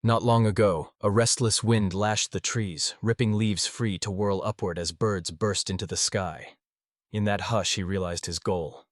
Not long ago, a restless wind lashed the trees, ripping leaves free to whirl upward as birds burst into the sky. In that hush he realized his goal: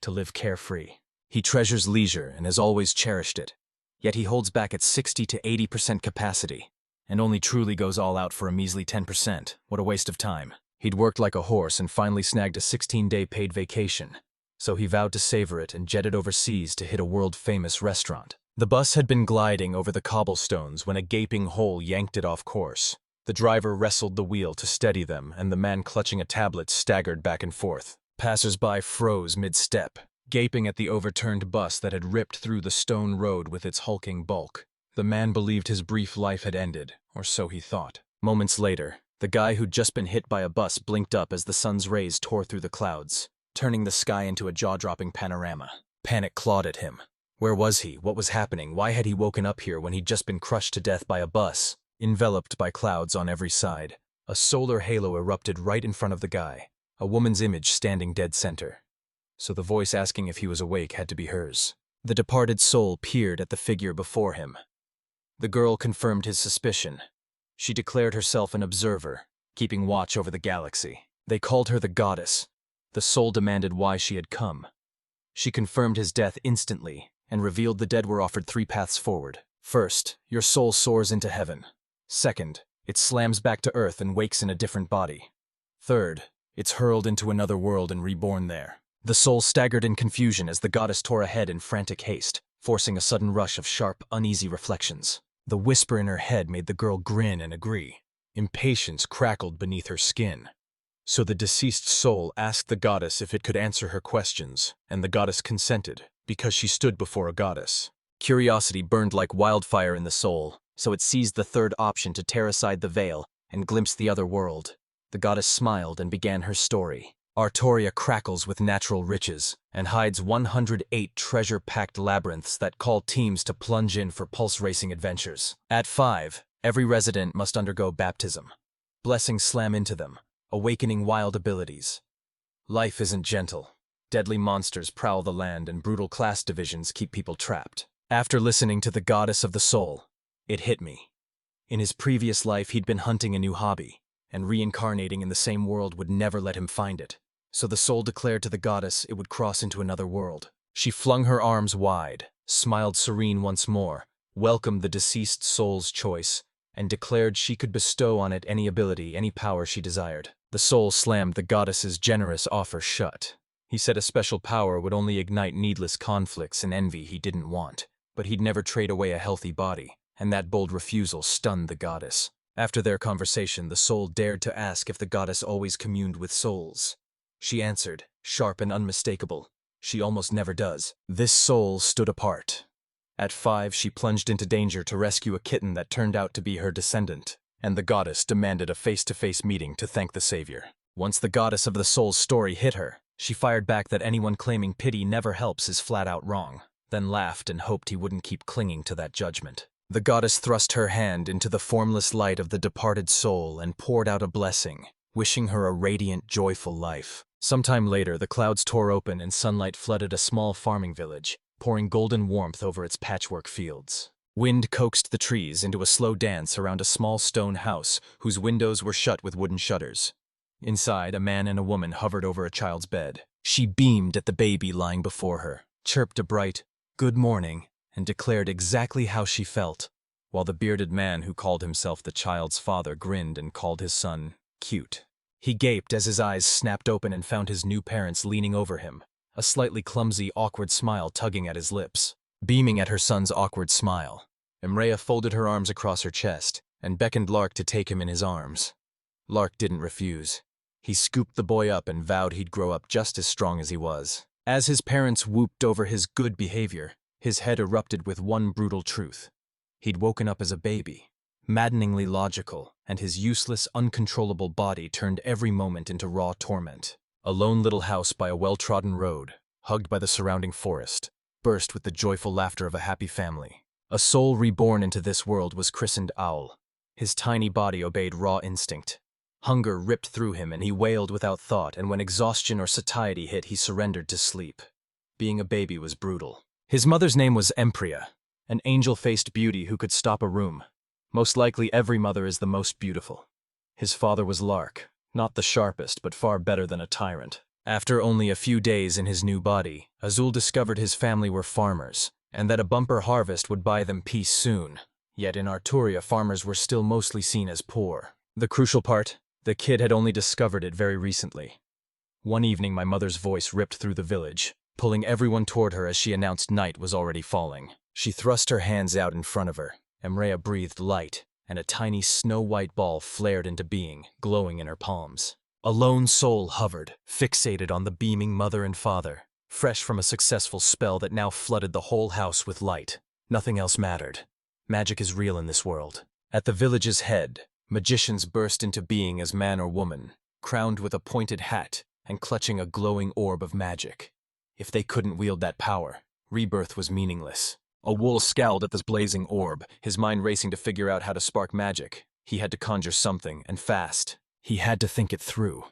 to live carefree. He treasures leisure and has always cherished it, yet he holds back at 60 to 80% capacity, and only truly goes all out for a measly 10%. What a waste of time. He'd worked like a horse and finally snagged a 16-day paid vacation, so he vowed to savor it and jetted overseas to hit a world-famous restaurant. The bus had been gliding over the cobblestones when a gaping hole yanked it off course. The driver wrestled the wheel to steady them, and the man clutching a tablet staggered back and forth. Passers-by froze mid-step, gaping at the overturned bus that had ripped through the stone road with its hulking bulk. The man believed his brief life had ended, or so he thought. Moments later, the guy who'd just been hit by a bus blinked up as the sun's rays tore through the clouds, turning the sky into a jaw-dropping panorama. Panic clawed at him. Where was he? What was happening? Why had he woken up here when he'd just been crushed to death by a bus? Enveloped by clouds on every side, a solar halo erupted right in front of the guy, a woman's image standing dead center. So the voice asking if he was awake had to be hers. The departed soul peered at the figure before him. The girl confirmed his suspicion. She declared herself an observer, keeping watch over the galaxy. They called her the goddess. The soul demanded why she had come. She confirmed his death instantly, and revealed the dead were offered 3 paths forward. First, your soul soars into heaven. Second, it slams back to Earth and wakes in a different body. Third, it's hurled into another world and reborn there. The soul staggered in confusion as the goddess tore ahead in frantic haste, forcing a sudden rush of sharp, uneasy reflections. The whisper in her head made the girl grin and agree. Impatience crackled beneath her skin. So the deceased soul asked the goddess if it could answer her questions, and the goddess consented, because she stood before a goddess. Curiosity burned like wildfire in the soul, so it seized the third option to tear aside the veil and glimpse the other world. The goddess smiled and began her story. Artoria crackles with natural riches and hides 108 treasure-packed labyrinths that call teams to plunge in for pulse-racing adventures. At 5, every resident must undergo baptism. Blessings slam into them, awakening wild abilities. Life isn't gentle. Deadly monsters prowl the land and brutal class divisions keep people trapped. After listening to the goddess of the soul, it hit me. In his previous life he'd been hunting a new hobby, and reincarnating in the same world would never let him find it. So the soul declared to the goddess it would cross into another world. She flung her arms wide, smiled serene once more, welcomed the deceased soul's choice, and declared she could bestow on it any ability, any power she desired. The soul slammed the goddess's generous offer shut. He said a special power would only ignite needless conflicts and envy he didn't want, but he'd never trade away a healthy body, and that bold refusal stunned the goddess. After their conversation, the soul dared to ask if the goddess always communed with souls. She answered, sharp and unmistakable, she almost never does. This soul stood apart. At 5, she plunged into danger to rescue a kitten that turned out to be her descendant, and the goddess demanded a face-to-face meeting to thank the savior. Once the goddess of the soul's story hit her, she fired back that anyone claiming pity never helps is flat-out wrong, then laughed and hoped he wouldn't keep clinging to that judgment. The goddess thrust her hand into the formless light of the departed soul and poured out a blessing, wishing her a radiant, joyful life. Sometime later, the clouds tore open and sunlight flooded a small farming village, pouring golden warmth over its patchwork fields. Wind coaxed the trees into a slow dance around a small stone house whose windows were shut with wooden shutters. Inside, a man and a woman hovered over a child's bed. She beamed at the baby lying before her, chirped a bright, "Good morning," and declared exactly how she felt, while the bearded man who called himself the child's father grinned and called his son cute. He gaped as his eyes snapped open and found his new parents leaning over him, a slightly clumsy, awkward smile tugging at his lips. Beaming at her son's awkward smile, Imrea folded her arms across her chest and beckoned Lark to take him in his arms. Lark didn't refuse. He scooped the boy up and vowed he'd grow up just as strong as he was. As his parents whooped over his good behavior, his head erupted with one brutal truth. He'd woken up as a baby, maddeningly logical, and his useless, uncontrollable body turned every moment into raw torment. A lone little house by a well-trodden road, hugged by the surrounding forest, burst with the joyful laughter of a happy family. A soul reborn into this world was christened Owl. His tiny body obeyed raw instinct. Hunger ripped through him and he wailed without thought, and when exhaustion or satiety hit, he surrendered to sleep. Being a baby was brutal. His mother's name was Empria, an angel-faced beauty who could stop a room. Most likely every mother is the most beautiful. His father was Lark, not the sharpest, but far better than a tyrant. After only a few days in his new body, Azul discovered his family were farmers, and that a bumper harvest would buy them peace soon. Yet in Arturia, farmers were still mostly seen as poor. The crucial part, the kid had only discovered it very recently. One evening my mother's voice ripped through the village, pulling everyone toward her as she announced night was already falling. She thrust her hands out in front of her. Emrea breathed light, and a tiny snow-white ball flared into being, glowing in her palms. A lone soul hovered, fixated on the beaming mother and father, fresh from a successful spell that now flooded the whole house with light. Nothing else mattered. Magic is real in this world. At the village's head, magicians burst into being as man or woman, crowned with a pointed hat and clutching a glowing orb of magic. If they couldn't wield that power, rebirth was meaningless. A wolf scowled at this blazing orb, his mind racing to figure out how to spark magic. He had to conjure something, and fast. He had to think it through.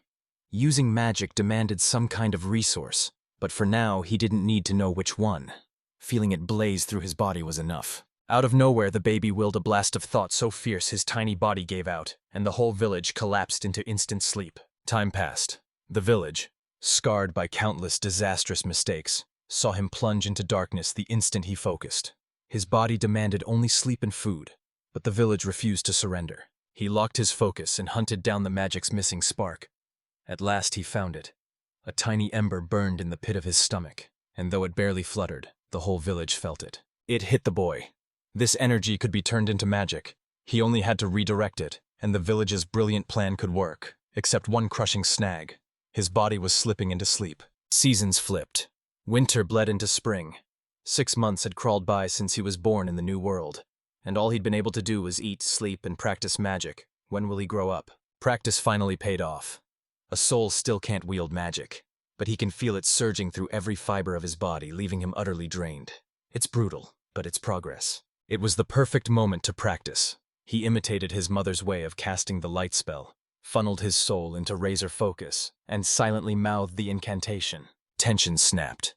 Using magic demanded some kind of resource, but for now he didn't need to know which one. Feeling it blaze through his body was enough. Out of nowhere, the baby willed a blast of thought so fierce his tiny body gave out, and the whole village collapsed into instant sleep. Time passed. The village, scarred by countless disastrous mistakes, saw him plunge into darkness the instant he focused. His body demanded only sleep and food, but the village refused to surrender. He locked his focus and hunted down the magic's missing spark. At last he found it. A tiny ember burned in the pit of his stomach, and though it barely fluttered, the whole village felt it. It hit the boy. This energy could be turned into magic. He only had to redirect it, and the village's brilliant plan could work, except one crushing snag. His body was slipping into sleep. Seasons flipped. Winter bled into spring. 6 months had crawled by since he was born in the new world, and all he'd been able to do was eat, sleep, and practice magic. When will he grow up? Practice finally paid off. A soul still can't wield magic, but he can feel it surging through every fiber of his body, leaving him utterly drained. It's brutal, but it's progress. It was the perfect moment to practice. He imitated his mother's way of casting the light spell, funneled his soul into razor focus, and silently mouthed the incantation. Tension snapped.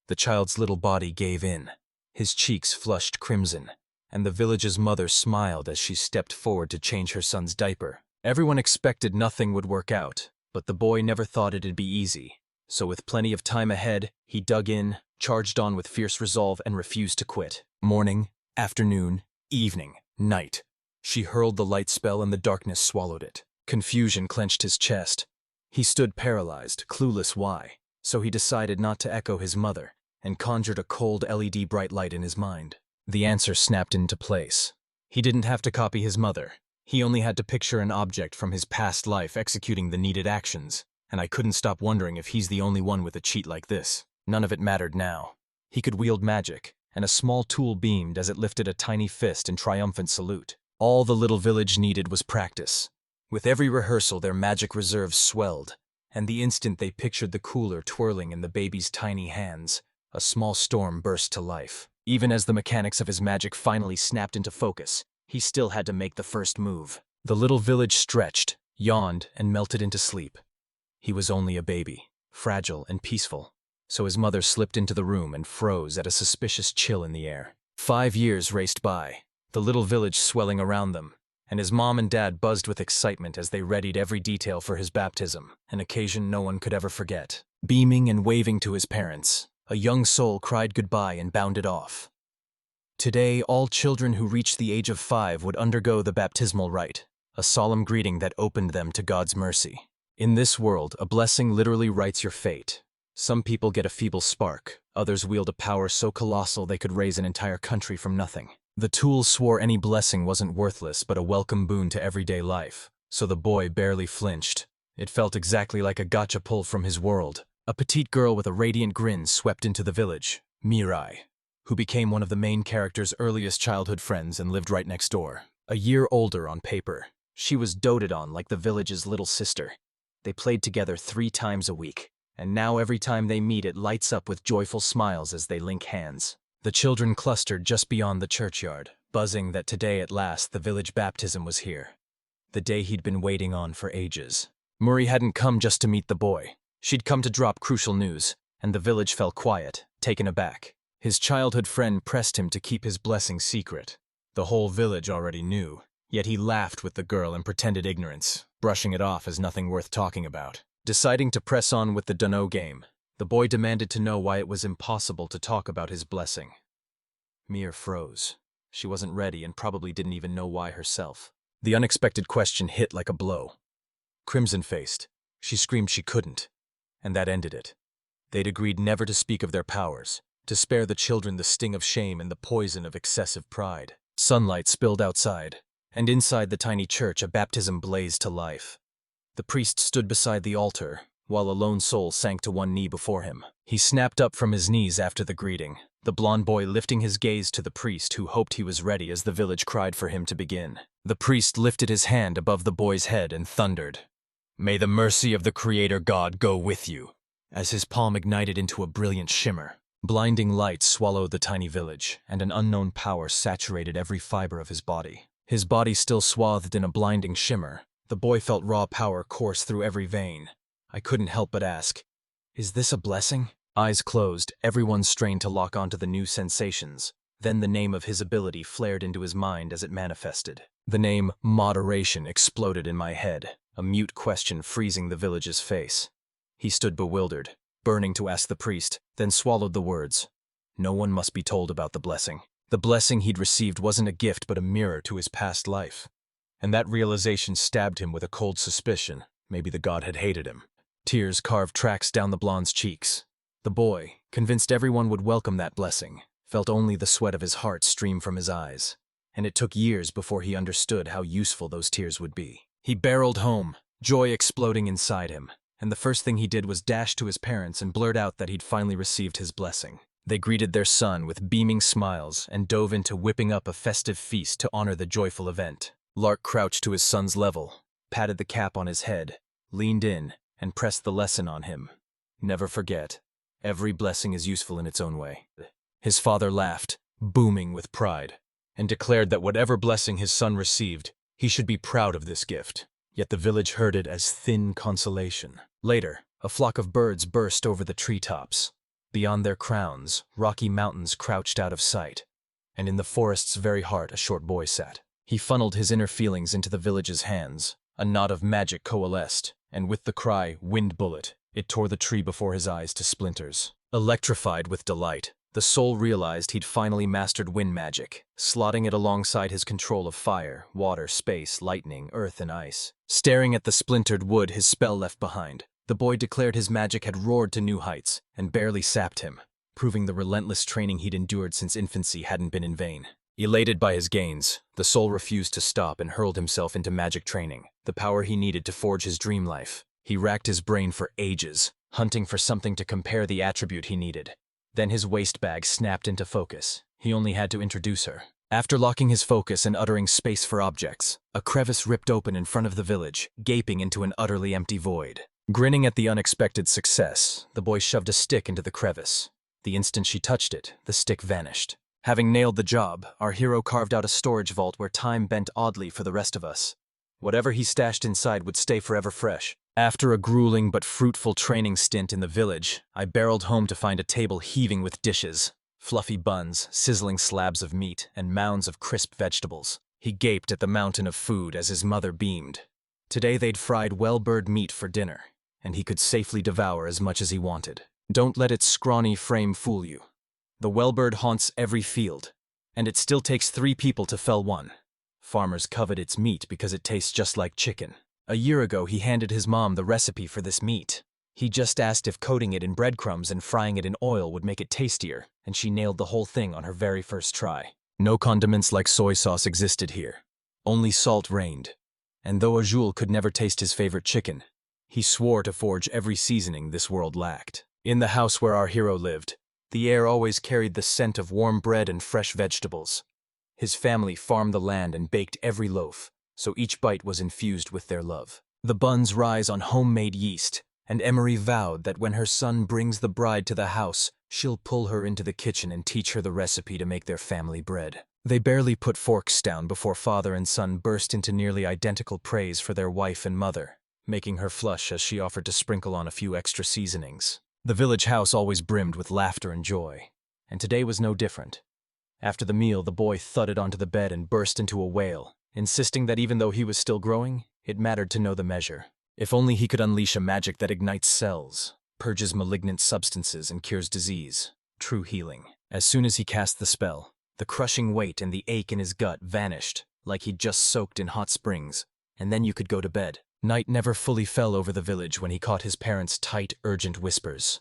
The child's little body gave in. His cheeks flushed crimson, and the village's mother smiled as she stepped forward to change her son's diaper. Everyone expected nothing would work out, but the boy never thought it'd be easy. So with plenty of time ahead, he dug in, charged on with fierce resolve, and refused to quit. Morning, afternoon, evening, night. She hurled the light spell and the darkness swallowed it. Confusion clenched his chest. He stood paralyzed, clueless why. So he decided not to echo his mother, and conjured a cold LED bright light in his mind. The answer snapped into place. He didn't have to copy his mother. He only had to picture an object from his past life executing the needed actions, and I couldn't stop wondering if he's the only one with a cheat like this. None of it mattered now. He could wield magic, and a small tool beamed as it lifted a tiny fist in triumphant salute. All the little village needed was practice. With every rehearsal, their magic reserves swelled, and the instant they pictured the cooler twirling in the baby's tiny hands, a small storm burst to life. Even as the mechanics of his magic finally snapped into focus, he still had to make the first move. The little village stretched, yawned, and melted into sleep. He was only a baby, fragile and peaceful, so his mother slipped into the room and froze at a suspicious chill in the air. 5 years raced by, the little village swelling around them, and his mom and dad buzzed with excitement as they readied every detail for his baptism, an occasion no one could ever forget. Beaming and waving to his parents, a young soul cried goodbye and bounded off. Today, all children who reached the age of 5 would undergo the baptismal rite, a solemn greeting that opened them to God's mercy. In this world, a blessing literally writes your fate. Some people get a feeble spark, others wield a power so colossal they could raise an entire country from nothing. The tool swore any blessing wasn't worthless but a welcome boon to everyday life, so the boy barely flinched. It felt exactly like a gotcha pull from his world. A petite girl with a radiant grin swept into the village, Mirai, who became one of the main character's earliest childhood friends and lived right next door. A year older on paper, she was doted on like the village's little sister. They played together 3 times a week, and now every time they meet it lights up with joyful smiles as they link hands. The children clustered just beyond the churchyard, buzzing that today at last the village baptism was here. The day he'd been waiting on for ages. Murray hadn't come just to meet the boy. She'd come to drop crucial news, and the village fell quiet, taken aback. His childhood friend pressed him to keep his blessing secret. The whole village already knew, yet he laughed with the girl and pretended ignorance, brushing it off as nothing worth talking about. Deciding to press on with the dunno game, the boy demanded to know why it was impossible to talk about his blessing. Mia froze. She wasn't ready and probably didn't even know why herself. The unexpected question hit like a blow. Crimson-faced, she screamed she couldn't, and that ended it. They'd agreed never to speak of their powers, to spare the children the sting of shame and the poison of excessive pride. Sunlight spilled outside, and inside the tiny church a baptism blazed to life. The priest stood beside the altar, while a lone soul sank to one knee before him. He snapped up from his knees after the greeting, the blond boy lifting his gaze to the priest who hoped he was ready as the village cried for him to begin. The priest lifted his hand above the boy's head and thundered, "May the mercy of the Creator God go with you." As his palm ignited into a brilliant shimmer, blinding light swallowed the tiny village, and an unknown power saturated every fiber of his body. His body still swathed in a blinding shimmer, the boy felt raw power course through every vein. I couldn't help but ask, "Is this a blessing?" Eyes closed, everyone strained to lock onto the new sensations. Then the name of his ability flared into his mind as it manifested. The name Moderation exploded in my head, a mute question freezing the village's face. He stood bewildered, burning to ask the priest, then swallowed the words. No one must be told about the blessing. The blessing he'd received wasn't a gift but a mirror to his past life. And that realization stabbed him with a cold suspicion. Maybe the god had hated him. Tears carved tracks down the blonde's cheeks. The boy, convinced everyone would welcome that blessing, felt only the sweat of his heart stream from his eyes. And it took years before he understood how useful those tears would be. He barreled home, joy exploding inside him, and the first thing he did was dash to his parents and blurt out that he'd finally received his blessing. They greeted their son with beaming smiles and dove into whipping up a festive feast to honor the joyful event. Lark crouched to his son's level, patted the cap on his head, leaned in, and pressed the lesson on him. Never forget, every blessing is useful in its own way. His father laughed, booming with pride, and declared that whatever blessing his son received, he should be proud of this gift. Yet the village heard it as thin consolation. Later, a flock of birds burst over the treetops. Beyond their crowns, rocky mountains crouched out of sight, and in the forest's very heart a short boy sat. He funneled his inner feelings into the village's hands. A knot of magic coalesced, and with the cry, "Wind Bullet," it tore the tree before his eyes to splinters. Electrified with delight, the soul realized he'd finally mastered wind magic, slotting it alongside his control of fire, water, space, lightning, earth, and ice. Staring at the splintered wood his spell left behind, the boy declared his magic had roared to new heights and barely sapped him, proving the relentless training he'd endured since infancy hadn't been in vain. Elated by his gains, the soul refused to stop and hurled himself into magic training, the power he needed to forge his dream life. He racked his brain for ages, hunting for something to compare the attribute he needed. Then his waist bag snapped into focus. He only had to introduce her. After locking his focus and uttering space for objects, a crevice ripped open in front of the village, gaping into an utterly empty void. Grinning at the unexpected success, the boy shoved a stick into the crevice. The instant she touched it, the stick vanished. Having nailed the job, our hero carved out a storage vault where time bent oddly for the rest of us. Whatever he stashed inside would stay forever fresh. After a grueling but fruitful training stint in the village, I barreled home to find a table heaving with dishes, fluffy buns, sizzling slabs of meat, and mounds of crisp vegetables. He gaped at the mountain of food as his mother beamed. Today they'd fried well-bird meat for dinner, and he could safely devour as much as he wanted. Don't let its scrawny frame fool you. The well-bird haunts every field, and it still takes 3 people to fell one. Farmers covet its meat because it tastes just like chicken. A year ago, he handed his mom the recipe for this meat. He just asked if coating it in breadcrumbs and frying it in oil would make it tastier, and she nailed the whole thing on her very first try. No condiments like soy sauce existed here. Only salt reigned. And though Azul could never taste his favorite chicken, he swore to forge every seasoning this world lacked. In the house where our hero lived, the air always carried the scent of warm bread and fresh vegetables. His family farmed the land and baked every loaf, so each bite was infused with their love. The buns rise on homemade yeast, and Emery vowed that when her son brings the bride to the house, she'll pull her into the kitchen and teach her the recipe to make their family bread. They barely put forks down before father and son burst into nearly identical praise for their wife and mother, making her flush as she offered to sprinkle on a few extra seasonings. The village house always brimmed with laughter and joy, and today was no different. After the meal, the boy thudded onto the bed and burst into a wail, insisting that even though he was still growing, it mattered to know the measure. If only he could unleash a magic that ignites cells, purges malignant substances, and cures disease. True healing. As soon as he cast the spell, the crushing weight and the ache in his gut vanished, like he'd just soaked in hot springs, and then you could go to bed. Night never fully fell over the village when he caught his parents' tight, urgent whispers.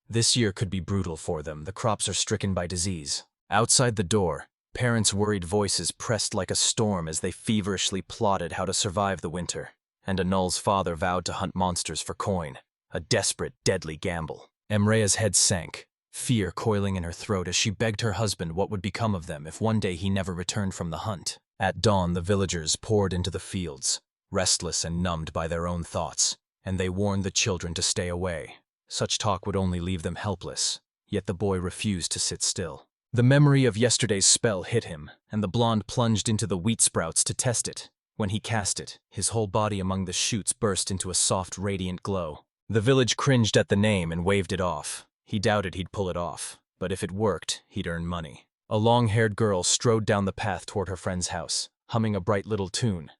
This year could be brutal for them. The crops are stricken by disease. Outside the door, parents' worried voices pressed like a storm as they feverishly plotted how to survive the winter. And Anul's father vowed to hunt monsters for coin, a desperate, deadly gamble. Emrea's head sank, fear coiling in her throat as she begged her husband what would become of them if one day he never returned from the hunt. At dawn, the villagers poured into the fields, restless and numbed by their own thoughts, and they warned the children to stay away. Such talk would only leave them helpless, yet the boy refused to sit still. The memory of yesterday's spell hit him, and the blonde plunged into the wheat sprouts to test it. When he cast it, his whole body among the shoots burst into a soft, radiant glow. The village cringed at the name and waved it off. He doubted he'd pull it off, but if it worked, he'd earn money. A long-haired girl strode down the path toward her friend's house, humming a bright little tune.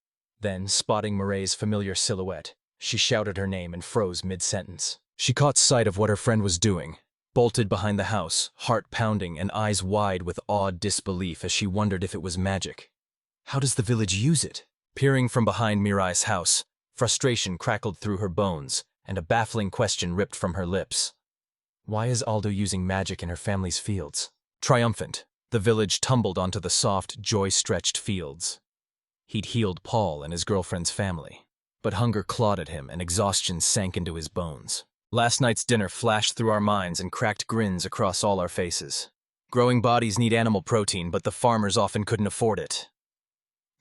Then, spotting Mireille's familiar silhouette, she shouted her name and froze mid-sentence. She caught sight of what her friend was doing, bolted behind the house, heart pounding and eyes wide with awed disbelief as she wondered if it was magic. How does the village use it? Peering from behind Mireille's house, frustration crackled through her bones, and a baffling question ripped from her lips. Why is Aldo using magic in her family's fields? Triumphant, the village tumbled onto the soft, joy-stretched fields. He'd healed Paul and his girlfriend's family, but hunger clawed at him and exhaustion sank into his bones. Last night's dinner flashed through our minds and cracked grins across all our faces. Growing bodies need animal protein, but the farmers often couldn't afford it.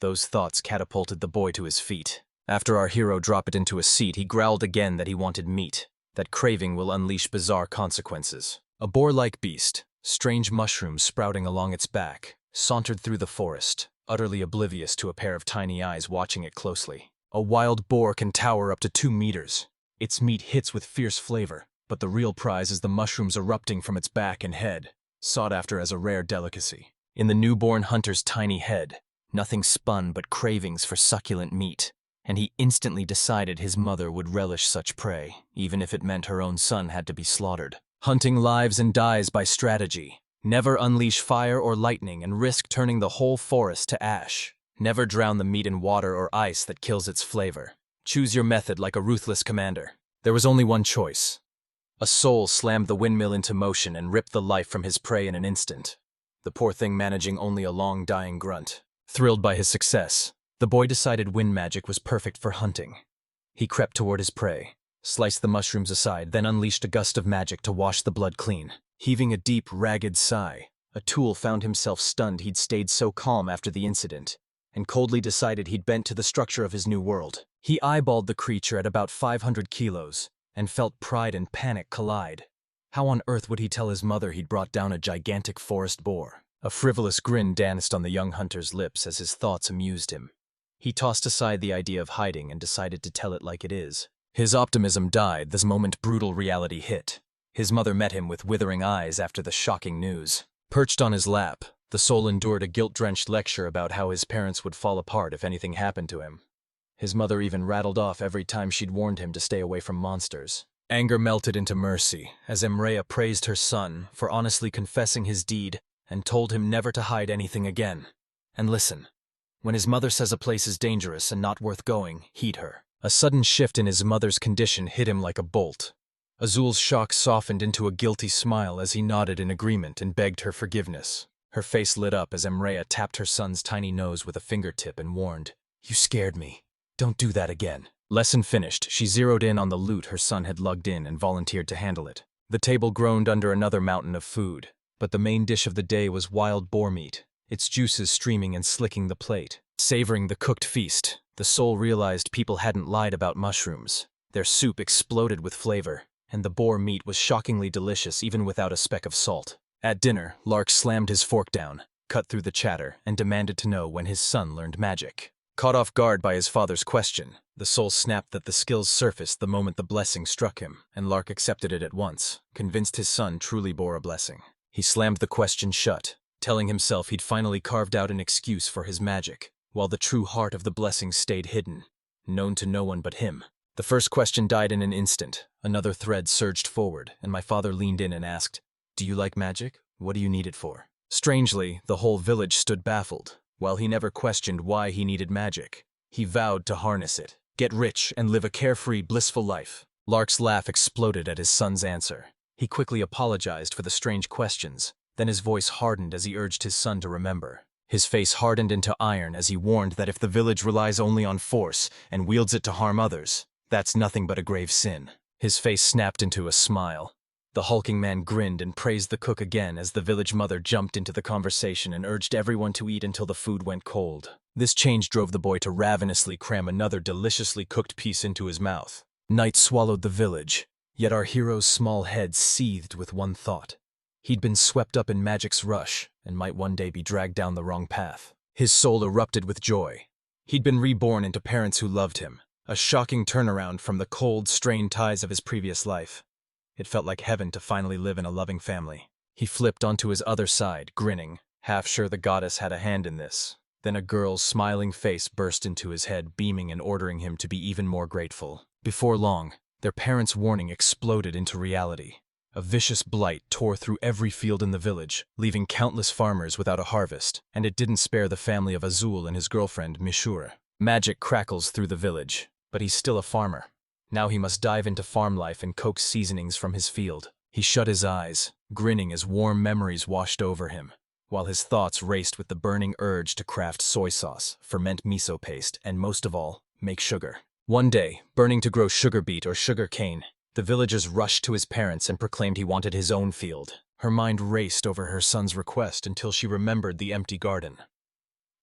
Those thoughts catapulted the boy to his feet. After our hero dropped it into a seat, he growled again that he wanted meat. That craving will unleash bizarre consequences. A boar-like beast, strange mushrooms sprouting along its back, sauntered through the forest, utterly oblivious to a pair of tiny eyes watching it closely. A wild boar can tower up to 2 meters. Its meat hits with fierce flavor, but the real prize is the mushrooms erupting from its back and head, sought after as a rare delicacy. In the newborn hunter's tiny head, nothing spun but cravings for succulent meat, and he instantly decided his mother would relish such prey, even if it meant her own son had to be slaughtered. Hunting lives and dies by strategy. Never unleash fire or lightning and risk turning the whole forest to ash. Never drown the meat in water or ice that kills its flavor. Choose your method like a ruthless commander. There was only one choice. A soul slammed the windmill into motion and ripped the life from his prey in an instant, the poor thing managing only a long dying grunt. Thrilled by his success, the boy decided wind magic was perfect for hunting. He crept toward his prey, sliced the mushrooms aside, then unleashed a gust of magic to wash the blood clean. Heaving a deep, ragged sigh, Atul found himself stunned he'd stayed so calm after the incident, and coldly decided he'd bent to the structure of his new world. He eyeballed the creature at about 500 kilos, and felt pride and panic collide. How on earth would he tell his mother he'd brought down a gigantic forest boar? A frivolous grin danced on the young hunter's lips as his thoughts amused him. He tossed aside the idea of hiding and decided to tell it like it is. His optimism died the moment brutal reality hit. His mother met him with withering eyes after the shocking news. Perched on his lap, the soul endured a guilt-drenched lecture about how his parents would fall apart if anything happened to him. His mother even rattled off every time she'd warned him to stay away from monsters. Anger melted into mercy as Emrea praised her son for honestly confessing his deed and told him never to hide anything again. And listen, when his mother says a place is dangerous and not worth going, heed her. A sudden shift in his mother's condition hit him like a bolt. Azul's shock softened into a guilty smile as he nodded in agreement and begged her forgiveness. Her face lit up as Emrea tapped her son's tiny nose with a fingertip and warned, "You scared me. Don't do that again." Lesson finished, she zeroed in on the loot her son had lugged in and volunteered to handle it. The table groaned under another mountain of food, but the main dish of the day was wild boar meat, its juices streaming and slicking the plate. Savoring the cooked feast, the soul realized people hadn't lied about mushrooms. Their soup exploded with flavor, and the boar meat was shockingly delicious even without a speck of salt. At dinner, Lark slammed his fork down, cut through the chatter, and demanded to know when his son learned magic. Caught off guard by his father's question, the soul snapped that the skills surfaced the moment the blessing struck him, and Lark accepted it at once, convinced his son truly bore a blessing. He slammed the question shut, telling himself he'd finally carved out an excuse for his magic, while the true heart of the blessing stayed hidden, known to no one but him. The first question died in an instant. Another thread surged forward, and my father leaned in and asked, "Do you like magic? What do you need it for?" Strangely, the whole village stood baffled. While he never questioned why he needed magic, he vowed to harness it, get rich, and live a carefree, blissful life. Lark's laugh exploded at his son's answer. He quickly apologized for the strange questions, then his voice hardened as he urged his son to remember. His face hardened into iron as he warned that if the village relies only on force and wields it to harm others, that's nothing but a grave sin. His face snapped into a smile. The hulking man grinned and praised the cook again as the village mother jumped into the conversation and urged everyone to eat until the food went cold. This change drove the boy to ravenously cram another deliciously cooked piece into his mouth. Night swallowed the village, yet our hero's small head seethed with one thought. He'd been swept up in magic's rush and might one day be dragged down the wrong path. His soul erupted with joy. He'd been reborn into parents who loved him, a shocking turnaround from the cold, strained ties of his previous life. It felt like heaven to finally live in a loving family. He flipped onto his other side, grinning, half sure the goddess had a hand in this. Then a girl's smiling face burst into his head, beaming and ordering him to be even more grateful. Before long, their parents' warning exploded into reality. A vicious blight tore through every field in the village, leaving countless farmers without a harvest, and it didn't spare the family of Azul and his girlfriend, Mishura. Magic crackles through the village, but he's still a farmer. Now he must dive into farm life and coax seasonings from his field. He shut his eyes, grinning as warm memories washed over him, while his thoughts raced with the burning urge to craft soy sauce, ferment miso paste, and most of all, make sugar. One day, burning to grow sugar beet or sugar cane, the villagers rushed to his parents and proclaimed he wanted his own field. Her mind raced over her son's request until she remembered the empty garden.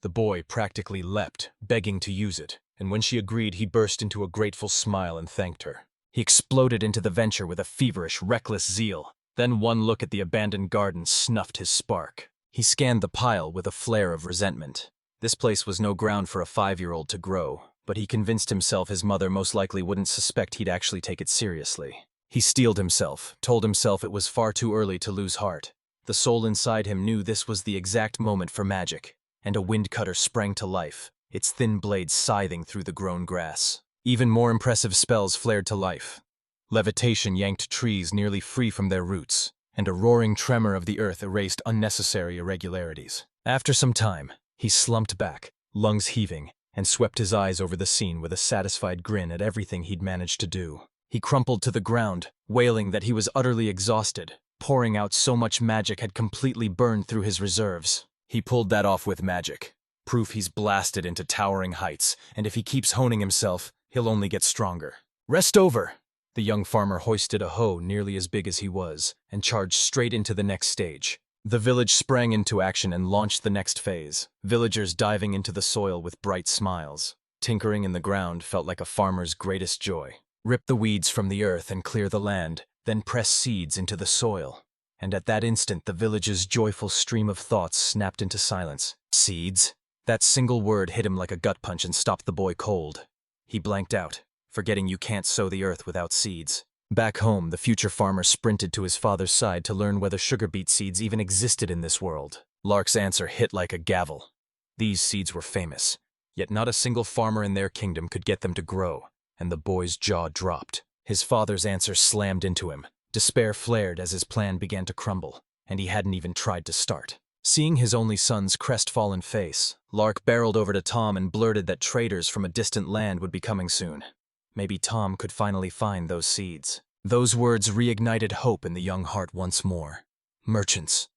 The boy practically leapt, begging to use it, and when she agreed, he burst into a grateful smile and thanked her. He exploded into the venture with a feverish, reckless zeal. Then one look at the abandoned garden snuffed his spark. He scanned the pile with a flare of resentment. This place was no ground for a 5-year-old to grow, but he convinced himself his mother most likely wouldn't suspect he'd actually take it seriously. He steeled himself, told himself it was far too early to lose heart. The soul inside him knew this was the exact moment for magic, and a wind cutter sprang to life, its thin blades scything through the grown grass. Even more impressive spells flared to life. Levitation yanked trees nearly free from their roots, and a roaring tremor of the earth erased unnecessary irregularities. After some time, he slumped back, lungs heaving, and swept his eyes over the scene with a satisfied grin at everything he'd managed to do. He crumpled to the ground, wailing that he was utterly exhausted. Pouring out so much magic had completely burned through his reserves. He pulled that off with magic. Proof he's blasted into towering heights, and if he keeps honing himself, he'll only get stronger. Rest over! The young farmer hoisted a hoe nearly as big as he was, and charged straight into the next stage. The village sprang into action and launched the next phase, villagers diving into the soil with bright smiles. Tinkering in the ground felt like a farmer's greatest joy. Rip the weeds from the earth and clear the land, then press seeds into the soil. And at that instant, the village's joyful stream of thoughts snapped into silence. Seeds? That single word hit him like a gut punch and stopped the boy cold. He blanked out, forgetting you can't sow the earth without seeds. Back home, the future farmer sprinted to his father's side to learn whether sugar beet seeds even existed in this world. Lark's answer hit like a gavel. These seeds were famous, yet not a single farmer in their kingdom could get them to grow, and the boy's jaw dropped. His father's answer slammed into him. Despair flared as his plan began to crumble, and he hadn't even tried to start. Seeing his only son's crestfallen face, Lark barreled over to Tom and blurted that traders from a distant land would be coming soon. Maybe Tom could finally find those seeds. Those words reignited hope in the young heart once more. Merchants.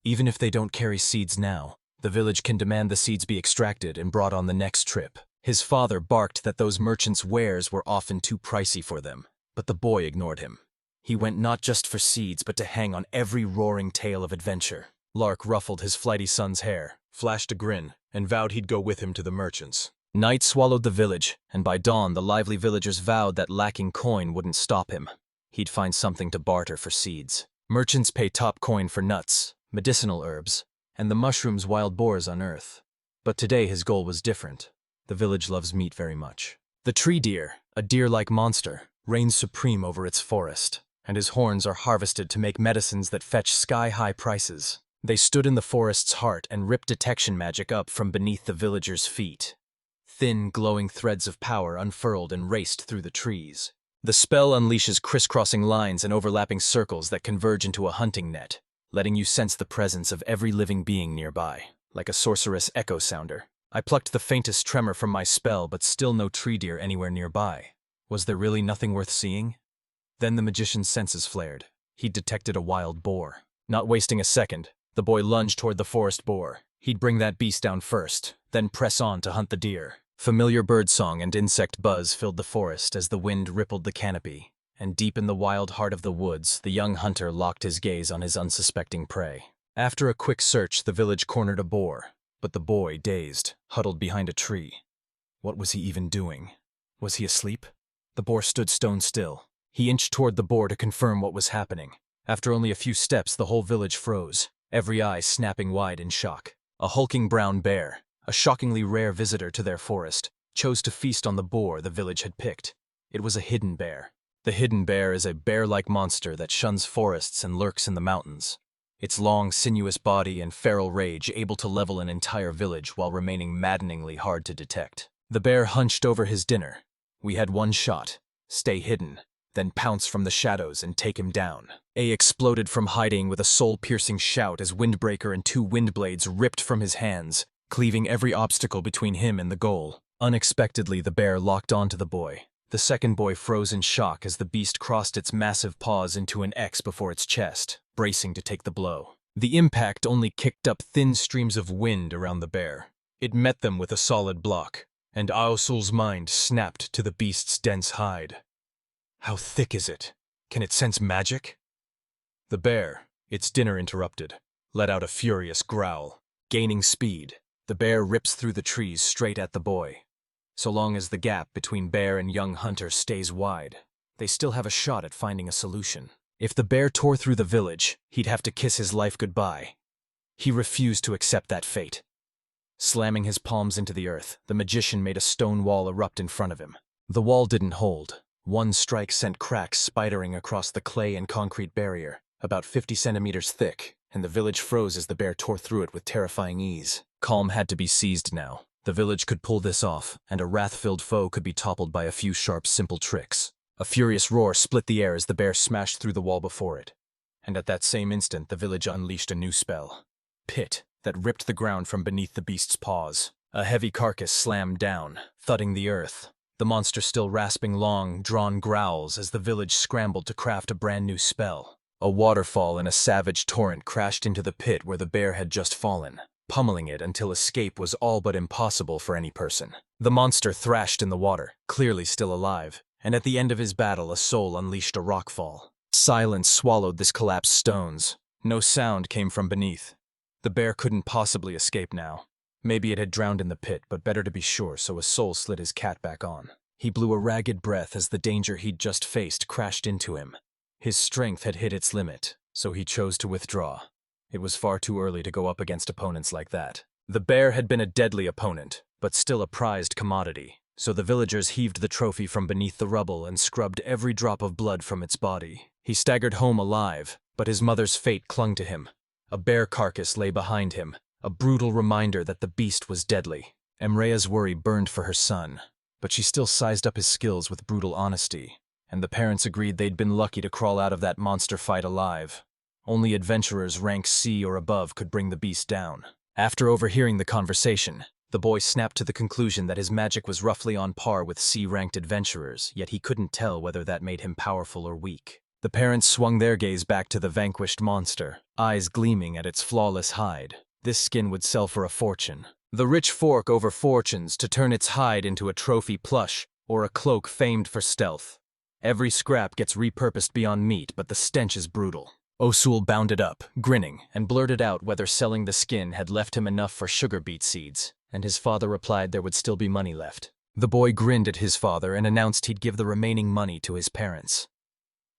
Even if they don't carry seeds now, the village can demand the seeds be extracted and brought on the next trip. His father barked that those merchants' wares were often too pricey for them, but the boy ignored him. He went not just for seeds, but to hang on every roaring tale of adventure. Lark ruffled his flighty son's hair, flashed a grin, and vowed he'd go with him to the merchants. Night swallowed the village, and by dawn the lively villagers vowed that lacking coin wouldn't stop him. He'd find something to barter for seeds. Merchants pay top coin for nuts, medicinal herbs, and the mushrooms wild boars unearth. But today his goal was different. The village loves meat very much. The tree deer, a deer-like monster, reigns supreme over its forest. and his horns are harvested to make medicines that fetch sky-high prices. They stood in the forest's heart and ripped detection magic up from beneath the villagers' feet. Thin, glowing threads of power unfurled and raced through the trees. The spell unleashes crisscrossing lines and overlapping circles that converge into a hunting net, letting you sense the presence of every living being nearby, like a sorceress echo sounder. I plucked the faintest tremor from my spell, but still no tree deer anywhere nearby. Was there really nothing worth seeing? Then the magician's senses flared. He'd detected a wild boar. Not wasting a second, the boy lunged toward the forest boar. He'd bring that beast down first, then press on to hunt the deer. Familiar birdsong and insect buzz filled the forest as the wind rippled the canopy, and deep in the wild heart of the woods, the young hunter locked his gaze on his unsuspecting prey. After a quick search, the village cornered a boar, but the boy, dazed, huddled behind a tree. What was he even doing? Was he asleep? The boar stood stone still. He inched toward the boar to confirm what was happening. After only a few steps, the whole village froze, every eye snapping wide in shock. A hulking brown bear, a shockingly rare visitor to their forest, chose to feast on the boar the village had picked. It was a hidden bear. The hidden bear is a bear-like monster that shuns forests and lurks in the mountains. Its long, sinuous body and feral rage able to level an entire village while remaining maddeningly hard to detect. The bear hunched over his dinner. We had one shot: stay hidden, then pounce from the shadows and take him down. A exploded from hiding with a soul-piercing shout as Windbreaker and two windblades ripped from his hands, cleaving every obstacle between him and the goal. Unexpectedly, the bear locked onto the boy. The second boy froze in shock as the beast crossed its massive paws into an X before its chest, bracing to take the blow. The impact only kicked up thin streams of wind around the bear. It met them with a solid block, and Aosul's mind snapped to the beast's dense hide. How thick is it? Can it sense magic? The bear, its dinner interrupted, let out a furious growl. Gaining speed, the bear rips through the trees straight at the boy. So long as the gap between bear and young hunter stays wide, they still have a shot at finding a solution. If the bear tore through the village, he'd have to kiss his life goodbye. He refused to accept that fate. Slamming his palms into the earth, the magician made a stone wall erupt in front of him. The wall didn't hold. One strike sent cracks spidering across the clay and concrete barrier, about 50 centimeters thick, and the village froze as the bear tore through it with terrifying ease. Calm had to be seized now. The village could pull this off, and a wrath-filled foe could be toppled by a few sharp, simple tricks. A furious roar split the air as the bear smashed through the wall before it. And at that same instant, the village unleashed a new spell. Pit, that ripped the ground from beneath the beast's paws. A heavy carcass slammed down, thudding the earth. The monster still rasping long, drawn growls as the village scrambled to craft a brand new spell. A waterfall in a savage torrent crashed into the pit where the bear had just fallen, pummeling it until escape was all but impossible for any person. The monster thrashed in the water, clearly still alive, and at the end of his battle a soul unleashed a rockfall. Silence swallowed this collapsed stones. No sound came from beneath. The bear couldn't possibly escape now. Maybe it had drowned in the pit, but better to be sure, so a soul slid his cat back on. He blew a ragged breath as the danger he'd just faced crashed into him. His strength had hit its limit, so he chose to withdraw. It was far too early to go up against opponents like that. The bear had been a deadly opponent, but still a prized commodity, so the villagers heaved the trophy from beneath the rubble and scrubbed every drop of blood from its body. He staggered home alive, but his mother's fate clung to him. A bear carcass lay behind him, a brutal reminder that the beast was deadly. Emrea's worry burned for her son, but she still sized up his skills with brutal honesty, and the parents agreed they'd been lucky to crawl out of that monster fight alive. Only adventurers rank C or above could bring the beast down. After overhearing the conversation, the boy snapped to the conclusion that his magic was roughly on par with C-ranked adventurers, yet he couldn't tell whether that made him powerful or weak. The parents swung their gaze back to the vanquished monster, eyes gleaming at its flawless hide. This skin would sell for a fortune. The rich fork over fortunes to turn its hide into a trophy plush or a cloak famed for stealth. Every scrap gets repurposed beyond meat, but the stench is brutal. Osul bounded up, grinning, and blurted out whether selling the skin had left him enough for sugar beet seeds, and his father replied there would still be money left. The boy grinned at his father and announced he'd give the remaining money to his parents.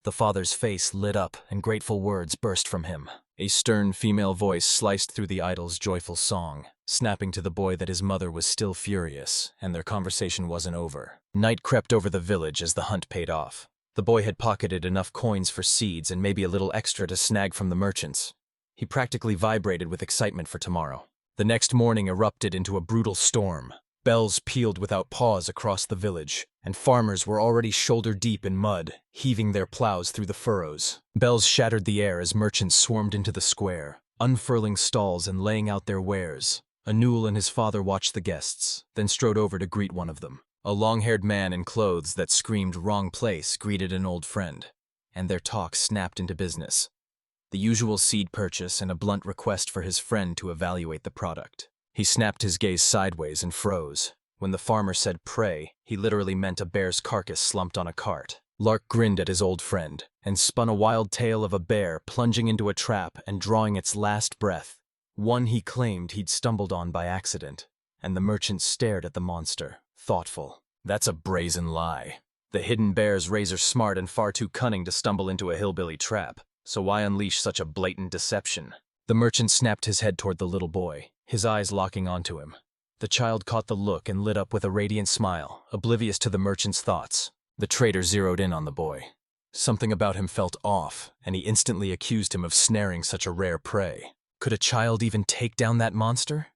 The father's face lit up, and grateful words burst from him. A stern female voice sliced through the idol's joyful song, snapping to the boy that his mother was still furious, and their conversation wasn't over. Night crept over the village as the hunt paid off. The boy had pocketed enough coins for seeds and maybe a little extra to snag from the merchants. He practically vibrated with excitement for tomorrow. The next morning erupted into a brutal storm. Bells pealed without pause across the village, and farmers were already shoulder-deep in mud, heaving their plows through the furrows. Bells shattered the air as merchants swarmed into the square, unfurling stalls and laying out their wares. Anul and his father watched the guests, then strode over to greet one of them. A long-haired man in clothes that screamed "wrong place" greeted an old friend, and their talk snapped into business. The usual seed purchase and a blunt request for his friend to evaluate the product. He snapped his gaze sideways and froze. When the farmer said "pray," he literally meant a bear's carcass slumped on a cart. Lark grinned at his old friend and spun a wild tale of a bear plunging into a trap and drawing its last breath, one he claimed he'd stumbled on by accident, and the merchant stared at the monster, thoughtful. "That's a brazen lie. The hidden bear's razor smart and far too cunning to stumble into a hillbilly trap, so why unleash such a blatant deception?" The merchant snapped his head toward the little boy, his eyes locking onto him. The child caught the look and lit up with a radiant smile, oblivious to the merchant's thoughts. The trader zeroed in on the boy. Something about him felt off, and he instantly accused him of snaring such a rare prey. Could a child even take down that monster?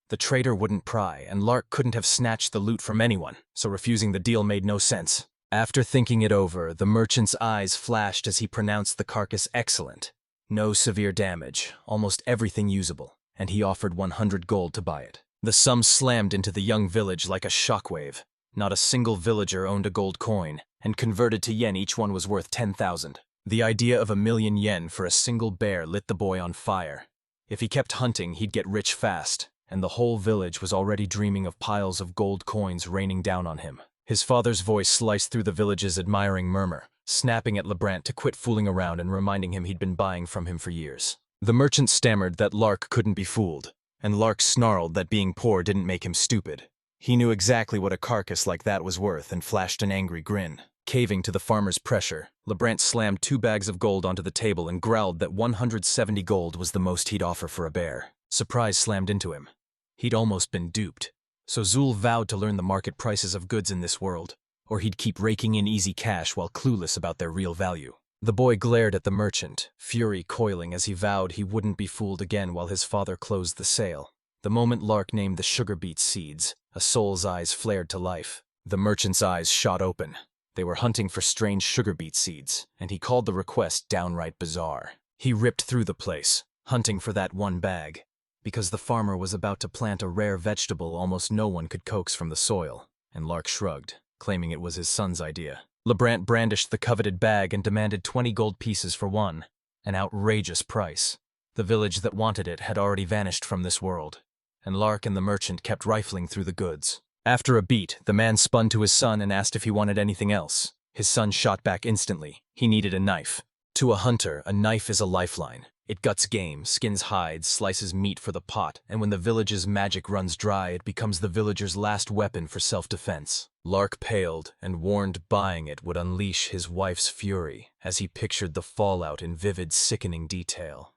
The trader wouldn't pry, and Lark couldn't have snatched the loot from anyone, so refusing the deal made no sense. After thinking it over, the merchant's eyes flashed as he pronounced the carcass excellent. No severe damage, almost everything usable, and he offered 100 gold to buy it. The sum slammed into the young village like a shockwave. Not a single villager owned a gold coin, and converted to yen each one was worth 10,000. The idea of 1,000,000 yen for a single bear lit the boy on fire. If he kept hunting, he'd get rich fast, and the whole village was already dreaming of piles of gold coins raining down on him. His father's voice sliced through the village's admiring murmur, snapping at Lebrant to quit fooling around and reminding him he'd been buying from him for years. The merchant stammered that Lark couldn't be fooled, and Lark snarled that being poor didn't make him stupid. He knew exactly what a carcass like that was worth and flashed an angry grin. Caving to the farmer's pressure, Lebrant slammed 2 bags of gold onto the table and growled that 170 gold was the most he'd offer for a bear. Surprise slammed into him. He'd almost been duped. So Zul vowed to learn the market prices of goods in this world, or he'd keep raking in easy cash while clueless about their real value. The boy glared at the merchant, fury coiling as he vowed he wouldn't be fooled again while his father closed the sale. The moment Lark named the sugar beet seeds, a soul's eyes flared to life. The merchant's eyes shot open. They were hunting for strange sugar beet seeds, and he called the request downright bizarre. He ripped through the place, hunting for that one bag, because the farmer was about to plant a rare vegetable almost no one could coax from the soil, and Lark shrugged, claiming it was his son's idea. Lebrant brandished the coveted bag and demanded 20 gold pieces for one, an outrageous price. The village that wanted it had already vanished from this world, and Lark and the merchant kept rifling through the goods. After a beat, the man spun to his son and asked if he wanted anything else. His son shot back instantly. He needed a knife. To a hunter, a knife is a lifeline. It guts game, skins hides, slices meat for the pot, and when the village's magic runs dry, it becomes the villager's last weapon for self-defense. Lark paled and warned buying it would unleash his wife's fury as he pictured the fallout in vivid, sickening detail.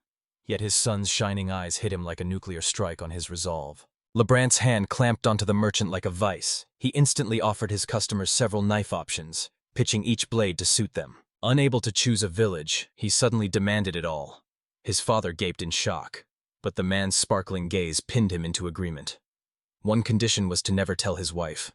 Yet his son's shining eyes hit him like a nuclear strike on his resolve. Lebrant's hand clamped onto the merchant like a vice. He instantly offered his customers several knife options, pitching each blade to suit them. Unable to choose a village, he suddenly demanded it all. His father gaped in shock, but the man's sparkling gaze pinned him into agreement. One condition was to never tell his wife.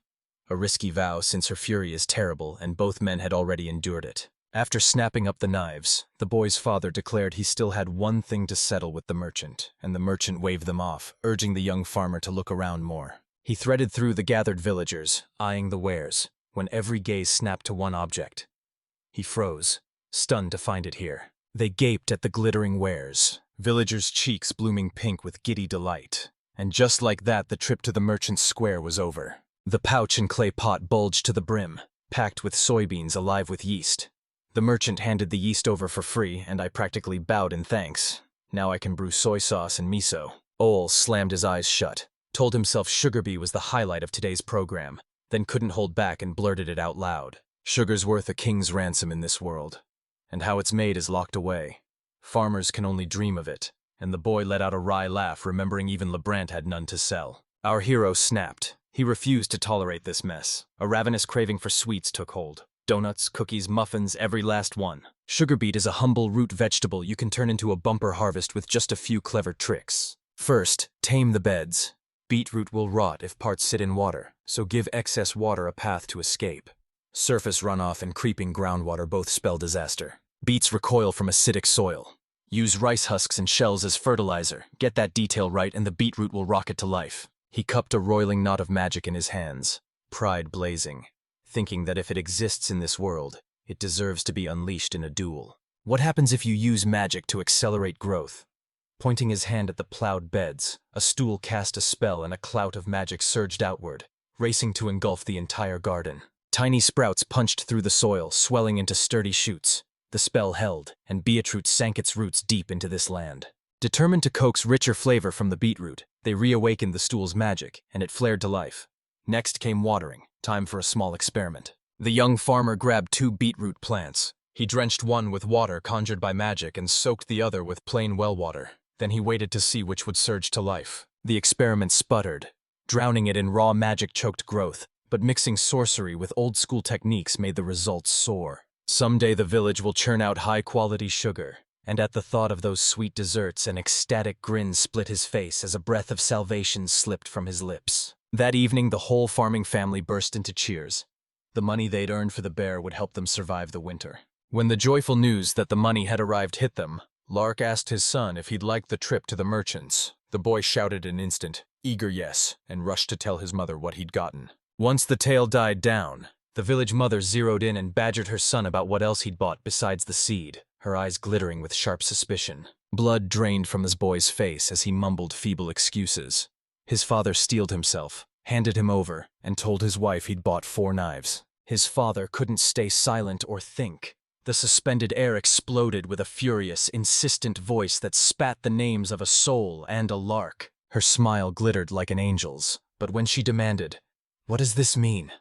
A risky vow since her fury is terrible and both men had already endured it. After snapping up the knives, the boy's father declared he still had one thing to settle with the merchant, and the merchant waved them off, urging the young farmer to look around more. He threaded through the gathered villagers, eyeing the wares, when every gaze snapped to one object. He froze, stunned to find it here. They gaped at the glittering wares, villagers' cheeks blooming pink with giddy delight. And just like that, the trip to the merchant's square was over. The pouch and clay pot bulged to the brim, packed with soybeans alive with yeast. The merchant handed the yeast over for free, and I practically bowed in thanks. Now I can brew soy sauce and miso. Ole slammed his eyes shut, told himself sugar bee was the highlight of today's program, then couldn't hold back and blurted it out loud. Sugar's worth a king's ransom in this world, and how it's made is locked away. Farmers can only dream of it, and the boy let out a wry laugh, remembering even Lebrant had none to sell. Our hero snapped. He refused to tolerate this mess. A ravenous craving for sweets took hold. Donuts, cookies, muffins, every last one. Sugar beet is a humble root vegetable you can turn into a bumper harvest with just a few clever tricks. First, tame the beds. Beetroot will rot if parts sit in water, so give excess water a path to escape. Surface runoff and creeping groundwater both spell disaster. Beets recoil from acidic soil. Use rice husks and shells as fertilizer. Get that detail right and the beetroot will rocket to life. He cupped a roiling knot of magic in his hands, pride blazing, thinking that if it exists in this world, it deserves to be unleashed in a duel. What happens if you use magic to accelerate growth? Pointing his hand at the plowed beds, a stool cast a spell and a clout of magic surged outward, racing to engulf the entire garden. Tiny sprouts punched through the soil, swelling into sturdy shoots. The spell held, and beetroot sank its roots deep into this land. Determined to coax richer flavor from the beetroot, they reawakened the stool's magic, and it flared to life. Next came watering, time for a small experiment. The young farmer grabbed 2 beetroot plants. He drenched one with water conjured by magic and soaked the other with plain well water. Then he waited to see which would surge to life. The experiment sputtered, drowning it in raw magic-choked growth, but mixing sorcery with old-school techniques made the results soar. Someday the village will churn out high-quality sugar, and at the thought of those sweet desserts an ecstatic grin split his face as a breath of salvation slipped from his lips. That evening the whole farming family burst into cheers. The money they'd earned for the bear would help them survive the winter. When the joyful news that the money had arrived hit them, Lark asked his son if he'd like the trip to the merchants. The boy shouted an instant, eager yes, and rushed to tell his mother what he'd gotten. Once the tale died down, the village mother zeroed in and badgered her son about what else he'd bought besides the seed, her eyes glittering with sharp suspicion. Blood drained from his boy's face as he mumbled feeble excuses. His father steeled himself, handed him over, and told his wife he'd bought 4 knives. His father couldn't stay silent or think. The suspended air exploded with a furious, insistent voice that spat the names of a soul and a lark. Her smile glittered like an angel's, but when she demanded, "What does this mean?"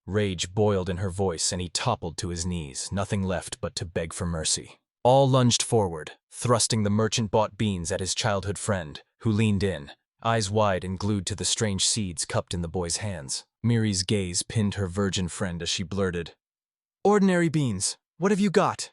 Rage boiled in her voice and he toppled to his knees, nothing left but to beg for mercy. All lunged forward, thrusting the merchant-bought beans at his childhood friend, who leaned in, eyes wide and glued to the strange seeds cupped in the boy's hands. Miri's gaze pinned her virgin friend as she blurted, "Ordinary beans, what have you got?"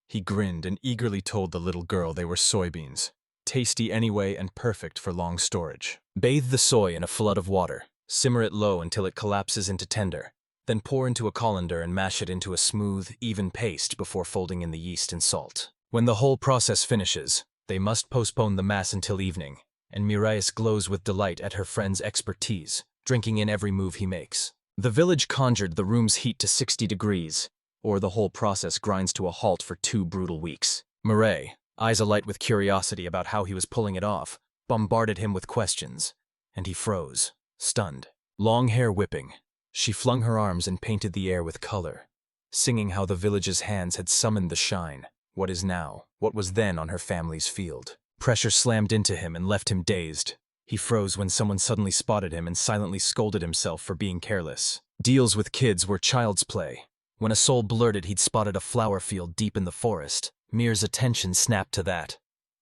He grinned and eagerly told the little girl they were soybeans. Tasty anyway and perfect for long storage. Bathe the soy in a flood of water. Simmer it low until it collapses into tender. Then pour into a colander and mash it into a smooth, even paste before folding in the yeast and salt. When the whole process finishes, they must postpone the mass until evening, and Mirais glows with delight at her friend's expertise, drinking in every move he makes. The village conjured the room's heat to 60 degrees, or the whole process grinds to a halt for 2 brutal weeks. Mireille, eyes alight with curiosity about how he was pulling it off, bombarded him with questions, and he froze, stunned. Long hair whipping, she flung her arms and painted the air with color, singing how the village's hands had summoned the shine, what is now, what was then on her family's field. Pressure slammed into him and left him dazed. He froze when someone suddenly spotted him and silently scolded himself for being careless. Deals with kids were child's play. When a soul blurted he'd spotted a flower field deep in the forest, Mir's attention snapped to that.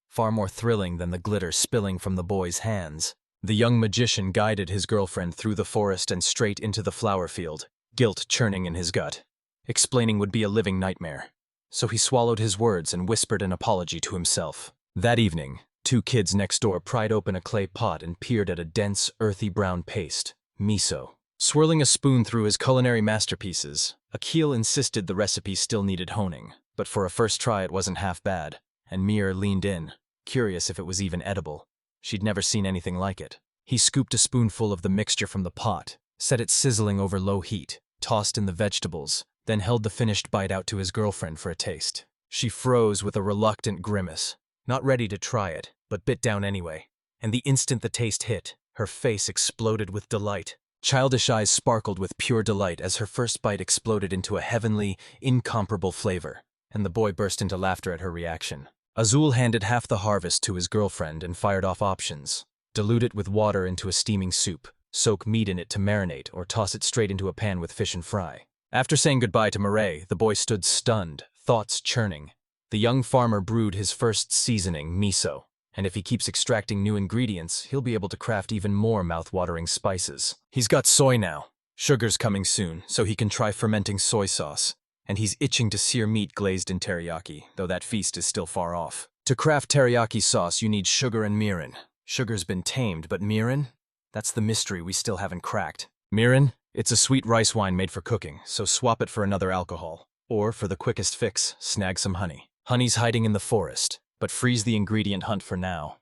Far more thrilling than the glitter spilling from the boy's hands. The young magician guided his girlfriend through the forest and straight into the flower field, guilt churning in his gut. Explaining would be a living nightmare. So he swallowed his words and whispered an apology to himself. That evening, 2 kids next door pried open a clay pot and peered at a dense, earthy brown paste, miso. Swirling a spoon through his culinary masterpieces, Akil insisted the recipe still needed honing, but for a first try it wasn't half bad, and Mir leaned in, curious if it was even edible. She'd never seen anything like it. He scooped a spoonful of the mixture from the pot, set it sizzling over low heat, tossed in the vegetables, then held the finished bite out to his girlfriend for a taste. She froze with a reluctant grimace, not ready to try it, but bit down anyway. And the instant the taste hit, her face exploded with delight. Childish eyes sparkled with pure delight as her first bite exploded into a heavenly, incomparable flavor, and the boy burst into laughter at her reaction. Azul handed half the harvest to his girlfriend and fired off options. Dilute it with water into a steaming soup, soak meat in it to marinate, or toss it straight into a pan with fish and fry. After saying goodbye to Mireille, the boy stood stunned, thoughts churning. The young farmer brewed his first seasoning, miso, and if he keeps extracting new ingredients, he'll be able to craft even more mouth-watering spices. He's got soy now. Sugar's coming soon, so he can try fermenting soy sauce. And he's itching to sear meat glazed in teriyaki, though that feast is still far off. To craft teriyaki sauce, you need sugar and mirin. Sugar's been tamed, but mirin? That's the mystery we still haven't cracked. Mirin? It's a sweet rice wine made for cooking, so swap it for another alcohol. Or, for the quickest fix, snag some honey. Honey's hiding in the forest, but freeze the ingredient hunt for now.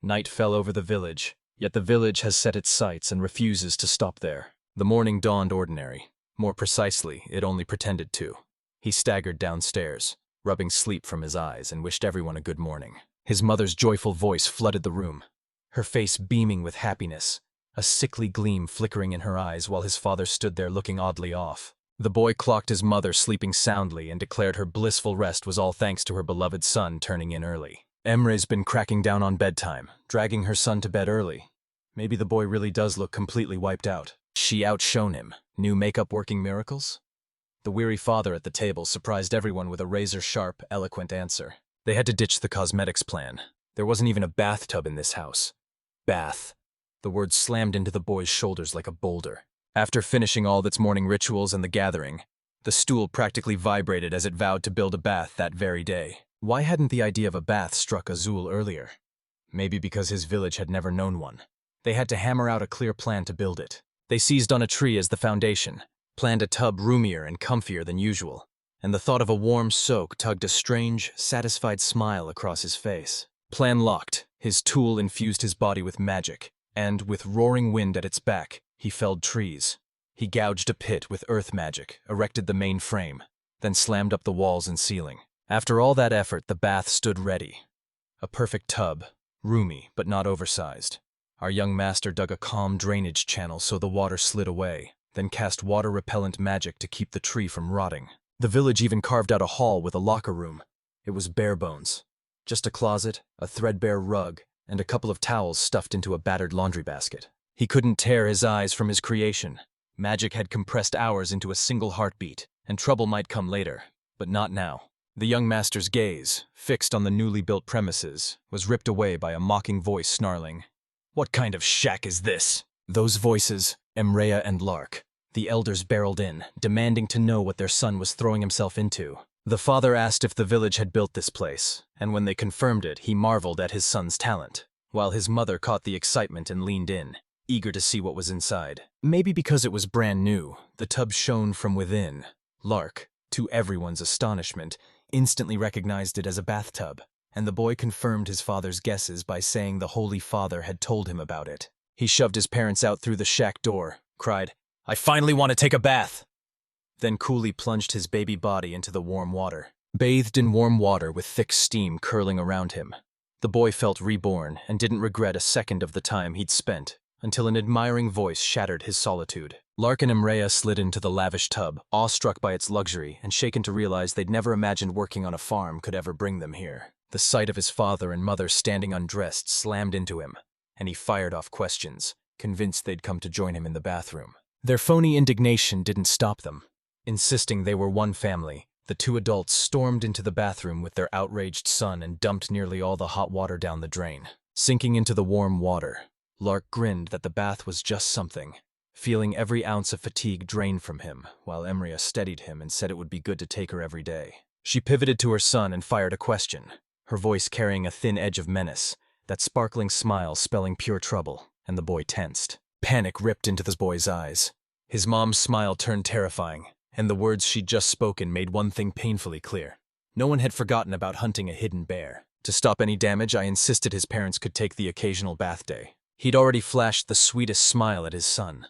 Night fell over the village, yet the village has set its sights and refuses to stop there. The morning dawned ordinary. More precisely, it only pretended to. He staggered downstairs, rubbing sleep from his eyes, and wished everyone a good morning. His mother's joyful voice flooded the room, her face beaming with happiness, a sickly gleam flickering in her eyes while his father stood there looking oddly off. The boy clocked his mother sleeping soundly and declared her blissful rest was all thanks to her beloved son turning in early. Emre's been cracking down on bedtime, dragging her son to bed early. Maybe the boy really does look completely wiped out. She outshone him. New makeup working miracles? The weary father at the table surprised everyone with a razor-sharp, eloquent answer. They had to ditch the cosmetics plan. There wasn't even a bathtub in this house. Bath. The word slammed into the boy's shoulders like a boulder. After finishing all of its morning rituals and the gathering, the stool practically vibrated as it vowed to build a bath that very day. Why hadn't the idea of a bath struck Azul earlier? Maybe because his village had never known one. They had to hammer out a clear plan to build it. They seized on a tree as the foundation, planned a tub roomier and comfier than usual, and the thought of a warm soak tugged a strange, satisfied smile across his face. Plan locked, his tool infused his body with magic, and, with roaring wind at its back, he felled trees. He gouged a pit with earth magic, erected the main frame, then slammed up the walls and ceiling. After all that effort, the bath stood ready. A perfect tub, roomy but not oversized. Our young master dug a calm drainage channel so the water slid away, then cast water-repellent magic to keep the tree from rotting. The village even carved out a hall with a locker room. It was bare bones. Just a closet, a threadbare rug, and a couple of towels stuffed into a battered laundry basket. He couldn't tear his eyes from his creation. Magic had compressed hours into a single heartbeat, and trouble might come later, but not now. The young master's gaze, fixed on the newly built premises, was ripped away by a mocking voice snarling, "What kind of shack is this?" Those voices, Emrea and Lark. The elders barreled in, demanding to know what their son was throwing himself into. The father asked if the village had built this place, and when they confirmed it, he marveled at his son's talent, while his mother caught the excitement and leaned in, eager to see what was inside. Maybe because it was brand new, the tub shone from within. Lark, to everyone's astonishment, instantly recognized it as a bathtub, and the boy confirmed his father's guesses by saying the Holy Father had told him about it. He shoved his parents out through the shack door, cried, "I finally want to take a bath!" Then coolly plunged his baby body into the warm water. Bathed in warm water with thick steam curling around him, the boy felt reborn and didn't regret a second of the time he'd spent, until an admiring voice shattered his solitude. Lark and Emrea slid into the lavish tub, awestruck by its luxury and shaken to realize they'd never imagined working on a farm could ever bring them here. The sight of his father and mother standing undressed slammed into him, and he fired off questions, convinced they'd come to join him in the bathroom. Their phony indignation didn't stop them. Insisting they were one family, the two adults stormed into the bathroom with their outraged son and dumped nearly all the hot water down the drain. Sinking into the warm water, Lark grinned that the bath was just something, feeling every ounce of fatigue drain from him, while Emrea steadied him and said it would be good to take her every day. She pivoted to her son and fired a question, her voice carrying a thin edge of menace, that sparkling smile spelling pure trouble, and the boy tensed. Panic ripped into the boy's eyes. His mom's smile turned terrifying, and the words she'd just spoken made one thing painfully clear. No one had forgotten about hunting a hidden bear. To stop any damage, I insisted his parents could take the occasional bath day. He'd already flashed the sweetest smile at his son.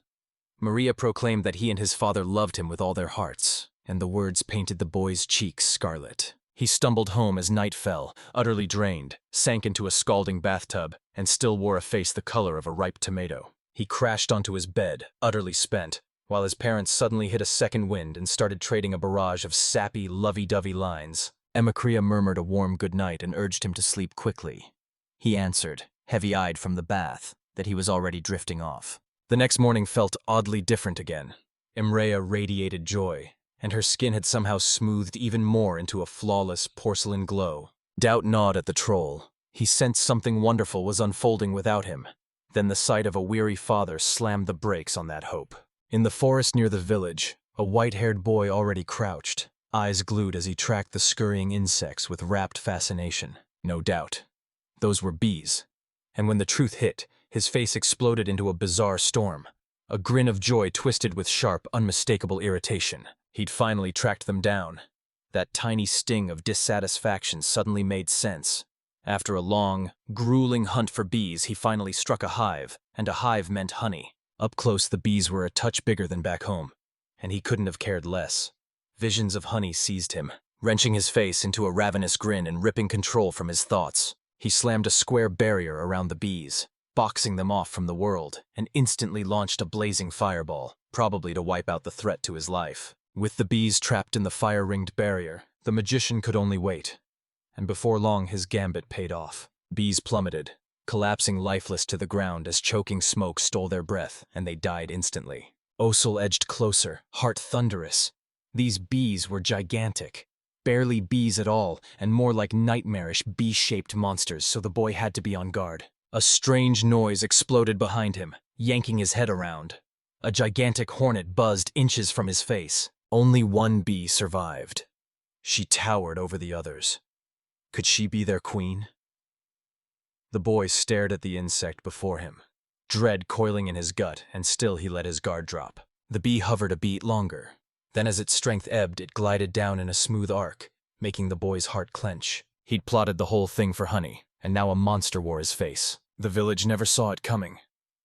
Maria proclaimed that he and his father loved him with all their hearts, and the words painted the boy's cheeks scarlet. He stumbled home as night fell, utterly drained, sank into a scalding bathtub, and still wore a face the color of a ripe tomato. He crashed onto his bed, utterly spent, while his parents suddenly hit a second wind and started trading a barrage of sappy, lovey-dovey lines. Emacria murmured a warm goodnight and urged him to sleep quickly. He answered, heavy-eyed from the bath, that he was already drifting off. The next morning felt oddly different again. Emrea radiated joy, and her skin had somehow smoothed even more into a flawless porcelain glow. Doubt gnawed at the troll. He sensed something wonderful was unfolding without him. Then the sight of a weary father slammed the brakes on that hope. In the forest near the village, a white-haired boy already crouched, eyes glued as he tracked the scurrying insects with rapt fascination. No doubt. Those were bees. And when the truth hit, his face exploded into a bizarre storm. A grin of joy twisted with sharp, unmistakable irritation. He'd finally tracked them down. That tiny sting of dissatisfaction suddenly made sense. After a long, grueling hunt for bees, he finally struck a hive, and a hive meant honey. Up close, the bees were a touch bigger than back home, and he couldn't have cared less. Visions of honey seized him, wrenching his face into a ravenous grin and ripping control from his thoughts. He slammed a square barrier around the bees, boxing them off from the world, and instantly launched a blazing fireball, probably to wipe out the threat to his life. With the bees trapped in the fire-ringed barrier, the magician could only wait. And before long, his gambit paid off. Bees plummeted, collapsing lifeless to the ground as choking smoke stole their breath, and they died instantly. Osul edged closer, heart thunderous. These bees were gigantic. Barely bees at all, and more like nightmarish bee-shaped monsters, so the boy had to be on guard. A strange noise exploded behind him, yanking his head around. A gigantic hornet buzzed inches from his face. Only one bee survived. She towered over the others. Could she be their queen? The boy stared at the insect before him, dread coiling in his gut, and still he let his guard drop. The bee hovered a beat longer. Then as its strength ebbed, it glided down in a smooth arc, making the boy's heart clench. He'd plotted the whole thing for honey, and now a monster wore his face. The village never saw it coming.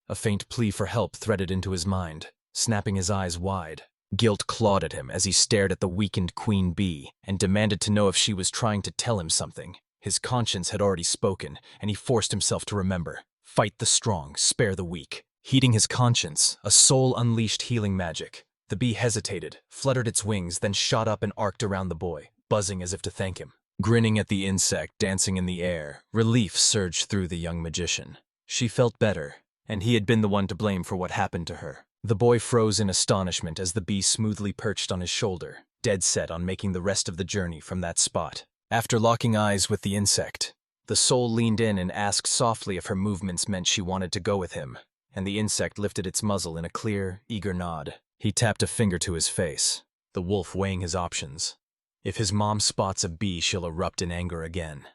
A faint plea for help threaded into his mind, snapping his eyes wide. Guilt clawed at him as he stared at the weakened queen bee and demanded to know if she was trying to tell him something. His conscience had already spoken, and he forced himself to remember. Fight the strong, spare the weak. Heeding his conscience, a soul unleashed healing magic. The bee hesitated, fluttered its wings, then shot up and arced around the boy, buzzing as if to thank him. Grinning at the insect dancing in the air, relief surged through the young magician. She felt better, and he had been the one to blame for what happened to her. The boy froze in astonishment as the bee smoothly perched on his shoulder, dead set on making the rest of the journey from that spot. After locking eyes with the insect, the soul leaned in and asked softly if her movements meant she wanted to go with him, and the insect lifted its muzzle in a clear, eager nod. He tapped a finger to his face, the wolf weighing his options. If his mom spots a bee, she'll erupt in anger again.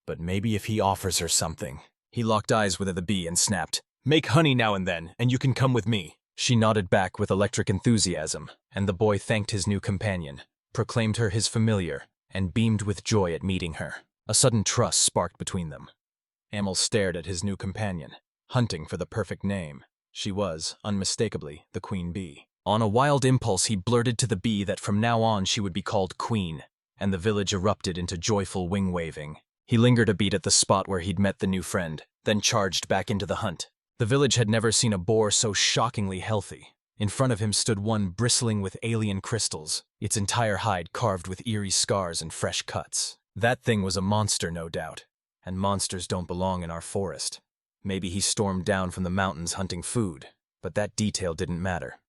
But maybe if he offers her something. He locked eyes with the bee and snapped, "Make honey now and then, and you can come with me." She nodded back with electric enthusiasm, and the boy thanked his new companion, proclaimed her his familiar, and beamed with joy at meeting her. A sudden trust sparked between them. Amel stared at his new companion, hunting for the perfect name. She was, unmistakably, the queen bee. On a wild impulse, he blurted to the bee that from now on she would be called Queen, and the village erupted into joyful wing-waving. He lingered a beat at the spot where he'd met the new friend, then charged back into the hunt. The village had never seen a boar so shockingly healthy. In front of him stood one bristling with alien crystals, its entire hide carved with eerie scars and fresh cuts. That thing was a monster, no doubt, and monsters don't belong in our forest. Maybe he stormed down from the mountains hunting food, but that detail didn't matter.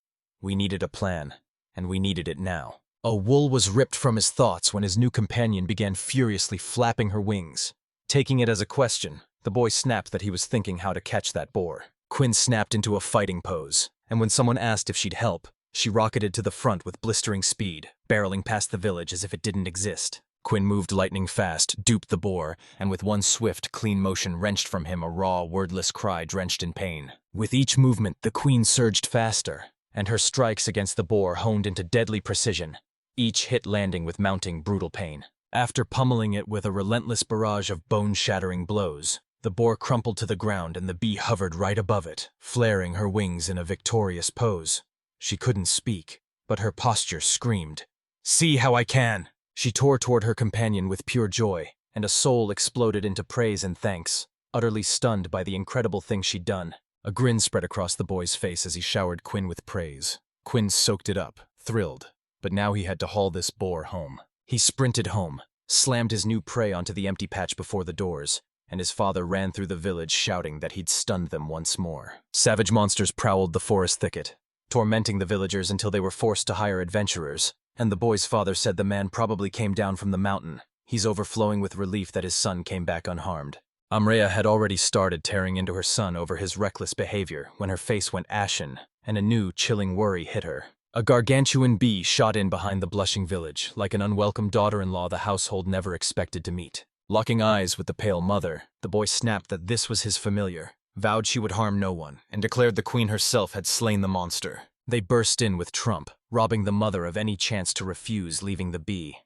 We needed a plan, and we needed it now. A wool was ripped from his thoughts when his new companion began furiously flapping her wings. Taking it as a question, the boy snapped that he was thinking how to catch that boar. Quinn snapped into a fighting pose, and when someone asked if she'd help, she rocketed to the front with blistering speed, barreling past the village as if it didn't exist. Quinn moved lightning fast, duped the boar, and with one swift, clean motion wrenched from him a raw, wordless cry drenched in pain. With each movement, the queen surged faster, and her strikes against the boar honed into deadly precision, each hit landing with mounting brutal pain. After pummeling it with a relentless barrage of bone-shattering blows, the boar crumpled to the ground and the bee hovered right above it, flaring her wings in a victorious pose. She couldn't speak, but her posture screamed, "See how I can!" She tore toward her companion with pure joy, and a soul exploded into praise and thanks, utterly stunned by the incredible thing she'd done. A grin spread across the boy's face as he showered Quinn with praise. Quinn soaked it up, thrilled, but now he had to haul this boar home. He sprinted home, slammed his new prey onto the empty patch before the doors, and his father ran through the village shouting that he'd stunned them once more. Savage monsters prowled the forest thicket, tormenting the villagers until they were forced to hire adventurers, and the boy's father said the man probably came down from the mountain. He's overflowing with relief that his son came back unharmed. Amrea had already started tearing into her son over his reckless behavior when her face went ashen and a new, chilling worry hit her. A gargantuan bee shot in behind the blushing village, like an unwelcome daughter-in-law the household never expected to meet. Locking eyes with the pale mother, the boy snapped that this was his familiar, vowed she would harm no one, and declared the queen herself had slain the monster. They burst in with trump, robbing the mother of any chance to refuse leaving the bee.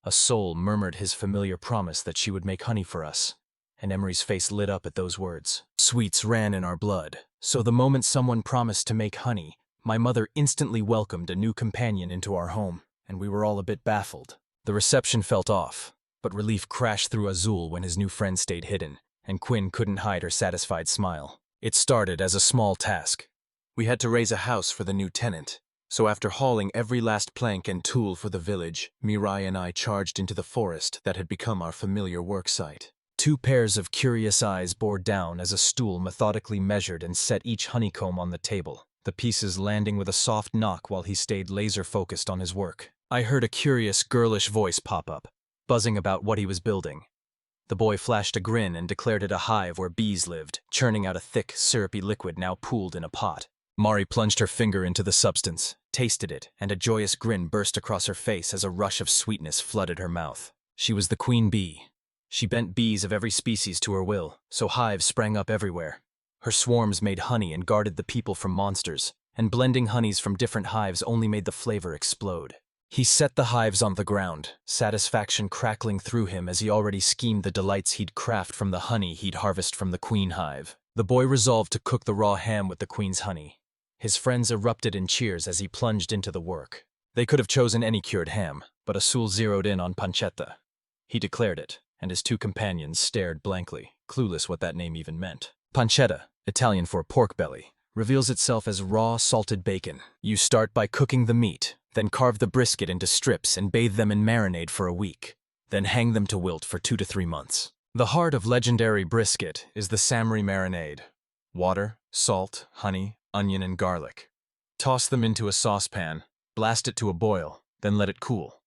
A soul murmured his familiar promise that she would make honey for us, and Emery's face lit up at those words. Sweets ran in our blood, so the moment someone promised to make honey, my mother instantly welcomed a new companion into our home, and we were all a bit baffled. The reception felt off, but relief crashed through Azul when his new friend stayed hidden, and Quinn couldn't hide her satisfied smile. It started as a small task. We had to raise a house for the new tenant, so after hauling every last plank and tool for the village, Mirai and I charged into the forest that had become our familiar worksite. 2 pairs of curious eyes bore down as a stool methodically measured and set each honeycomb on the table, the pieces landing with a soft knock while he stayed laser-focused on his work. I heard a curious, girlish voice pop up, buzzing about what he was building. The boy flashed a grin and declared it a hive where bees lived, churning out a thick, syrupy liquid now pooled in a pot. Mari plunged her finger into the substance, tasted it, and a joyous grin burst across her face as a rush of sweetness flooded her mouth. She was the queen bee. She bent bees of every species to her will, so hives sprang up everywhere. Her swarms made honey and guarded the people from monsters, and blending honeys from different hives only made the flavor explode. He set the hives on the ground, satisfaction crackling through him as he already schemed the delights he'd craft from the honey he'd harvest from the queen hive. The boy resolved to cook the raw ham with the queen's honey. His friends erupted in cheers as he plunged into the work. They could have chosen any cured ham, but Azul zeroed in on pancetta. He declared it, and his 2 companions stared blankly, clueless what that name even meant. Pancetta, Italian for pork belly, reveals itself as raw, salted bacon. You start by cooking the meat, then carve the brisket into strips and bathe them in marinade for a week, then hang them to wilt for 2 to 3 months. The heart of legendary brisket is the Samri marinade. Water, salt, honey, onion, and garlic. Toss them into a saucepan, blast it to a boil, then let it cool.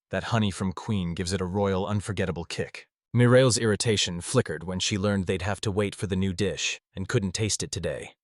That honey from Queen gives it a royal, unforgettable kick. Mireille's irritation flickered when she learned they'd have to wait for the new dish and couldn't taste it today.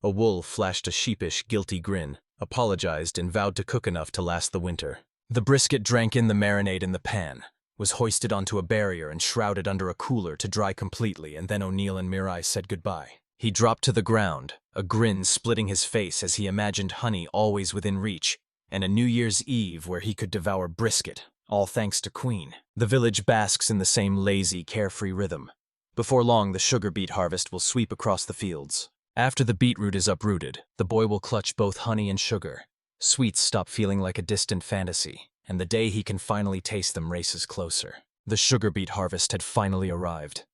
A wolf flashed a sheepish, guilty grin, apologized, and vowed to cook enough to last the winter. The brisket drank in the marinade in the pan, was hoisted onto a barrier and shrouded under a cooler to dry completely, and then O'Neill and Mirai said goodbye. He dropped to the ground, a grin splitting his face as he imagined honey always within reach, and a New Year's Eve where he could devour brisket, all thanks to Queen. The village basks in the same lazy, carefree rhythm. Before long, the sugar beet harvest will sweep across the fields. After the beetroot is uprooted, the boy will clutch both honey and sugar. Sweets stop feeling like a distant fantasy, and the day he can finally taste them races closer. The sugar beet harvest had finally arrived.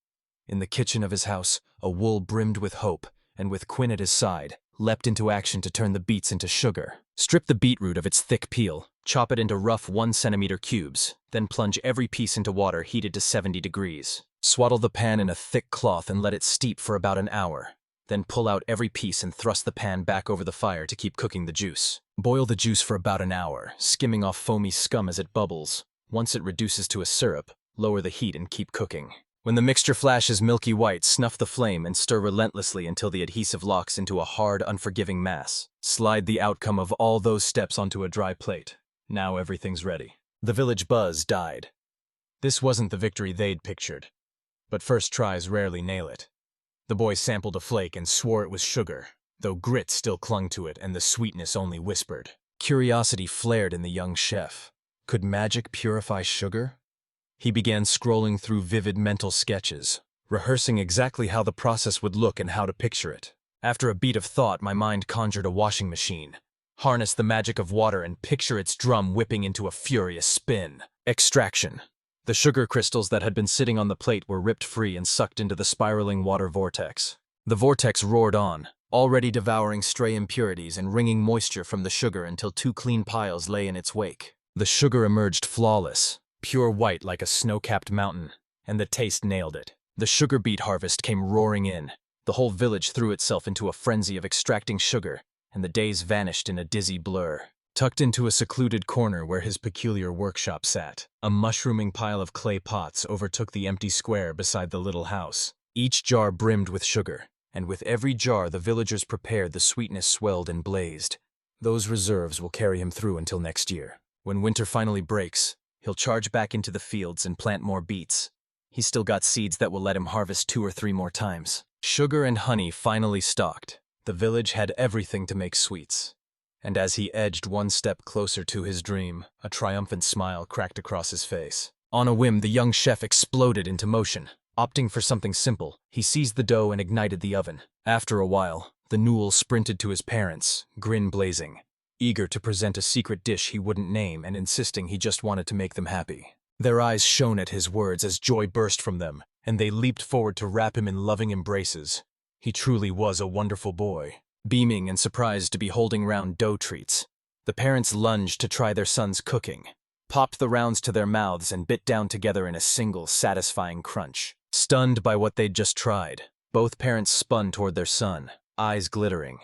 In the kitchen of his house, a wool brimmed with hope, and with Quinn at his side, leapt into action to turn the beets into sugar. Strip the beetroot of its thick peel, chop it into rough 1-centimeter cubes, then plunge every piece into water heated to 70 degrees. Swaddle the pan in a thick cloth and let it steep for about an hour. Then pull out every piece and thrust the pan back over the fire to keep cooking the juice. Boil the juice for about an hour, skimming off foamy scum as it bubbles. Once it reduces to a syrup, lower the heat and keep cooking. When the mixture flashes milky white, snuff the flame and stir relentlessly until the adhesive locks into a hard, unforgiving mass. Slide the outcome of all those steps onto a dry plate. Now everything's ready. The village buzz died. This wasn't the victory they'd pictured, but first tries rarely nail it. The boy sampled a flake and swore it was sugar, though grit still clung to it and the sweetness only whispered. Curiosity flared in the young chef. Could magic purify sugar? He began scrolling through vivid mental sketches, rehearsing exactly how the process would look and how to picture it. After a beat of thought, my mind conjured a washing machine. Harness the magic of water and picture its drum whipping into a furious spin. Extraction. The sugar crystals that had been sitting on the plate were ripped free and sucked into the spiraling water vortex. The vortex roared on, already devouring stray impurities and wringing moisture from the sugar until 2 clean piles lay in its wake. The sugar emerged flawless, pure white like a snow-capped mountain, and the taste nailed it. The sugar beet harvest came roaring in. The whole village threw itself into a frenzy of extracting sugar, and the days vanished in a dizzy blur. Tucked into a secluded corner where his peculiar workshop sat, a mushrooming pile of clay pots overtook the empty square beside the little house. Each jar brimmed with sugar, and with every jar the villagers prepared, the sweetness swelled and blazed. Those reserves will carry him through until next year. When winter finally breaks, he'll charge back into the fields and plant more beets. He's still got seeds that will let him harvest 2 or 3 more times. Sugar and honey finally stocked. The village had everything to make sweets. And as he edged one step closer to his dream, a triumphant smile cracked across his face. On a whim, the young chef exploded into motion. Opting for something simple, he seized the dough and ignited the oven. After a while, the Newell sprinted to his parents, grin blazing, eager to present a secret dish he wouldn't name and insisting he just wanted to make them happy. Their eyes shone at his words as joy burst from them, and they leaped forward to wrap him in loving embraces. He truly was a wonderful boy, beaming and surprised to be holding round dough treats. The parents lunged to try their son's cooking, popped the rounds to their mouths and bit down together in a single, satisfying crunch. Stunned by what they'd just tried, both parents spun toward their son, eyes glittering.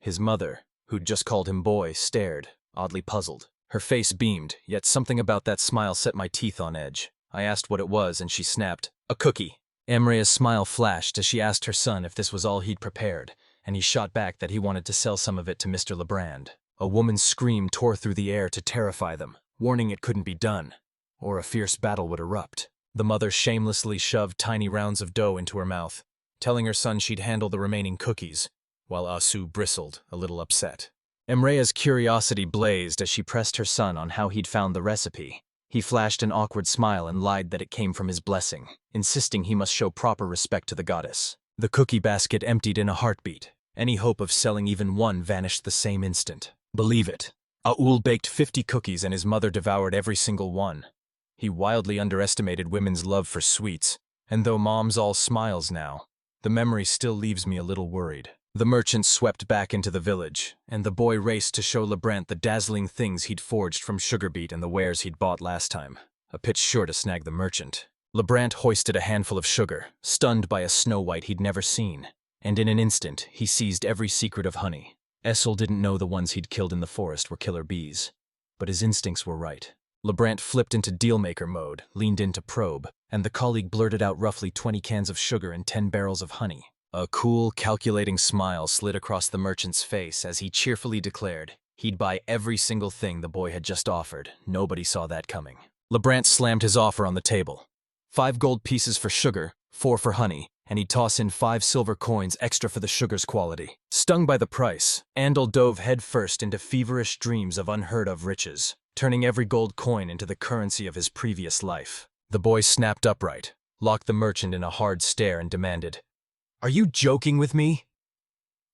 His mother, who'd just called him boy, stared, oddly puzzled. Her face beamed, yet something about that smile set my teeth on edge. I asked what it was, and she snapped, "A cookie." Emrea's smile flashed as she asked her son if this was all he'd prepared, and he shot back that he wanted to sell some of it to Mr. Lebrand. A woman's scream tore through the air to terrify them, warning it couldn't be done, or a fierce battle would erupt. The mother shamelessly shoved tiny rounds of dough into her mouth, telling her son she'd handle the remaining cookies, while Asu bristled, a little upset. Emrea's curiosity blazed as she pressed her son on how he'd found the recipe. He flashed an awkward smile and lied that it came from his blessing, insisting he must show proper respect to the goddess. The cookie basket emptied in a heartbeat. Any hope of selling even one vanished the same instant. Believe it, Aul baked 50 cookies and his mother devoured every single one. He wildly underestimated women's love for sweets, and though mom's all smiles now, the memory still leaves me a little worried. The merchant swept back into the village, and the boy raced to show Lebrant the dazzling things he'd forged from sugar beet and the wares he'd bought last time, a pitch sure to snag the merchant. Lebrant hoisted a handful of sugar, stunned by a snow white he'd never seen, and in an instant he seized every secret of honey. Essel didn't know the ones he'd killed in the forest were killer bees, but his instincts were right. Lebrant flipped into dealmaker mode, leaned in to probe, and the colleague blurted out roughly 20 cans of sugar and 10 barrels of honey. A cool, calculating smile slid across the merchant's face as he cheerfully declared he'd buy every single thing the boy had just offered. Nobody saw that coming. Lebrant slammed his offer on the table. 5 gold pieces for sugar, 4 for honey, and he'd toss in 5 silver coins extra for the sugar's quality. Stung by the price, Andal dove headfirst into feverish dreams of unheard-of riches, turning every gold coin into the currency of his previous life. The boy snapped upright, locked the merchant in a hard stare and demanded, "Are you joking with me?"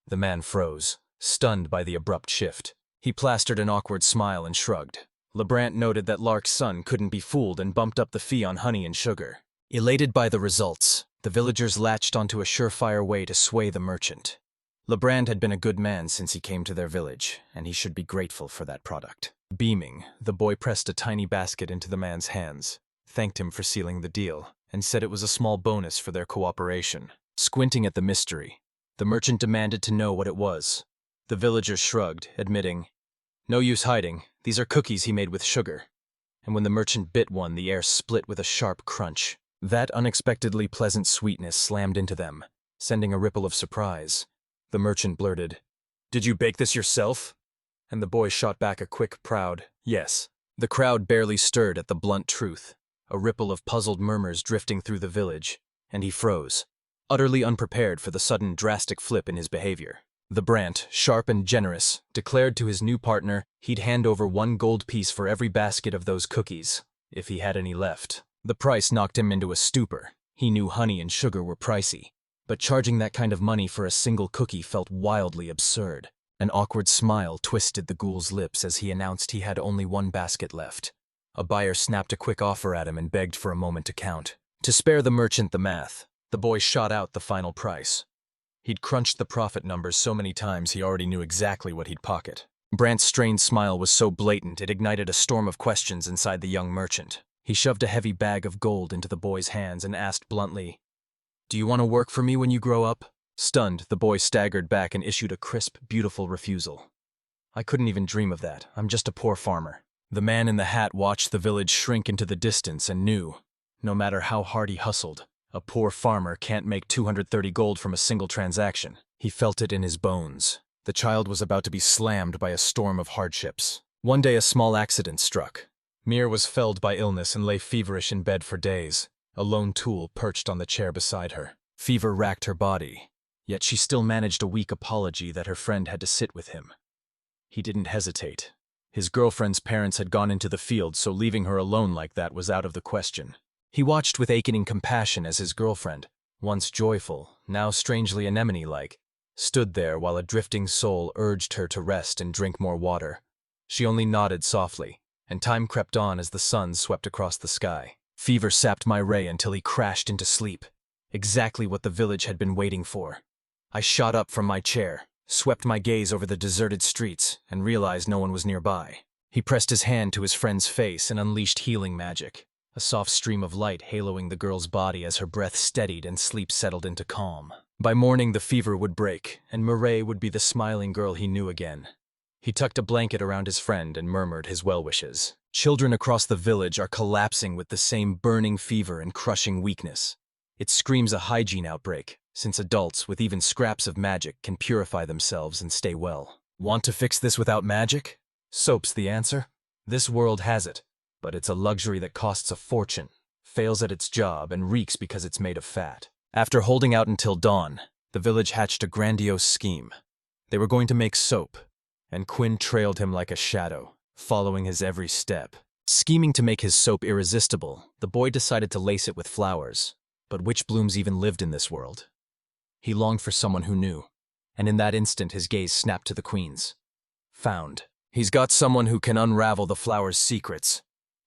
The man froze, stunned by the abrupt shift. He plastered an awkward smile and shrugged. Lebrant noted that Lark's son couldn't be fooled and bumped up the fee on honey and sugar. Elated by the results, the villagers latched onto a surefire way to sway the merchant. Lebrand had been a good man since he came to their village, and he should be grateful for that product. Beaming, the boy pressed a tiny basket into the man's hands, thanked him for sealing the deal, and said it was a small bonus for their cooperation. Squinting at the mystery, the merchant demanded to know what it was. The villager shrugged, admitting, "No use hiding, these are cookies he made with sugar." And when the merchant bit one, the air split with a sharp crunch. That unexpectedly pleasant sweetness slammed into them, sending a ripple of surprise. The merchant blurted, "Did you bake this yourself?" And the boy shot back a quick, proud, "Yes." The crowd barely stirred at the blunt truth, a ripple of puzzled murmurs drifting through the village, and he froze, utterly unprepared for the sudden drastic flip in his behavior. The Brant, sharp and generous, declared to his new partner he'd hand over 1 gold piece for every basket of those cookies, if he had any left. The price knocked him into a stupor. He knew honey and sugar were pricey, but charging that kind of money for a single cookie felt wildly absurd. An awkward smile twisted the ghoul's lips as he announced he had only 1 basket left. A buyer snapped a quick offer at him and begged for a moment to count. To spare the merchant the math, the boy shot out the final price. He'd crunched the profit numbers so many times he already knew exactly what he'd pocket. Brant's strained smile was so blatant it ignited a storm of questions inside the young merchant. He shoved a heavy bag of gold into the boy's hands and asked bluntly, "Do you want to work for me when you grow up?" Stunned, the boy staggered back and issued a crisp, beautiful refusal. "I couldn't even dream of that. I'm just a poor farmer." The man in the hat watched the village shrink into the distance and knew, no matter how hard he hustled, A poor farmer can't make 230 gold from a single transaction. He felt it in his bones. The child was about to be slammed by a storm of hardships. One day a small accident struck. Mir was felled by illness and lay feverish in bed for days, a lone tool perched on the chair beside her. Fever racked her body, yet she still managed a weak apology that her friend had to sit with him. He didn't hesitate. His girlfriend's parents had gone into the field, so leaving her alone like that was out of the question. He watched with aching compassion as his girlfriend, once joyful, now strangely anemone-like, stood there while a drifting soul urged her to rest and drink more water. She only nodded softly, and time crept on as the sun swept across the sky. Fever sapped my ray until he crashed into sleep, exactly what the village had been waiting for. I shot up from my chair, swept my gaze over the deserted streets, and realized no one was nearby. He pressed his hand to his friend's face and unleashed healing magic, a soft stream of light haloing the girl's body as her breath steadied and sleep settled into calm. By morning the fever would break, and Murray would be the smiling girl he knew again. He tucked a blanket around his friend and murmured his well wishes. Children across the village are collapsing with the same burning fever and crushing weakness. It screams a hygiene outbreak, since adults with even scraps of magic can purify themselves and stay well. Want to fix this without magic? Soap's the answer. This world has it, but it's a luxury that costs a fortune, fails at its job, and reeks because it's made of fat. After holding out until dawn, the village hatched a grandiose scheme. They were going to make soap, and Quinn trailed him like a shadow, following his every step. Scheming to make his soap irresistible, the boy decided to lace it with flowers. But which blooms even lived in this world? He longed for someone who knew, and in that instant his gaze snapped to the queen's. Found. He's got someone who can unravel the flower's secrets.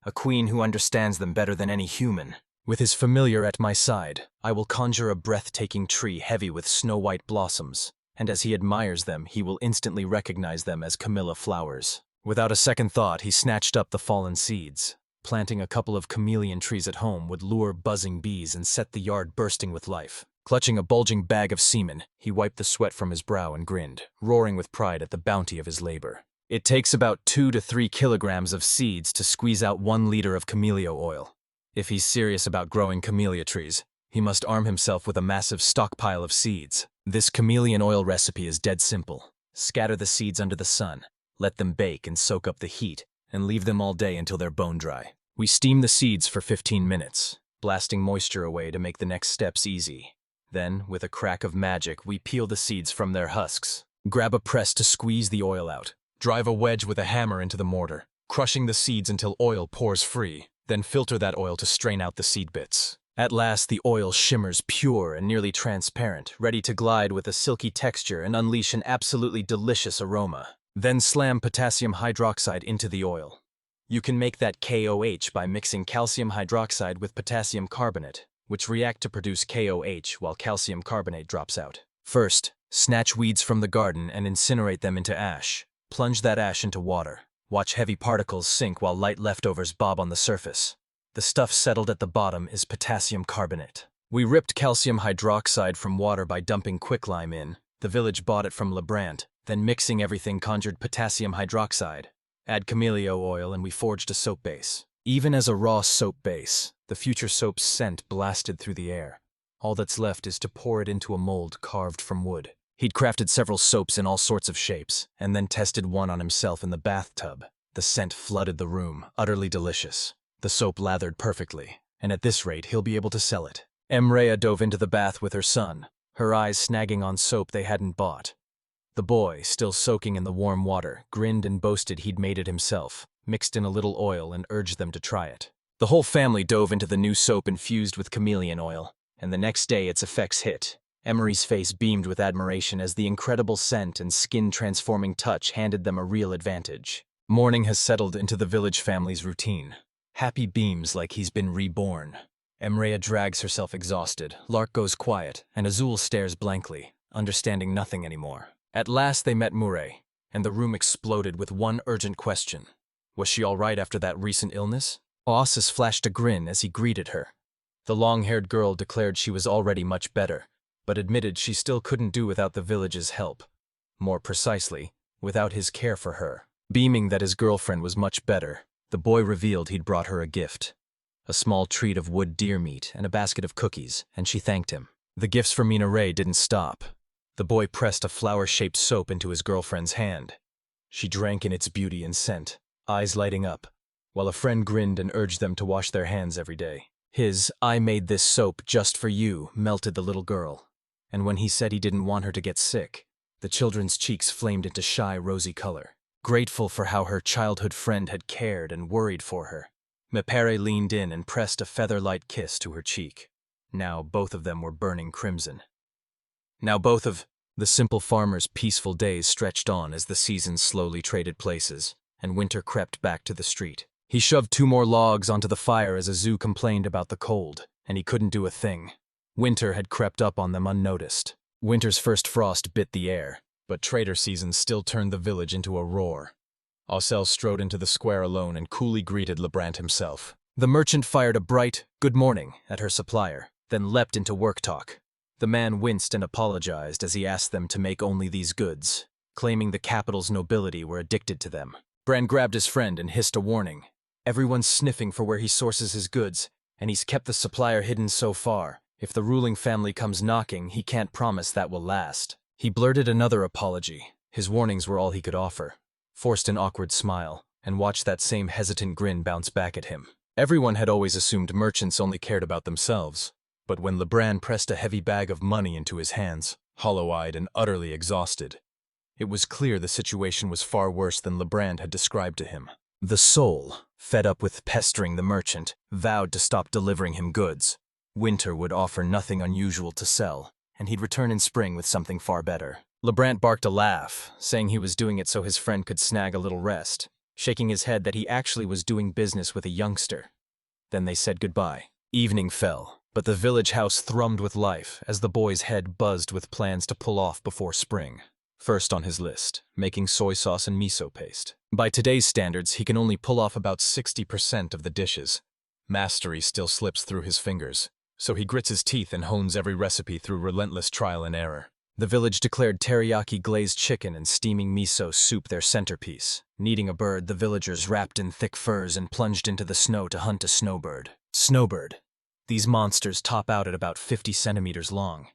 A queen who understands them better than any human. With his familiar at my side, I will conjure a breathtaking tree heavy with snow-white blossoms, and as he admires them, he will instantly recognize them as Camilla flowers. Without a second thought, he snatched up the fallen seeds. Planting a couple of chameleon trees at home would lure buzzing bees and set the yard bursting with life. Clutching a bulging bag of semen, he wiped the sweat from his brow and grinned, roaring with pride at the bounty of his labor. It takes about 2 to 3 kilograms of seeds to squeeze out 1 liter of camellia oil. If he's serious about growing camellia trees, he must arm himself with a massive stockpile of seeds. This chameleon oil recipe is dead simple. Scatter the seeds under the sun, let them bake and soak up the heat, and leave them all day until they're bone dry. We steam the seeds for 15 minutes, blasting moisture away to make the next steps easy. Then, with a crack of magic, we peel the seeds from their husks. Grab a press to squeeze the oil out. Drive a wedge with a hammer into the mortar, crushing the seeds until oil pours free. Then filter that oil to strain out the seed bits. At last, the oil shimmers pure and nearly transparent, ready to glide with a silky texture and unleash an absolutely delicious aroma. Then slam potassium hydroxide into the oil. You can make that KOH by mixing calcium hydroxide with potassium carbonate, which react to produce KOH while calcium carbonate drops out. First, snatch weeds from the garden and incinerate them into ash. Plunge that ash into water. Watch heavy particles sink while light leftovers bob on the surface. The stuff settled at the bottom is potassium carbonate. We ripped calcium hydroxide from water by dumping quicklime in. The village bought it from Lebrant, then mixing everything conjured potassium hydroxide. Add camellia oil and we forged a soap base. Even as a raw soap base, the future soap's scent blasted through the air. All that's left is to pour it into a mold carved from wood. He'd crafted several soaps in all sorts of shapes, and then tested one on himself in the bathtub. The scent flooded the room, utterly delicious. The soap lathered perfectly, and at this rate he'll be able to sell it. Emrea dove into the bath with her son, her eyes snagging on soap they hadn't bought. The boy, still soaking in the warm water, grinned and boasted he'd made it himself, mixed in a little oil and urged them to try it. The whole family dove into the new soap infused with chameleon oil, and the next day its effects hit. Emery's face beamed with admiration as the incredible scent and skin-transforming touch handed them a real advantage. Morning has settled into the village family's routine. Happy beams like he's been reborn. Emrea drags herself exhausted, Lark goes quiet, and Azul stares blankly, understanding nothing anymore. At last they met Murray, and the room exploded with one urgent question. Was she all right after that recent illness? Oasis flashed a grin as he greeted her. The long-haired girl declared she was already much better, but admitted she still couldn't do without the village's help. More precisely, without his care for her. Beaming that his girlfriend was much better, the boy revealed he'd brought her a gift. a small treat of wood deer meat and a basket of cookies, and she thanked him. The gifts from Mina Ray didn't stop. The boy pressed a flower-shaped soap into his girlfriend's hand. She drank in its beauty and scent, eyes lighting up, while a friend grinned and urged them to wash their hands every day. His "I made this soap just for you" melted the little girl, and when he said he didn't want her to get sick, the children's cheeks flamed into shy, rosy color. Grateful for how her childhood friend had cared and worried for her, Mepere leaned in and pressed a feather-light kiss to her cheek. Now both of them were burning crimson. Now both of the simple farmer's peaceful days stretched on as the seasons slowly traded places, and winter crept back to the street. He shoved 2 more logs onto the fire as Azu complained about the cold, and he couldn't do a thing. Winter had crept up on them unnoticed. Winter's first frost bit the air, but trader season still turned the village into a roar. Aucel strode into the square alone and coolly greeted Lebrant himself. The merchant fired a bright "good morning" at her supplier, then leapt into work talk. The man winced and apologized as he asked them to make only these goods, claiming the capital's nobility were addicted to them. Brand grabbed his friend and hissed a warning. Everyone's sniffing for where he sources his goods, and he's kept the supplier hidden so far. If the ruling family comes knocking, he can't promise that will last. He blurted another apology. His warnings were all he could offer, forced an awkward smile, and watched that same hesitant grin bounce back at him. Everyone had always assumed merchants only cared about themselves, but when Lebrand pressed a heavy bag of money into his hands, hollow-eyed and utterly exhausted, it was clear the situation was far worse than Lebrand had described to him. The soul, fed up with pestering the merchant, vowed to stop delivering him goods. Winter would offer nothing unusual to sell, and he'd return in spring with something far better. Lebrant barked a laugh, saying he was doing it so his friend could snag a little rest, shaking his head that he actually was doing business with a youngster. Then they said goodbye. Evening fell, but the village house thrummed with life as the boy's head buzzed with plans to pull off before spring. First on his list, making soy sauce and miso paste. By today's standards, he can only pull off about 60% of the dishes. Mastery still slips through his fingers, so he grits his teeth and hones every recipe through relentless trial and error. The village declared teriyaki glazed chicken and steaming miso soup their centerpiece. Needing a bird, the villagers wrapped in thick furs and plunged into the snow to hunt a snowbird. Snowbird. These monsters top out at about 50 centimeters long.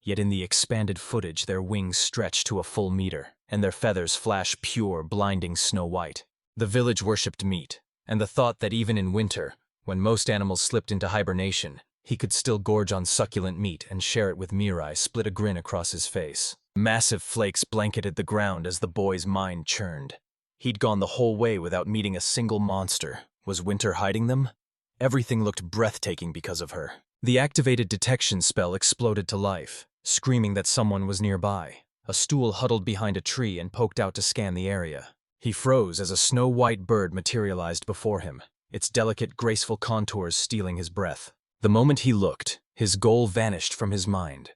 Yet in the expanded footage, their wings stretch to a full meter, and their feathers flash pure, blinding snow white. The village worshipped meat, and the thought that even in winter, when most animals slipped into hibernation, he could still gorge on succulent meat and share it with Mirai split a grin across his face. Massive flakes blanketed the ground as the boy's mind churned. He'd gone the whole way without meeting a single monster. Was winter hiding them? Everything looked breathtaking because of her. The activated detection spell exploded to life, screaming that someone was nearby. A stool huddled behind a tree and poked out to scan the area. He froze as a snow-white bird materialized before him, its delicate, graceful contours stealing his breath. The moment he looked, his goal vanished from his mind.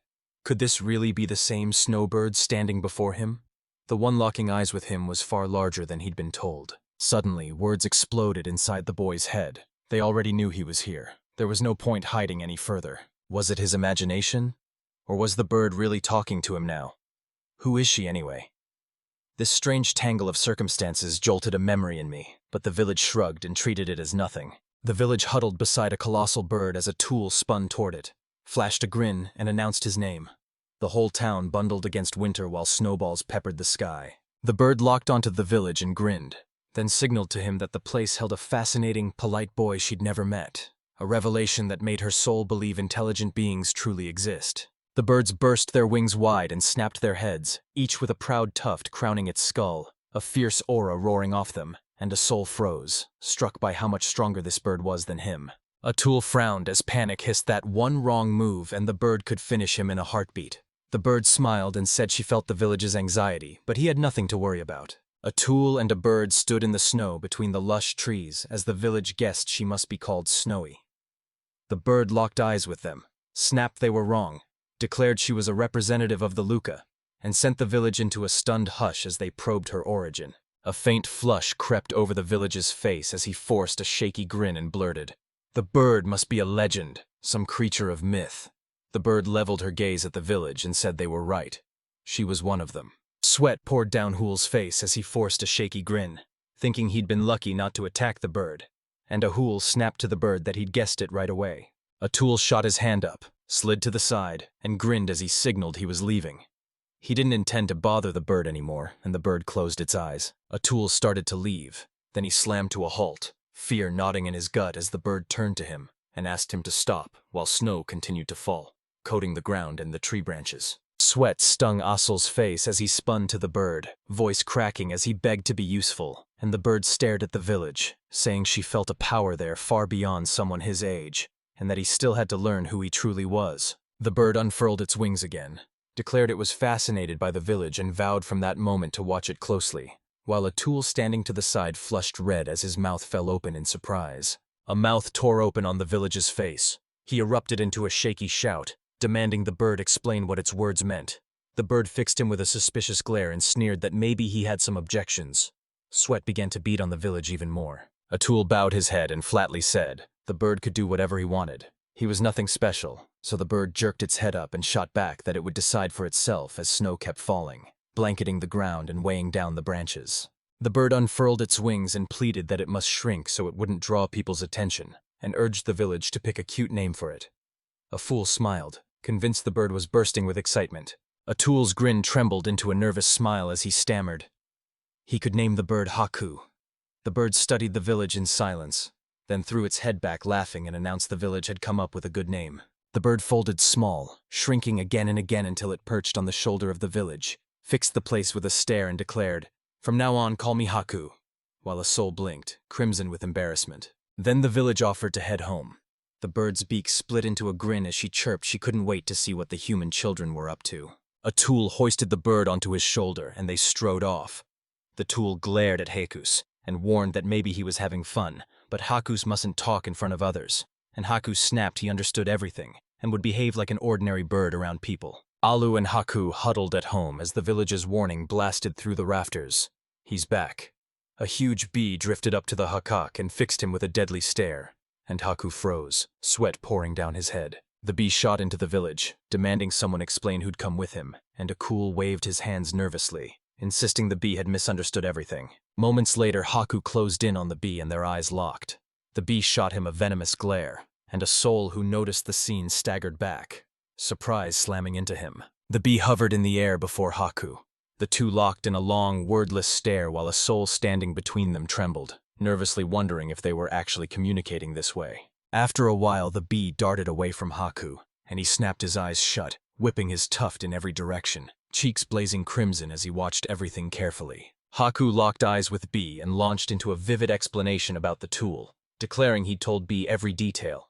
Could this really be the same snowbird standing before him? The one locking eyes with him was far larger than he'd been told. Suddenly, words exploded inside the boy's head. They already knew he was here. There was no point hiding any further. Was it his imagination? Or was the bird really talking to him now? Who is she anyway? This strange tangle of circumstances jolted a memory in me, but the village shrugged and treated it as nothing. The village huddled beside a colossal bird as a tool spun toward it, flashed a grin, and announced his name. The whole town bundled against winter while snowballs peppered the sky. The bird locked onto the village and grinned, then signaled to him that the place held a fascinating, polite boy she'd never met, a revelation that made her soul believe intelligent beings truly exist. The birds burst their wings wide and snapped their heads, each with a proud tuft crowning its skull, a fierce aura roaring off them, and a soul froze, struck by how much stronger this bird was than him. Atul frowned as panic hissed that one wrong move and the bird could finish him in a heartbeat. The bird smiled and said she felt the village's anxiety, but he had nothing to worry about. Atul and a bird stood in the snow between the lush trees as the village guessed she must be called Snowy. The bird locked eyes with them, snapped they were wrong, declared she was a representative of the Luca, and sent the village into a stunned hush as they probed her origin. A faint flush crept over the village's face as he forced a shaky grin and blurted, "The bird must be a legend, some creature of myth." The bird leveled her gaze at the village and said they were right. She was one of them. Sweat poured down Hool's face as he forced a shaky grin, thinking he'd been lucky not to attack the bird. and Ahul snapped to the bird that he'd guessed it right away. Atul shot his hand up, slid to the side, and grinned as he signaled he was leaving. He didn't intend to bother the bird anymore, and the bird closed its eyes. Atul started to leave. Then he slammed to a halt, fear knotting in his gut as the bird turned to him and asked him to stop while snow continued to fall, coating the ground and the tree branches. Sweat stung Asul's face as he spun to the bird, voice cracking as he begged to be useful, and the bird stared at the village, saying she felt a power there far beyond someone his age, and that he still had to learn who he truly was. The bird unfurled its wings again, declared it was fascinated by the village and vowed from that moment to watch it closely, while Atul standing to the side flushed red as his mouth fell open in surprise. A mouth tore open on the village's face. He erupted into a shaky shout, demanding the bird explain what its words meant. The bird fixed him with a suspicious glare and sneered that maybe he had some objections. Sweat began to beat on the village even more. Atul bowed his head and flatly said the bird could do whatever he wanted. He was nothing special, so the bird jerked its head up and shot back that it would decide for itself as snow kept falling, blanketing the ground and weighing down the branches. The bird unfurled its wings and pleaded that it must shrink so it wouldn't draw people's attention, and urged the village to pick a cute name for it. A fool smiled, convinced the bird was bursting with excitement. Atul's grin trembled into a nervous smile as he stammered. He could name the bird Haku. The bird studied the village in silence, then threw its head back laughing and announced the village had come up with a good name. The bird folded small, shrinking again and again until it perched on the shoulder of the village, fixed the place with a stare and declared, "From now on, call me Haku," while a soul blinked, crimson with embarrassment. Then the village offered to head home. The bird's beak split into a grin as she chirped she couldn't wait to see what the human children were up to. Atul hoisted the bird onto his shoulder and they strode off. The tool glared at Hakus and warned that maybe he was having fun, but Hakus mustn't talk in front of others. And Haku snapped he understood everything and would behave like an ordinary bird around people. Alu and Haku huddled at home as the village's warning blasted through the rafters. He's back. A huge bee drifted up to the Hakak and fixed him with a deadly stare, and Haku froze, sweat pouring down his head. The bee shot into the village, demanding someone explain who'd come with him, and Akul waved his hands nervously, insisting the bee had misunderstood everything. Moments later, Haku closed in on the bee and their eyes locked. The bee shot him a venomous glare, and a soul who noticed the scene staggered back, surprise slamming into him. The bee hovered in the air before Haku. The two locked in a long, wordless stare while a soul standing between them trembled, nervously wondering if they were actually communicating this way. After a while, the bee darted away from Haku, and he snapped his eyes shut, whipping his tuft in every direction, cheeks blazing crimson as he watched everything carefully. Haku locked eyes with Bee and launched into a vivid explanation about the tool, declaring he'd told Bee every detail.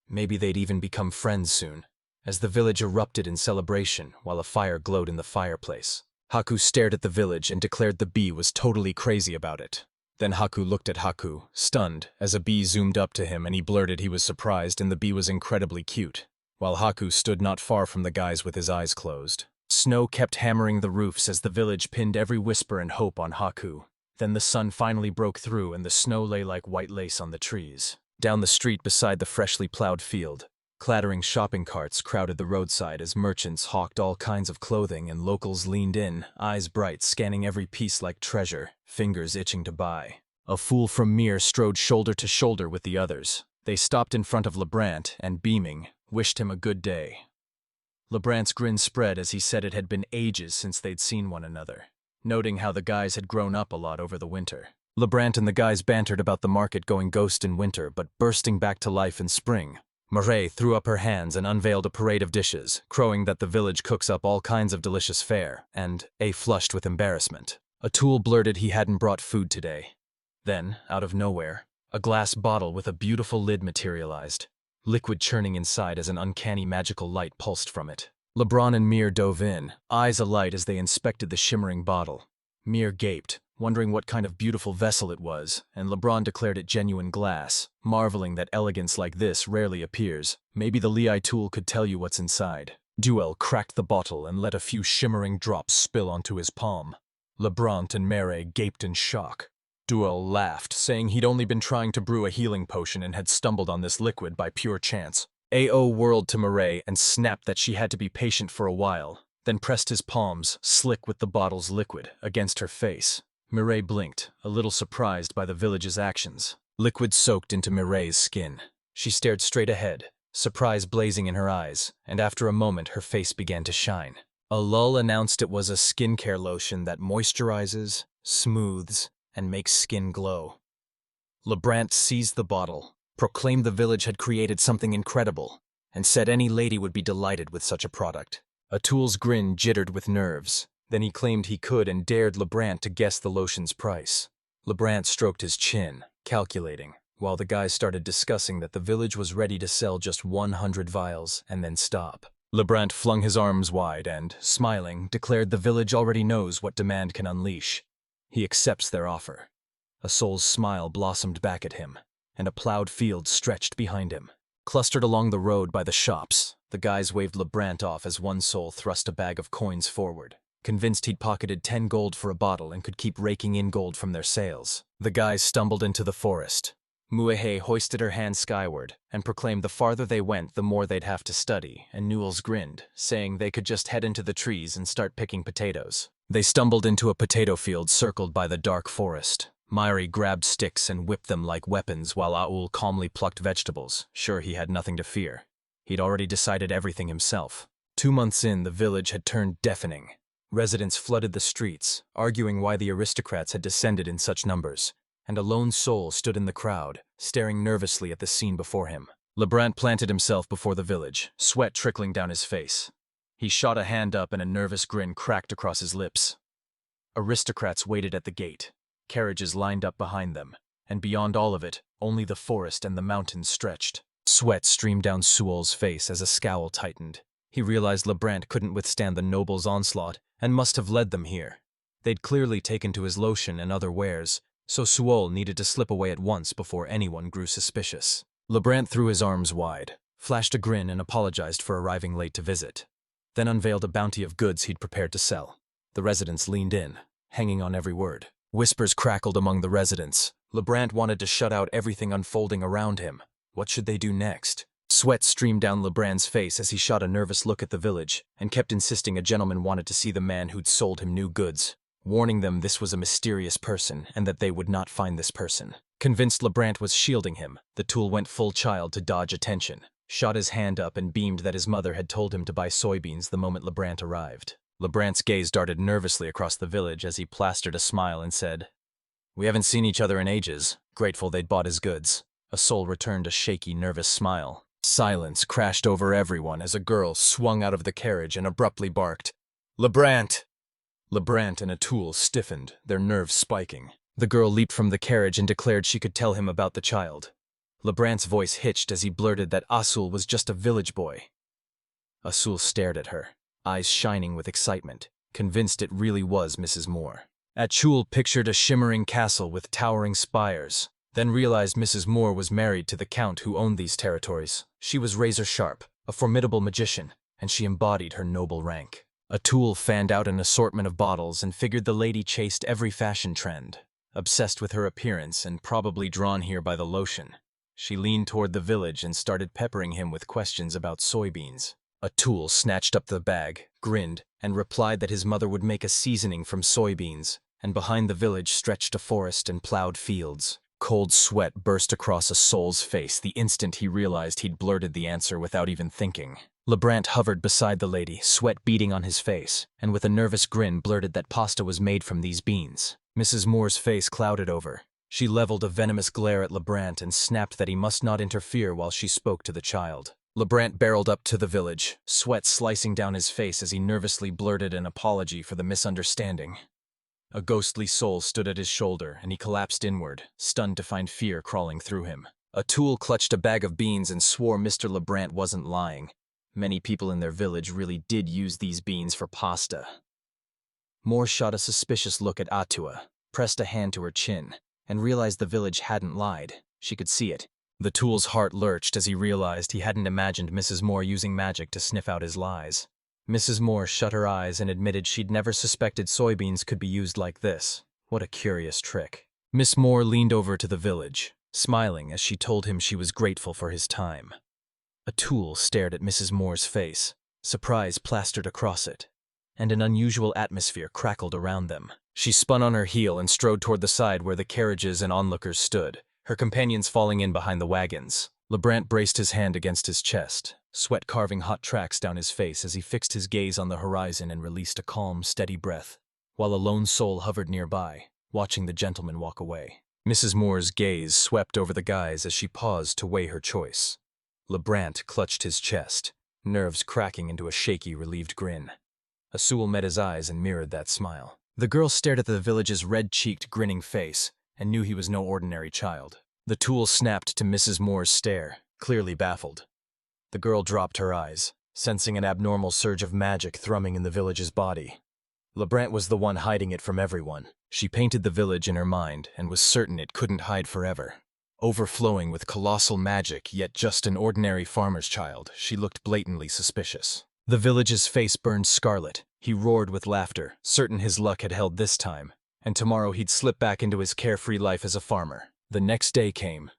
Maybe they'd even become friends soon, as the village erupted in celebration while a fire glowed in the fireplace. Haku stared at the village and declared the bee was totally crazy about it. Then Haku looked at Haku, stunned, as a bee zoomed up to him and he blurted he was surprised and the bee was incredibly cute, while Haku stood not far from the guys with his eyes closed. Snow kept hammering the roofs as the village pinned every whisper and hope on Haku. Then the sun finally broke through and the snow lay like white lace on the trees. Down the street beside the freshly plowed field, clattering shopping carts crowded the roadside as merchants hawked all kinds of clothing and locals leaned in, eyes bright, scanning every piece like treasure, fingers itching to buy. A fool from Mir strode shoulder to shoulder with the others. They stopped in front of Lebrant and, beaming, wished him a good day. Lebrant's grin spread as he said it had been ages since they'd seen one another, noting how the guys had grown up a lot over the winter. Lebrant and the guys bantered about the market going ghost in winter but bursting back to life in spring. Marais threw up her hands and unveiled a parade of dishes, crowing that the village cooks up all kinds of delicious fare, and A flushed with embarrassment. Atul blurted he hadn't brought food today. Then, out of nowhere, a glass bottle with a beautiful lid materialized, liquid churning inside as an uncanny magical light pulsed from it. Lebrun and Mir dove in, eyes alight as they inspected the shimmering bottle. Mir gaped, wondering what kind of beautiful vessel it was, and Lebrun declared it genuine glass, marveling that elegance like this rarely appears. Maybe the Lei tool could tell you what's inside. Duel cracked the bottle and let a few shimmering drops spill onto his palm. Lebrun and Marais gaped in shock. Duel laughed, saying he'd only been trying to brew a healing potion and had stumbled on this liquid by pure chance. A.O. whirled to Marais and snapped that she had to be patient for a while, then pressed his palms, slick with the bottle's liquid, against her face. Marais blinked, a little surprised by the village's actions. liquid soaked into Mireille's skin. She stared straight ahead, surprise blazing in her eyes, and after a moment her face began to shine. A lull announced it was a skincare lotion that moisturizes, smooths, and makes skin glow. Lebrant seized the bottle, proclaimed the village had created something incredible, and said any lady would be delighted with such a product. Atul's grin jittered with nerves. Then he claimed he could and dared Lebrant to guess the lotion's price. Lebrant stroked his chin, calculating, while the guys started discussing that the village was ready to sell just 100 vials and then stop. Lebrant flung his arms wide and, smiling, declared the village already knows what demand can unleash. He accepts their offer. A soul's smile blossomed back at him, and a plowed field stretched behind him. Clustered along the road by the shops, the guys waved Lebrant off as one soul thrust a bag of coins forward, convinced he'd pocketed 10 gold for a bottle and could keep raking in gold from their sales. The guys stumbled into the forest. Muehe hoisted her hand skyward and proclaimed the farther they went, the more they'd have to study, and Newells grinned, saying they could just head into the trees and start picking potatoes. They stumbled into a potato field circled by the dark forest. Myri grabbed sticks and whipped them like weapons while Aul calmly plucked vegetables, sure he had nothing to fear. He'd already decided everything himself. 2 months in, the village had turned deafening. Residents flooded the streets, arguing why the aristocrats had descended in such numbers, and a lone soul stood in the crowd, staring nervously at the scene before him. Lebrant planted himself before the village, sweat trickling down his face. He shot a hand up and a nervous grin cracked across his lips. Aristocrats waited at the gate. Carriages lined up behind them, and beyond all of it, only the forest and the mountains stretched. Sweat streamed down Suol's face as a scowl tightened. He realized Lebrant couldn't withstand the nobles' onslaught and must have led them here. They'd clearly taken to his lotion and other wares, so Suol needed to slip away at once before anyone grew suspicious. Lebrant threw his arms wide, flashed a grin and apologized for arriving late to visit, then unveiled a bounty of goods he'd prepared to sell. The residents leaned in, hanging on every word. Whispers crackled among the residents. Lebrant wanted to shut out everything unfolding around him. What should they do next? Sweat streamed down Lebrant's face as he shot a nervous look at the village and kept insisting a gentleman wanted to see the man who'd sold him new goods, warning them this was a mysterious person and that they would not find this person. Convinced Lebrant was shielding him, the tool went full child to dodge attention, shot his hand up and beamed that his mother had told him to buy soybeans the moment Lebrant arrived. Lebrant's gaze darted nervously across the village as he plastered a smile and said, "We haven't seen each other in ages," grateful they'd bought his goods. A soul returned a shaky, nervous smile. Silence crashed over everyone as a girl swung out of the carriage and abruptly barked, "Lebrant!" Lebrant and Atul stiffened, their nerves spiking. The girl leaped from the carriage and declared she could tell him about the child. Lebrant's voice hitched as he blurted that Asul was just a village boy. Asul stared at her, eyes shining with excitement, convinced it really was Mrs. Moore. Atul pictured a shimmering castle with towering spires, then realized Mrs. Moore was married to the count who owned these territories. She was razor-sharp, a formidable magician, and she embodied her noble rank. Atul fanned out an assortment of bottles and figured the lady chased every fashion trend, obsessed with her appearance and probably drawn here by the lotion. She leaned toward the village and started peppering him with questions about soybeans. Atul snatched up the bag, grinned, and replied that his mother would make a seasoning from soybeans, and behind the village stretched a forest and plowed fields. Cold sweat burst across a soul's face the instant he realized he'd blurted the answer without even thinking. Lebrant hovered beside the lady, sweat beading on his face, and with a nervous grin blurted that pasta was made from these beans. Mrs. Moore's face clouded over. She leveled a venomous glare at Lebrant and snapped that he must not interfere while she spoke to the child. Lebrant barreled up to the village, sweat slicing down his face as he nervously blurted an apology for the misunderstanding. A ghostly soul stood at his shoulder, and he collapsed inward, stunned to find fear crawling through him. Atul clutched a bag of beans and swore Mr. Lebrant wasn't lying. Many people in their village really did use these beans for pasta. Moore shot a suspicious look at Atua, pressed a hand to her chin, and realized the village hadn't lied. She could see it. The tool's heart lurched as he realized he hadn't imagined Mrs. Moore using magic to sniff out his lies. Mrs. Moore shut her eyes and admitted she'd never suspected soybeans could be used like this. What a curious trick. Miss Moore leaned over to the village, smiling as she told him she was grateful for his time. Atul stared at Mrs. Moore's face, surprise plastered across it, and an unusual atmosphere crackled around them. She spun on her heel and strode toward the side where the carriages and onlookers stood, her companions falling in behind the wagons. Lebrant braced his hand against his chest, sweat carving hot tracks down his face as he fixed his gaze on the horizon and released a calm, steady breath, while a lone soul hovered nearby, watching the gentleman walk away. Mrs. Moore's gaze swept over the guys as she paused to weigh her choice. Lebrant clutched his chest, nerves cracking into a shaky, relieved grin. Asul met his eyes and mirrored that smile. The girl stared at the village's red-cheeked, grinning face and knew he was no ordinary child. The tool snapped to Mrs. Moore's stare, clearly baffled. The girl dropped her eyes, sensing an abnormal surge of magic thrumming in the village's body. Lebrant was the one hiding it from everyone. She painted the village in her mind and was certain it couldn't hide forever. Overflowing with colossal magic, yet just an ordinary farmer's child, she looked blatantly suspicious. The village's face burned scarlet. He roared with laughter, certain his luck had held this time, and tomorrow he'd slip back into his carefree life as a farmer. The next day came,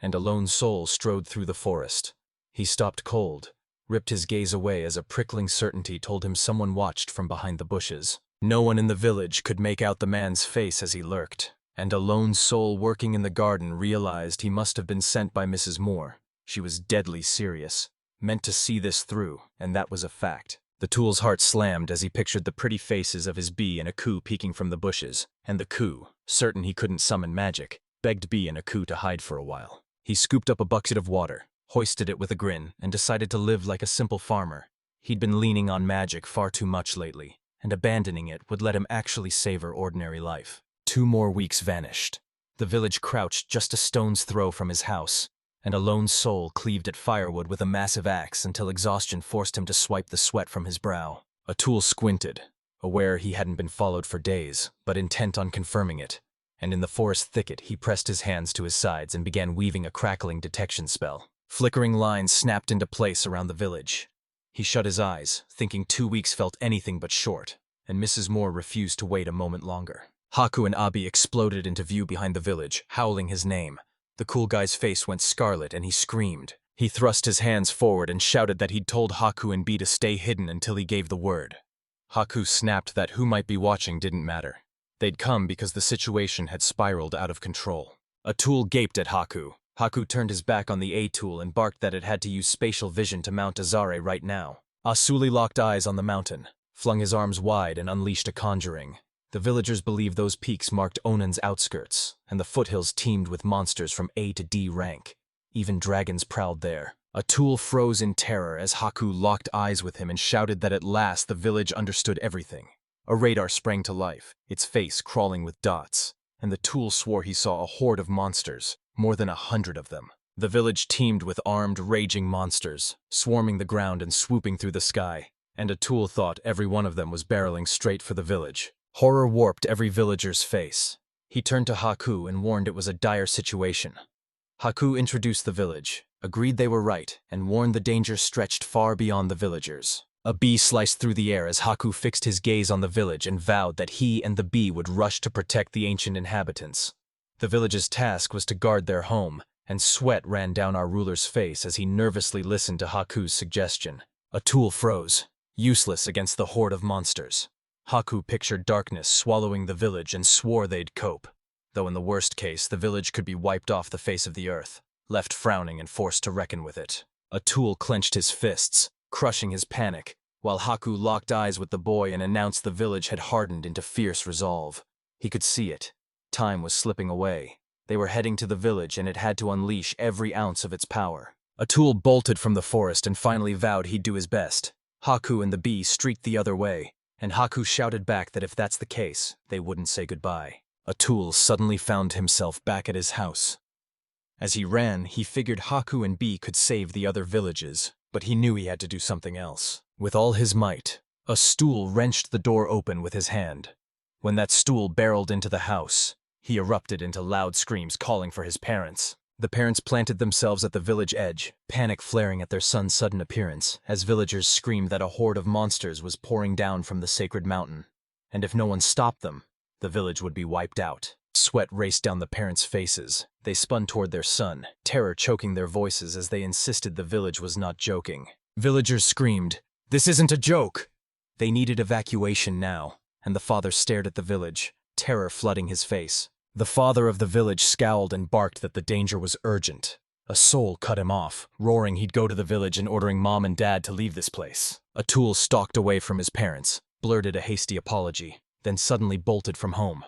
and a lone soul strode through the forest. He stopped cold, ripped his gaze away as a prickling certainty told him someone watched from behind the bushes. No one in the village could make out the man's face as he lurked, and a lone soul working in the garden realized he must have been sent by Mrs. Moore. She was deadly serious, meant to see this through, and that was a fact. The tool's heart slammed as he pictured the pretty faces of his bee and Haku peeking from the bushes, and the Haku, certain he couldn't summon magic, begged Bee and Haku to hide for a while. He scooped up a bucket of water, hoisted it with a grin, and decided to live like a simple farmer. He'd been leaning on magic far too much lately, and abandoning it would let him actually savor ordinary life. 2 more weeks vanished. The village crouched just a stone's throw from his house, and a lone soul cleaved at firewood with a massive axe until exhaustion forced him to swipe the sweat from his brow. Atul squinted, aware he hadn't been followed for days, but intent on confirming it, and in the forest thicket he pressed his hands to his sides and began weaving a crackling detection spell. Flickering lines snapped into place around the village. He shut his eyes, thinking 2 weeks felt anything but short, and Mrs. Moore refused to wait a moment longer. Haku and Abi exploded into view behind the village, howling his name. The cool guy's face went scarlet and he screamed. He thrust his hands forward and shouted that he'd told Haku and Bee to stay hidden until he gave the word. Haku snapped that who might be watching didn't matter. They'd come because the situation had spiraled out of control. Atul gaped at Haku. Haku turned his back on the A-tool and barked that it had to use spatial vision to mount Azare right now. Asuli locked eyes on the mountain, flung his arms wide and unleashed a conjuring. The villagers believed those peaks marked Onan's outskirts, and the foothills teemed with monsters from A to D rank. Even dragons prowled there. Atul froze in terror as Haku locked eyes with him and shouted that at last the village understood everything. A radar sprang to life, its face crawling with dots, and the tool swore he saw a horde of monsters, more than 100 of them. The village teemed with armed, raging monsters, swarming the ground and swooping through the sky, and Atul thought every one of them was barreling straight for the village. Horror warped every villager's face. He turned to Haku and warned it was a dire situation. Haku introduced the village, agreed they were right, and warned the danger stretched far beyond the villagers. A bee sliced through the air as Haku fixed his gaze on the village and vowed that he and the bee would rush to protect the ancient inhabitants. The village's task was to guard their home, and sweat ran down our ruler's face as he nervously listened to Haku's suggestion. Atul froze, useless against the horde of monsters. Haku pictured darkness swallowing the village and swore they'd cope, though in the worst case the village could be wiped off the face of the earth, left frowning and forced to reckon with it. Atul clenched his fists, crushing his panic, while Haku locked eyes with the boy and announced the village had hardened into fierce resolve. He could see it. Time was slipping away. They were heading to the village and it had to unleash every ounce of its power. Atul bolted from the forest and finally vowed he'd do his best. Haku and the bee streaked the other way, and Haku shouted back that if that's the case, they wouldn't say goodbye. Atul suddenly found himself back at his house. As he ran, he figured Haku and Bee could save the other villages, but he knew he had to do something else. With all his might, a stool wrenched the door open with his hand. When that stool barreled into the house, he erupted into loud screams calling for his parents. The parents planted themselves at the village edge, panic flaring at their son's sudden appearance, as villagers screamed that a horde of monsters was pouring down from the sacred mountain. And if no one stopped them, the village would be wiped out. Sweat raced down the parents' faces. They spun toward their son, terror choking their voices as they insisted the village was not joking. Villagers screamed, "This isn't a joke!" They needed evacuation now, and the father stared at the village, terror flooding his face. The father of the village scowled and barked that the danger was urgent. A soul cut him off, roaring he'd go to the village and ordering Mom and Dad to leave this place. Atul stalked away from his parents, blurted a hasty apology, then suddenly bolted from home.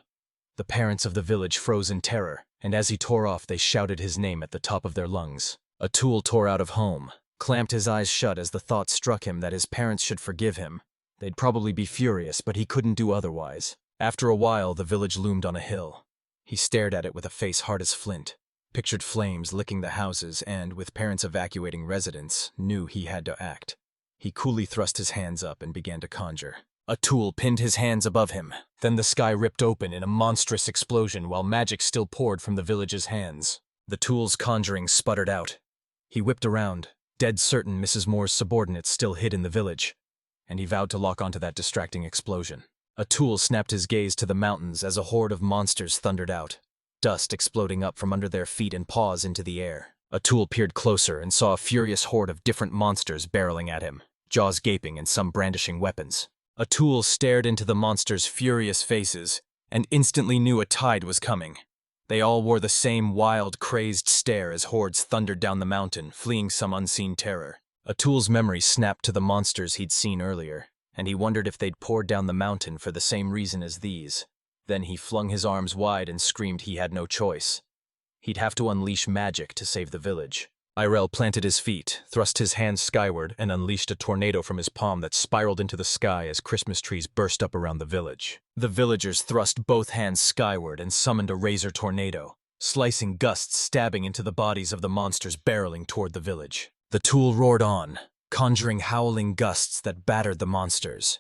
The parents of the village froze in terror, and as he tore off they shouted his name at the top of their lungs. Atul tore out of home, clamped his eyes shut as the thought struck him that his parents should forgive him. They'd probably be furious, but he couldn't do otherwise. After a while, the village loomed on a hill. He stared at it with a face hard as flint, pictured flames licking the houses, and, with parents evacuating residents, knew he had to act. He coolly thrust his hands up and began to conjure. Atul pinned his hands above him. Then the sky ripped open in a monstrous explosion while magic still poured from the village's hands. The tool's conjuring sputtered out. He whipped around, dead certain Mrs. Moore's subordinates still hid in the village, and he vowed to lock onto that distracting explosion. Atul snapped his gaze to the mountains as a horde of monsters thundered out, dust exploding up from under their feet and paws into the air. Atul peered closer and saw a furious horde of different monsters barreling at him, jaws gaping and some brandishing weapons. Atul stared into the monsters' furious faces and instantly knew a tide was coming. They all wore the same wild, crazed stare as hordes thundered down the mountain, fleeing some unseen terror. Atul's memory snapped to the monsters he'd seen earlier, and he wondered if they'd poured down the mountain for the same reason as these. Then he flung his arms wide and screamed he had no choice. He'd have to unleash magic to save the village. Irel planted his feet, thrust his hands skyward, and unleashed a tornado from his palm that spiraled into the sky as Christmas trees burst up around the village. The villagers thrust both hands skyward and summoned a razor tornado, slicing gusts stabbing into the bodies of the monsters barreling toward the village. The tool roared on, conjuring howling gusts that battered the monsters.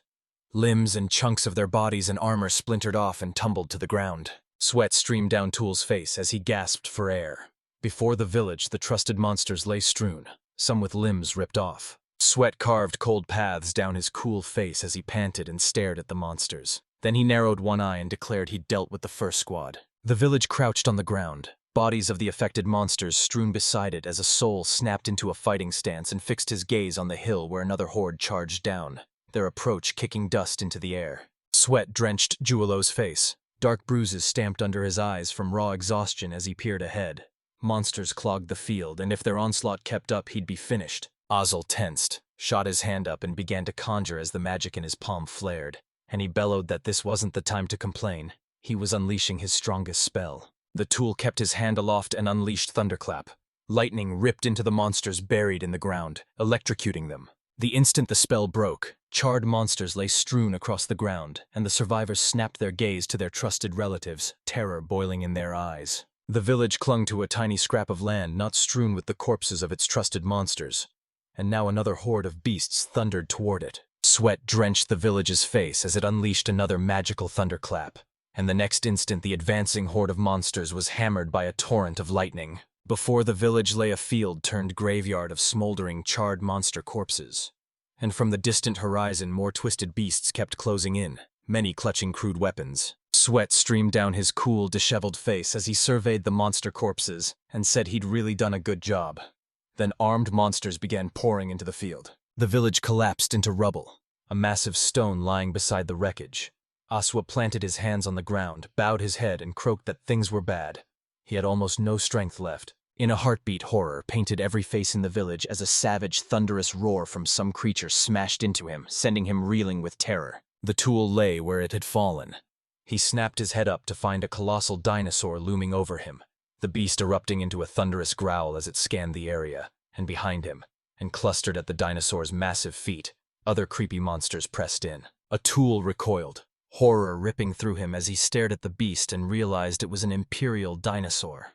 Limbs and chunks of their bodies and armor splintered off and tumbled to the ground. Sweat streamed down Tool's face as he gasped for air. Before the village, the trusted monsters lay strewn, some with limbs ripped off. Sweat carved cold paths down his cool face as he panted and stared at the monsters. Then he narrowed one eye and declared he'd dealt with the first squad. The village crouched on the ground, bodies of the affected monsters strewn beside it as a soul snapped into a fighting stance and fixed his gaze on the hill where another horde charged down, their approach kicking dust into the air. Sweat drenched Juolo's face. Dark bruises stamped under his eyes from raw exhaustion as he peered ahead. Monsters clogged the field, and if their onslaught kept up, he'd be finished. Ozzel tensed, shot his hand up and began to conjure as the magic in his palm flared, and he bellowed that this wasn't the time to complain. He was unleashing his strongest spell. The tool kept his hand aloft and unleashed Thunderclap. Lightning ripped into the monsters buried in the ground, electrocuting them. The instant the spell broke, charred monsters lay strewn across the ground, and the survivors snapped their gaze to their trusted relatives, terror boiling in their eyes. The village clung to a tiny scrap of land not strewn with the corpses of its trusted monsters, and now another horde of beasts thundered toward it. Sweat drenched the village's face as it unleashed another magical thunderclap, and the next instant the advancing horde of monsters was hammered by a torrent of lightning. Before the village lay a field-turned graveyard of smoldering, charred monster corpses, and from the distant horizon more twisted beasts kept closing in, many clutching crude weapons. Sweat streamed down his cool, disheveled face as he surveyed the monster corpses and said he'd really done a good job. Then armed monsters began pouring into the field. The village collapsed into rubble, a massive stone lying beside the wreckage. Aswa planted his hands on the ground, bowed his head, and croaked that things were bad. He had almost no strength left. In a heartbeat, horror painted every face in the village as a savage, thunderous roar from some creature smashed into him, sending him reeling with terror. The tool lay where it had fallen. He snapped his head up to find a colossal dinosaur looming over him, the beast erupting into a thunderous growl as it scanned the area, and behind him, and clustered at the dinosaur's massive feet, other creepy monsters pressed in. Atul recoiled, horror ripping through him as he stared at the beast and realized it was an imperial dinosaur.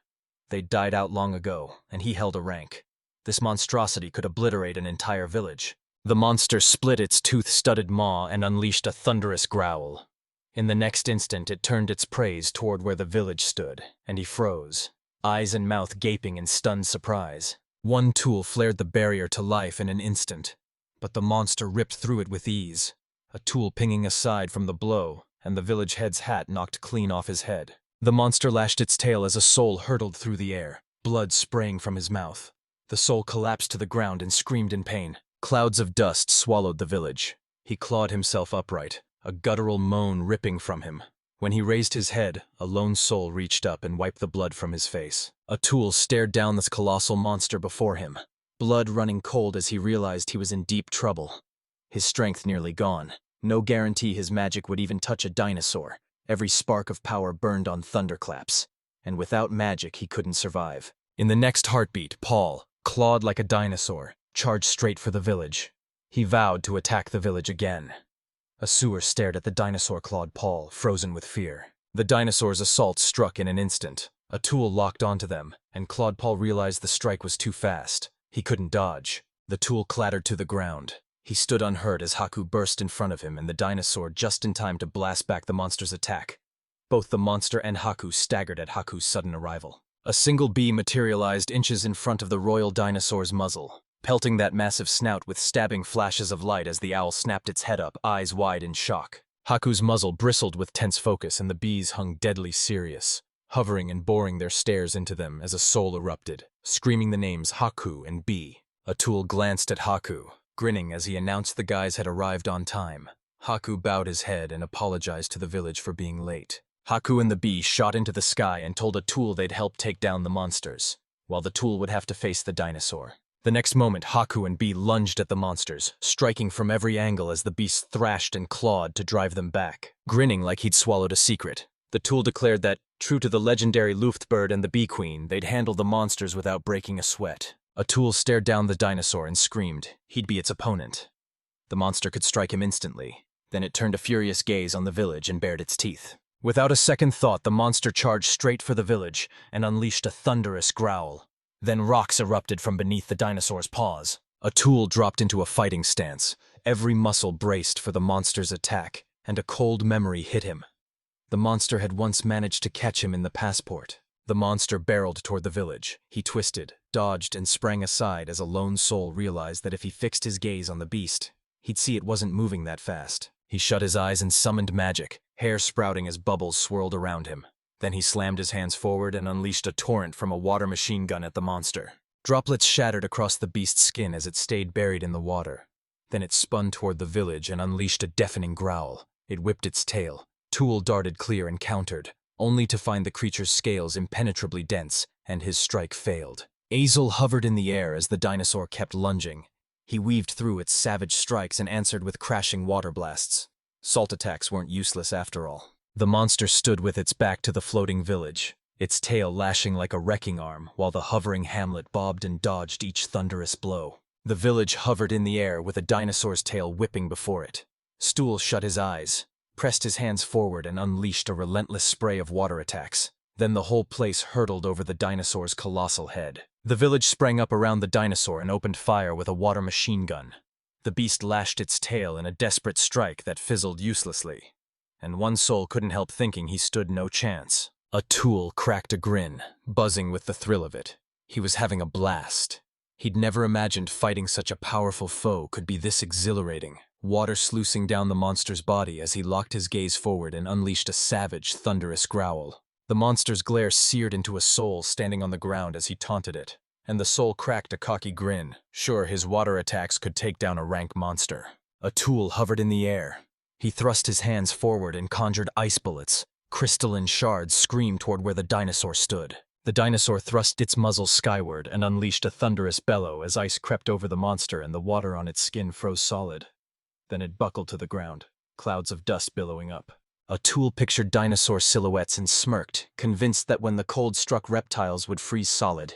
They'd died out long ago, and he held a rank. This monstrosity could obliterate an entire village. The monster split its tooth-studded maw and unleashed a thunderous growl. In the next instant, it turned its praise toward where the village stood, and he froze, eyes and mouth gaping in stunned surprise. One tool flared the barrier to life in an instant, but the monster ripped through it with ease, a tool pinging aside from the blow, and the village head's hat knocked clean off his head. The monster lashed its tail as a soul hurtled through the air, blood spraying from his mouth. The soul collapsed to the ground and screamed in pain. Clouds of dust swallowed the village. He clawed himself upright, a guttural moan ripping from him. When he raised his head, a lone soul reached up and wiped the blood from his face. Atul stared down this colossal monster before him, blood running cold as he realized he was in deep trouble. His strength nearly gone. No guarantee his magic would even touch a dinosaur. Every spark of power burned on thunderclaps. And without magic, he couldn't survive. In the next heartbeat, Paul, clawed like a dinosaur, charged straight for the village. He vowed to attack the village again. A sewer stared at the dinosaur-clawed Paul, frozen with fear. The dinosaur's assault struck in an instant. Atul locked onto them, and Claude Paul realized the strike was too fast. He couldn't dodge. The tool clattered to the ground. He stood unhurt as Haku burst in front of him and the dinosaur just in time to blast back the monster's attack. Both the monster and Haku staggered at Haku's sudden arrival. A single bee materialized inches in front of the royal dinosaur's muzzle, pelting that massive snout with stabbing flashes of light as the owl snapped its head up, eyes wide in shock. Haku's muzzle bristled with tense focus and the bees hung deadly serious, hovering and boring their stares into them as a soul erupted, screaming the names Haku and Bee. Atul glanced at Haku, grinning as he announced the guys had arrived on time. Haku bowed his head and apologized to the village for being late. Haku and the bee shot into the sky and told Atul they'd help take down the monsters, while the tool would have to face the dinosaur. The next moment, Haku and Bee lunged at the monsters, striking from every angle as the beasts thrashed and clawed to drive them back. Grinning like he'd swallowed a secret, the tool declared that, true to the legendary Luftbird and the Bee Queen, they'd handle the monsters without breaking a sweat. Atul stared down the dinosaur and screamed he'd be its opponent. The monster could strike him instantly. Then it turned a furious gaze on the village and bared its teeth. Without a second thought, the monster charged straight for the village and unleashed a thunderous growl. Then rocks erupted from beneath the dinosaur's paws. Atul dropped into a fighting stance. Every muscle braced for the monster's attack, and a cold memory hit him. The monster had once managed to catch him in the passport. The monster barreled toward the village. He twisted, dodged, and sprang aside as a lone soul realized that if he fixed his gaze on the beast, he'd see it wasn't moving that fast. He shut his eyes and summoned magic, hair sprouting as bubbles swirled around him. Then he slammed his hands forward and unleashed a torrent from a water machine gun at the monster. Droplets shattered across the beast's skin as it stayed buried in the water. Then it spun toward the village and unleashed a deafening growl. It whipped its tail. Tool darted clear and countered, only to find the creature's scales impenetrably dense, and his strike failed. Azel hovered in the air as the dinosaur kept lunging. He weaved through its savage strikes and answered with crashing water blasts. Salt attacks weren't useless after all. The monster stood with its back to the floating village, its tail lashing like a wrecking arm, while the hovering hamlet bobbed and dodged each thunderous blow. The village hovered in the air with a dinosaur's tail whipping before it. Stool shut his eyes, pressed his hands forward and unleashed a relentless spray of water attacks. Then the whole place hurtled over the dinosaur's colossal head. The village sprang up around the dinosaur and opened fire with a water machine gun. The beast lashed its tail in a desperate strike that fizzled uselessly, and one soul couldn't help thinking he stood no chance. Atul cracked a grin, buzzing with the thrill of it. He was having a blast. He'd never imagined fighting such a powerful foe could be this exhilarating, water sluicing down the monster's body as he locked his gaze forward and unleashed a savage, thunderous growl. The monster's glare seared into a soul standing on the ground as he taunted it, and the soul cracked a cocky grin. Sure, his water attacks could take down a rank monster. Atul hovered in the air. He thrust his hands forward and conjured ice bullets. Crystalline shards screamed toward where the dinosaur stood. The dinosaur thrust its muzzle skyward and unleashed a thunderous bellow as ice crept over the monster and the water on its skin froze solid. Then it buckled to the ground, clouds of dust billowing up. Atul pictured dinosaur silhouettes and smirked, convinced that when the cold struck reptiles would freeze solid.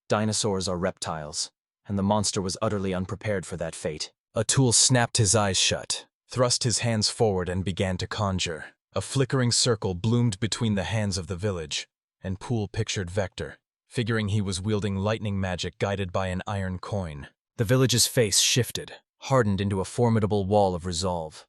Dinosaurs are reptiles, and the monster was utterly unprepared for that fate. Atul snapped his eyes shut, thrust his hands forward and began to conjure. A flickering circle bloomed between the hands of the village, and Poole pictured Vector, figuring he was wielding lightning magic guided by an iron coin. The village's face shifted, hardened into a formidable wall of resolve.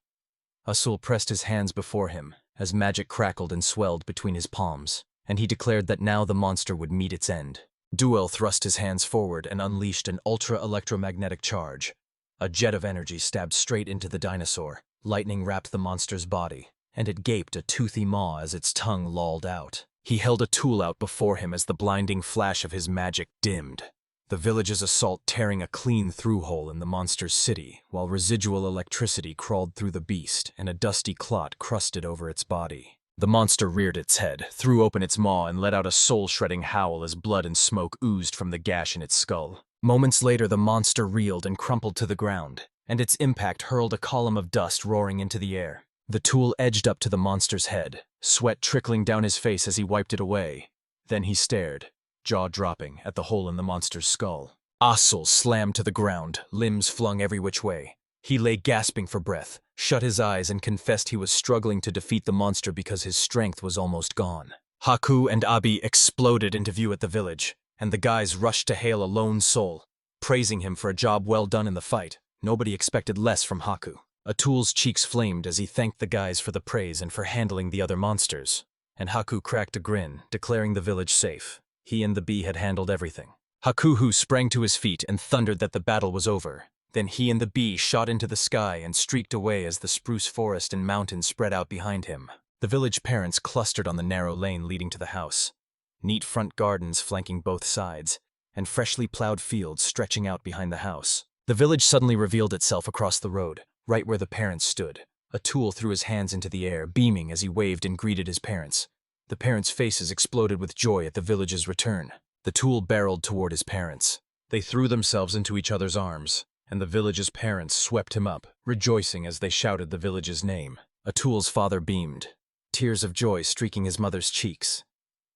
Atul pressed his hands before him as magic crackled and swelled between his palms, and he declared that now the monster would meet its end. Duel thrust his hands forward and unleashed an ultra-electromagnetic charge. A jet of energy stabbed straight into the dinosaur. Lightning wrapped the monster's body, and it gaped a toothy maw as its tongue lolled out. He held a tool out before him as the blinding flash of his magic dimmed. The village's assault tearing a clean through-hole in the monster's city, while residual electricity crawled through the beast and a dusty clot crusted over its body. The monster reared its head, threw open its maw, and let out a soul-shredding howl as blood and smoke oozed from the gash in its skull. Moments later, the monster reeled and crumpled to the ground, and its impact hurled a column of dust roaring into the air. The tool edged up to the monster's head, sweat trickling down his face as he wiped it away. Then he stared, jaw dropping, at the hole in the monster's skull. Asul slammed to the ground, limbs flung every which way. He lay gasping for breath, shut his eyes, and confessed he was struggling to defeat the monster because his strength was almost gone. Haku and Abi exploded into view at the village, and the guys rushed to hail a lone soul, praising him for a job well done in the fight. Nobody expected less from Haku. Atul's cheeks flamed as he thanked the guys for the praise and for handling the other monsters. And Haku cracked a grin, declaring the village safe. He and the bee had handled everything. Haku sprang to his feet and thundered that the battle was over. Then he and the bee shot into the sky and streaked away as the spruce forest and mountains spread out behind him. The village parents clustered on the narrow lane leading to the house. Neat front gardens flanking both sides, and freshly plowed fields stretching out behind the house. The village suddenly revealed itself across the road, right where the parents stood. Atul threw his hands into the air, beaming as he waved and greeted his parents. The parents' faces exploded with joy at the village's return. The tool barreled toward his parents. They threw themselves into each other's arms, and the village's parents swept him up, rejoicing as they shouted the village's name. Atul's father beamed, tears of joy streaking his mother's cheeks.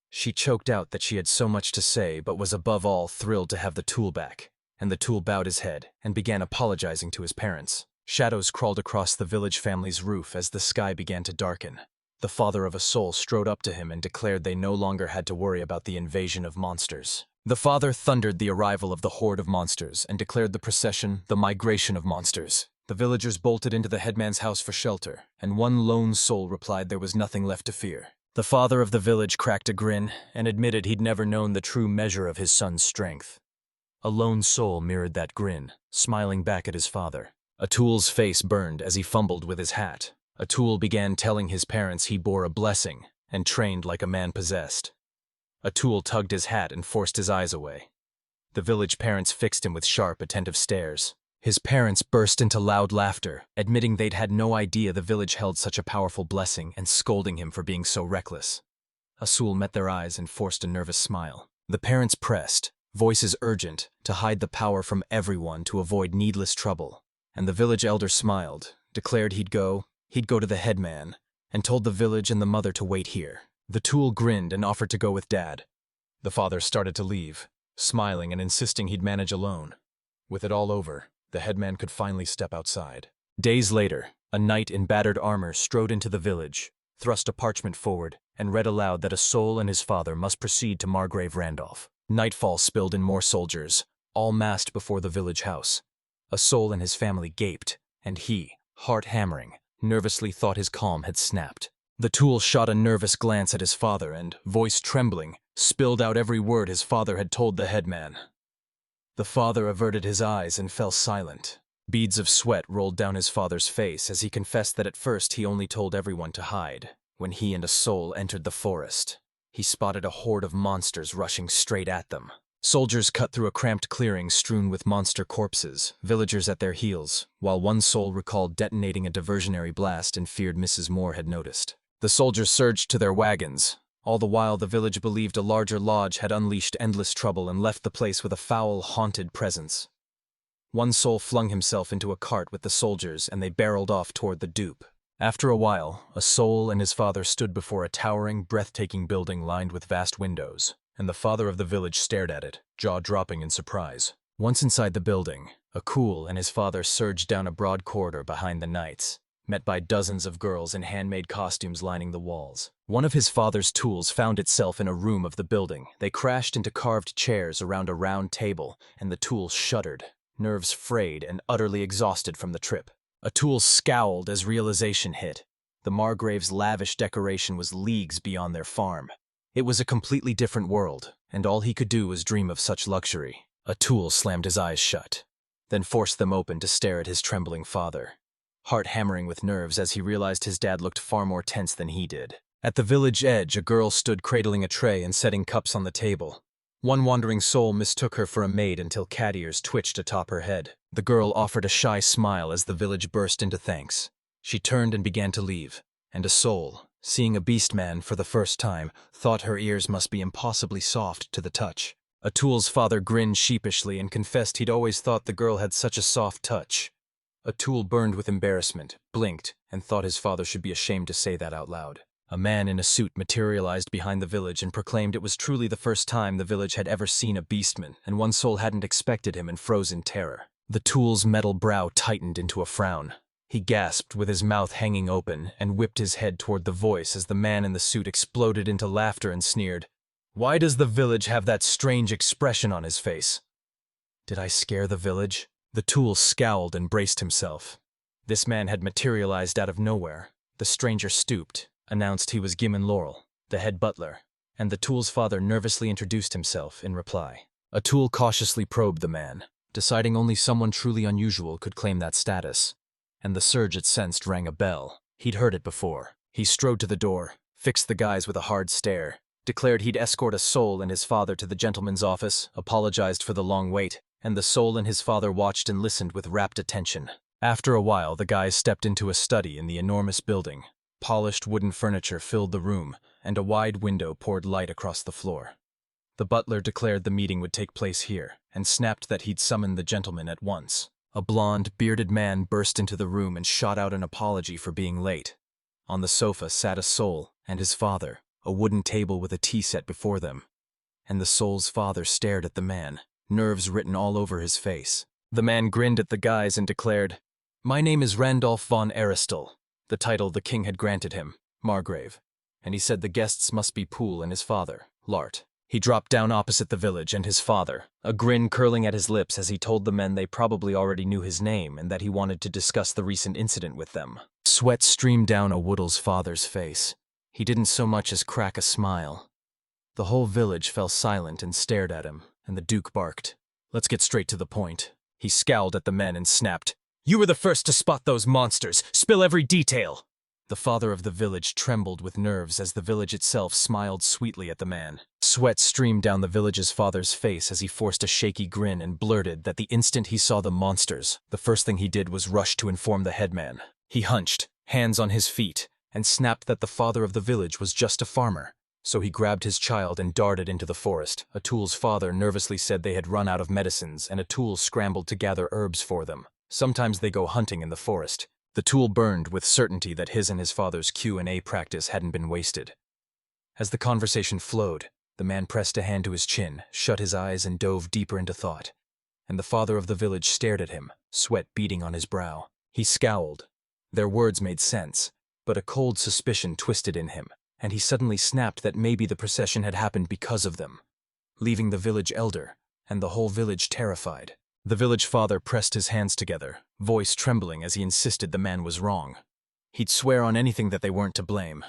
She choked out that she had so much to say, but was above all thrilled to have the tool back, and the tool bowed his head and began apologizing to his parents. Shadows crawled across the village family's roof as the sky began to darken. The father of a soul strode up to him and declared they no longer had to worry about the invasion of monsters. The father thundered the arrival of the horde of monsters and declared the procession the migration of monsters. The villagers bolted into the headman's house for shelter, and one lone soul replied there was nothing left to fear. The father of the village cracked a grin and admitted he'd never known the true measure of his son's strength. A lone soul mirrored that grin, smiling back at his father. Atul's face burned as he fumbled with his hat. Atul began telling his parents he bore a blessing and trained like a man possessed. Atul tugged his hat and forced his eyes away. The village parents fixed him with sharp, attentive stares. His parents burst into loud laughter, admitting they'd had no idea the village held such a powerful blessing and scolding him for being so reckless. Asul met their eyes and forced a nervous smile. The parents pressed, voices urgent, to hide the power from everyone to avoid needless trouble. And the village elder smiled, declared he'd go to the headman, and told the village and the mother to wait here. The tool grinned and offered to go with Dad. The father started to leave, smiling and insisting he'd manage alone. With it all over, the headman could finally step outside. Days later, a knight in battered armor strode into the village, thrust a parchment forward, and read aloud that a soul and his father must proceed to Margrave Randolph. Nightfall spilled in more soldiers, all massed before the village house. A soul and his family gaped, and he, heart hammering, nervously thought his calm had snapped. The tool shot a nervous glance at his father and, voice trembling, spilled out every word his father had told the headman. The father averted his eyes and fell silent. Beads of sweat rolled down his father's face as he confessed that at first he only told everyone to hide. When he and a soul entered the forest, he spotted a horde of monsters rushing straight at them. Soldiers cut through a cramped clearing strewn with monster corpses, villagers at their heels, while one soul recalled detonating a diversionary blast and feared Mrs. Moore had noticed. The soldiers surged to their wagons. All the while the village believed a larger lodge had unleashed endless trouble and left the place with a foul, haunted presence. One soul flung himself into a cart with the soldiers and they barreled off toward the dupe. After a while, a soul and his father stood before a towering, breathtaking building lined with vast windows, and the father of the village stared at it, jaw dropping in surprise. Once inside the building, Akul and his father surged down a broad corridor behind the knights, met by dozens of girls in handmade costumes lining the walls. One of his father's tools found itself in a room of the building. They crashed into carved chairs around a round table, and the tool shuddered, nerves frayed and utterly exhausted from the trip. Atul scowled as realization hit. The Margrave's lavish decoration was leagues beyond their farm. It was a completely different world, and all he could do was dream of such luxury. Atul slammed his eyes shut, then forced them open to stare at his trembling father, heart hammering with nerves as he realized his dad looked far more tense than he did. At the village edge, a girl stood cradling a tray and setting cups on the table. One wandering soul mistook her for a maid until cat ears twitched atop her head. The girl offered a shy smile as the village burst into thanks. She turned and began to leave, and a soul, Seeing a beast man for the first time, thought her ears must be impossibly soft to the touch. Atul's father grinned sheepishly and confessed he'd always thought the girl had such a soft touch. Atul burned with embarrassment, blinked, and thought his father should be ashamed to say that out loud. A man in a suit materialized behind the village and proclaimed it was truly the first time the village had ever seen a beastman, and one soul hadn't expected him and froze in terror. The Tul's metal brow tightened into a frown. He gasped with his mouth hanging open and whipped his head toward the voice as the man in the suit exploded into laughter and sneered, "Why does the village have that strange expression on his face?" Did I scare the village? The Tul scowled and braced himself. This man had materialized out of nowhere. The stranger stooped, announced he was Gimin Laurel, the head butler, and the Tul's father nervously introduced himself in reply. Atul cautiously probed the man, deciding only someone truly unusual could claim that status. And the surge it sensed rang a bell. He'd heard it before. He strode to the door, fixed the guys with a hard stare, declared he'd escort a soul and his father to the gentleman's office, apologized for the long wait, and the soul and his father watched and listened with rapt attention. After a while, the guys stepped into a study in the enormous building. Polished wooden furniture filled the room, and a wide window poured light across the floor. The butler declared the meeting would take place here, and snapped that he'd summon the gentleman at once. A blond, bearded man burst into the room and shot out an apology for being late. On the sofa sat a soul and his father, a wooden table with a tea set before them. And the soul's father stared at the man, nerves written all over his face. The man grinned at the guys and declared, "My name is Randolph von Aristel," the title the king had granted him, margrave, and he said the guests must be Poole and his father, Lart. He dropped down opposite the village and his father, a grin curling at his lips as he told the men they probably already knew his name and that he wanted to discuss the recent incident with them. Sweat streamed down Awoodle's father's face. He didn't so much as crack a smile. The whole village fell silent and stared at him, and the Duke barked. "Let's get straight to the point." He scowled at the men and snapped, "You were the first to spot those monsters! Spill every detail!" The father of the village trembled with nerves as the village itself smiled sweetly at the man. Sweat streamed down the village's father's face as he forced a shaky grin and blurted that the instant he saw the monsters, the first thing he did was rush to inform the headman. He hunched, hands on his feet, and snapped that the father of the village was just a farmer. So he grabbed his child and darted into the forest. Atul's father nervously said they had run out of medicines, and Atul scrambled to gather herbs for them. Sometimes they go hunting in the forest. The Tul burned with certainty that his and his father's Q&A practice hadn't been wasted. As the conversation flowed, the man pressed a hand to his chin, shut his eyes, and dove deeper into thought. And the father of the village stared at him, sweat beading on his brow. He scowled. Their words made sense, but a cold suspicion twisted in him, and he suddenly snapped that maybe the procession had happened because of them, leaving the village elder, and the whole village terrified. The village father pressed his hands together, voice trembling as he insisted the man was wrong. He'd swear on anything that they weren't to blame,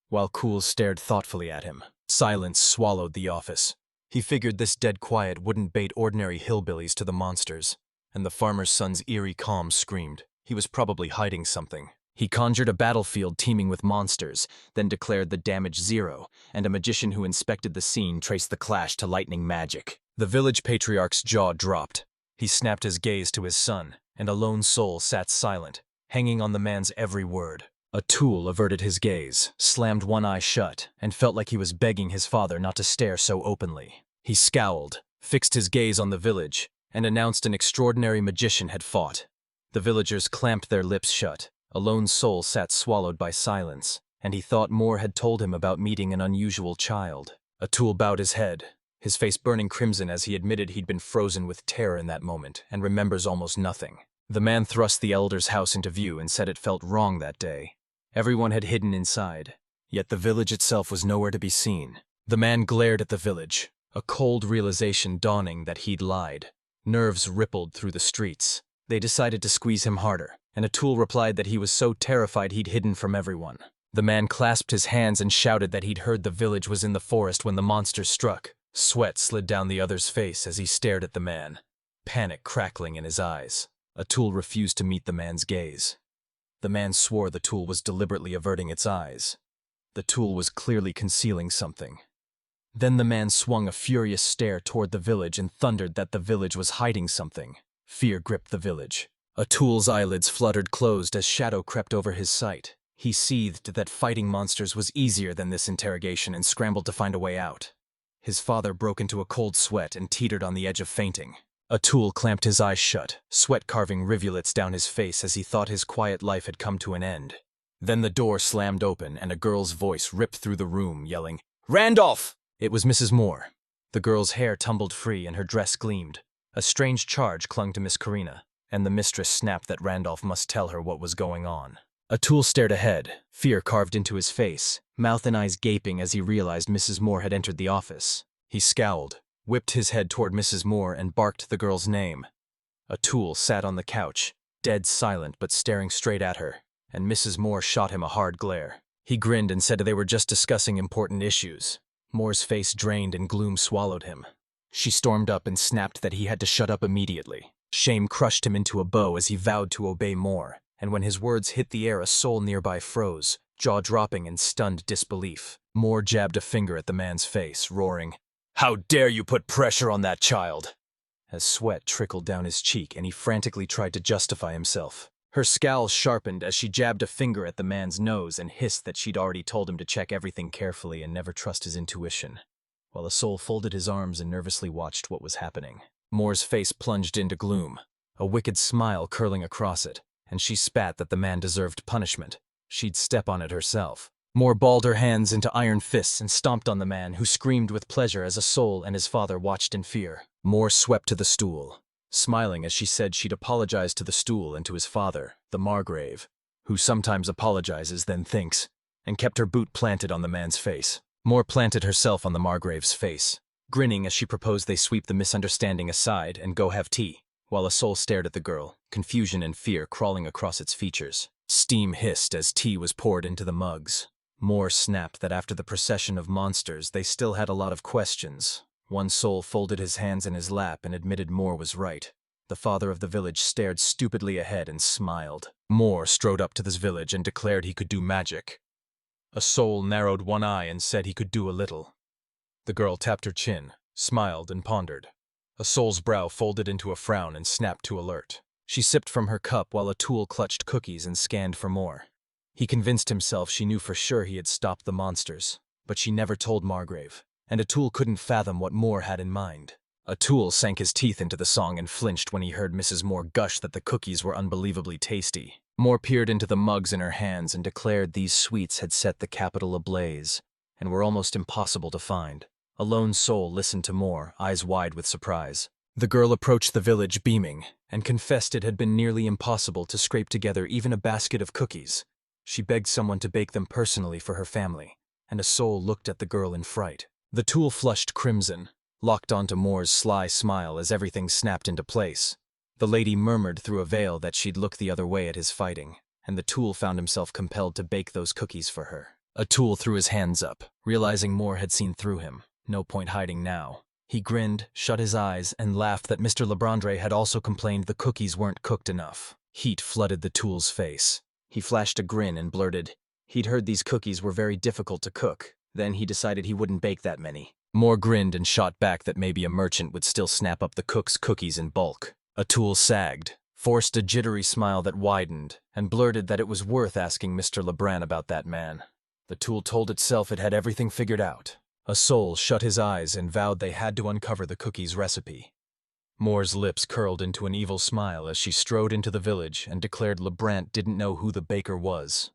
while Cool stared thoughtfully at him. Silence swallowed the office. He figured this dead quiet wouldn't bait ordinary hillbillies to the monsters, and the farmer's son's eerie calm screamed. He was probably hiding something. He conjured a battlefield teeming with monsters, then declared the damage 0, and a magician who inspected the scene traced the clash to lightning magic. The village patriarch's jaw dropped. He snapped his gaze to his son, and a lone soul sat silent, hanging on the man's every word. Atul averted his gaze, slammed one eye shut, and felt like he was begging his father not to stare so openly. He scowled, fixed his gaze on the village, and announced an extraordinary magician had fought. The villagers clamped their lips shut. A lone soul sat swallowed by silence, and he thought more had told him about meeting an unusual child. Atul bowed his head, his face burning crimson as he admitted he'd been frozen with terror in that moment and remembers almost nothing. The man thrust the elder's house into view and said it felt wrong that day. Everyone had hidden inside, yet the village itself was nowhere to be seen. The man glared at the village, a cold realization dawning that he'd lied. Nerves rippled through the streets. They decided to squeeze him harder, and Atul replied that he was so terrified he'd hidden from everyone. The man clasped his hands and shouted that he'd heard the village was in the forest when the monsters struck. Sweat slid down the other's face as he stared at the man, panic crackling in his eyes. Atul refused to meet the man's gaze. The man swore the tool was deliberately averting its eyes. The tool was clearly concealing something. Then the man swung a furious stare toward the village and thundered that the village was hiding something. Fear gripped the village. Atul's eyelids fluttered closed as shadow crept over his sight. He seethed that fighting monsters was easier than this interrogation and scrambled to find a way out. His father broke into a cold sweat and teetered on the edge of fainting. Atul clamped his eyes shut, sweat carving rivulets down his face as he thought his quiet life had come to an end. Then the door slammed open and a girl's voice ripped through the room, yelling, "Randolph!" It was Mrs. Moore. The girl's hair tumbled free and her dress gleamed. A strange charge clung to Miss Karina, and the mistress snapped that Randolph must tell her what was going on. Atul stared ahead, fear carved into his face, mouth and eyes gaping as he realized Mrs. Moore had entered the office. He scowled, whipped his head toward Mrs. Moore and barked the girl's name. Atul sat on the couch, dead silent but staring straight at her, and Mrs. Moore shot him a hard glare. He grinned and said they were just discussing important issues. Moore's face drained and gloom swallowed him. She stormed up and snapped that he had to shut up immediately. Shame crushed him into a bow as he vowed to obey Moore, and when his words hit the air a soul nearby froze, jaw dropping in stunned disbelief. Moore jabbed a finger at the man's face, roaring, "How dare you put pressure on that child!" As sweat trickled down his cheek and he frantically tried to justify himself. Her scowl sharpened as she jabbed a finger at the man's nose and hissed that she'd already told him to check everything carefully and never trust his intuition, while the soul folded his arms and nervously watched what was happening. Moore's face plunged into gloom, a wicked smile curling across it, and she spat that the man deserved punishment. She'd step on it herself. Moore balled her hands into iron fists and stomped on the man, who screamed with pleasure as a soul and his father watched in fear. Moore swept to the stool, smiling as she said she'd apologize to the stool and to his father, the margrave, who sometimes apologizes then thinks, and kept her boot planted on the man's face. Moore planted herself on the margrave's face, grinning as she proposed they sweep the misunderstanding aside and go have tea, while a soul stared at the girl, confusion and fear crawling across its features. Steam hissed as tea was poured into the mugs. Moore snapped that after the procession of monsters they still had a lot of questions. One soul folded his hands in his lap and admitted Moore was right. The father of the village stared stupidly ahead and smiled. Moore strode up to this village and declared he could do magic. A soul narrowed one eye and said he could do a little. The girl tapped her chin, smiled and pondered. A soul's brow folded into a frown and snapped to alert. She sipped from her cup while Atul clutched cookies and scanned for more. He convinced himself she knew for sure he had stopped the monsters, but she never told Margrave, and Atul couldn't fathom what Moore had in mind. Atul sank his teeth into the song and flinched when he heard Mrs. Moore gush that the cookies were unbelievably tasty. Moore peered into the mugs in her hands and declared these sweets had set the capital ablaze, and were almost impossible to find. A lone soul listened to Moore, eyes wide with surprise. The girl approached the village beaming, and confessed it had been nearly impossible to scrape together even a basket of cookies. She begged someone to bake them personally for her family, and a soul looked at the girl in fright. The tool flushed crimson, locked onto Moore's sly smile as everything snapped into place. The lady murmured through a veil that she'd look the other way at his fighting, and the tool found himself compelled to bake those cookies for her. Atul threw his hands up, realizing Moore had seen through him. No point hiding now. He grinned, shut his eyes, and laughed that Mr. Lebrandre had also complained the cookies weren't cooked enough. Heat flooded the tool's face. He flashed a grin and blurted, he'd heard these cookies were very difficult to cook. Then he decided he wouldn't bake that many. Moore grinned and shot back that maybe a merchant would still snap up the cook's cookies in bulk. Atul sagged, forced a jittery smile that widened, and blurted that it was worth asking Mr. Lebrun about that man. The tool told itself it had everything figured out. A soul shut his eyes and vowed they had to uncover the cookie's recipe. Moore's lips curled into an evil smile as she strode into the village and declared Lebrant didn't know who the baker was.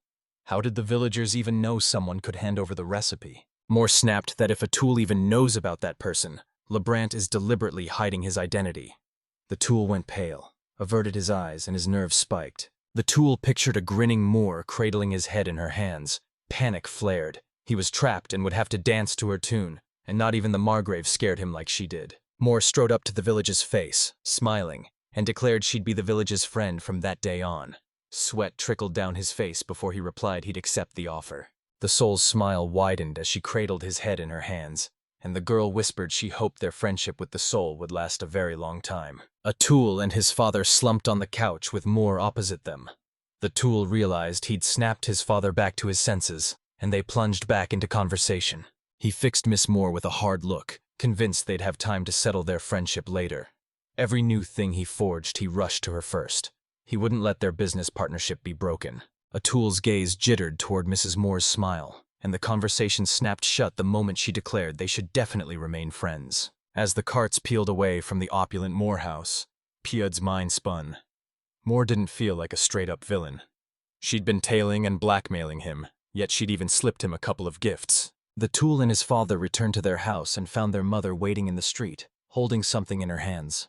How did the villagers even know someone could hand over the recipe? Moore snapped that if Atul even knows about that person, Lebrant is deliberately hiding his identity. The tool went pale, averted his eyes, and his nerves spiked. The tool pictured a grinning Moore cradling his head in her hands. Panic flared. He was trapped and would have to dance to her tune, and not even the Margrave scared him like she did. Moore strode up to the village's face, smiling, and declared she'd be the village's friend from that day on. Sweat trickled down his face before he replied he'd accept the offer. The soul's smile widened as she cradled his head in her hands, and the girl whispered she hoped their friendship with the soul would last a very long time. Atul and his father slumped on the couch with Moore opposite them. The tool realized he'd snapped his father back to his senses, and they plunged back into conversation. He fixed Miss Moore with a hard look, convinced they'd have time to settle their friendship later. Every new thing he forged, he rushed to her first. He wouldn't let their business partnership be broken. Atul's gaze jittered toward Mrs. Moore's smile, and the conversation snapped shut the moment she declared they should definitely remain friends. As the carts peeled away from the opulent Moore house, Piud's mind spun. Moore didn't feel like a straight-up villain. She'd been tailing and blackmailing him, yet she'd even slipped him a couple of gifts. The Tool and his father returned to their house and found their mother waiting in the street, holding something in her hands.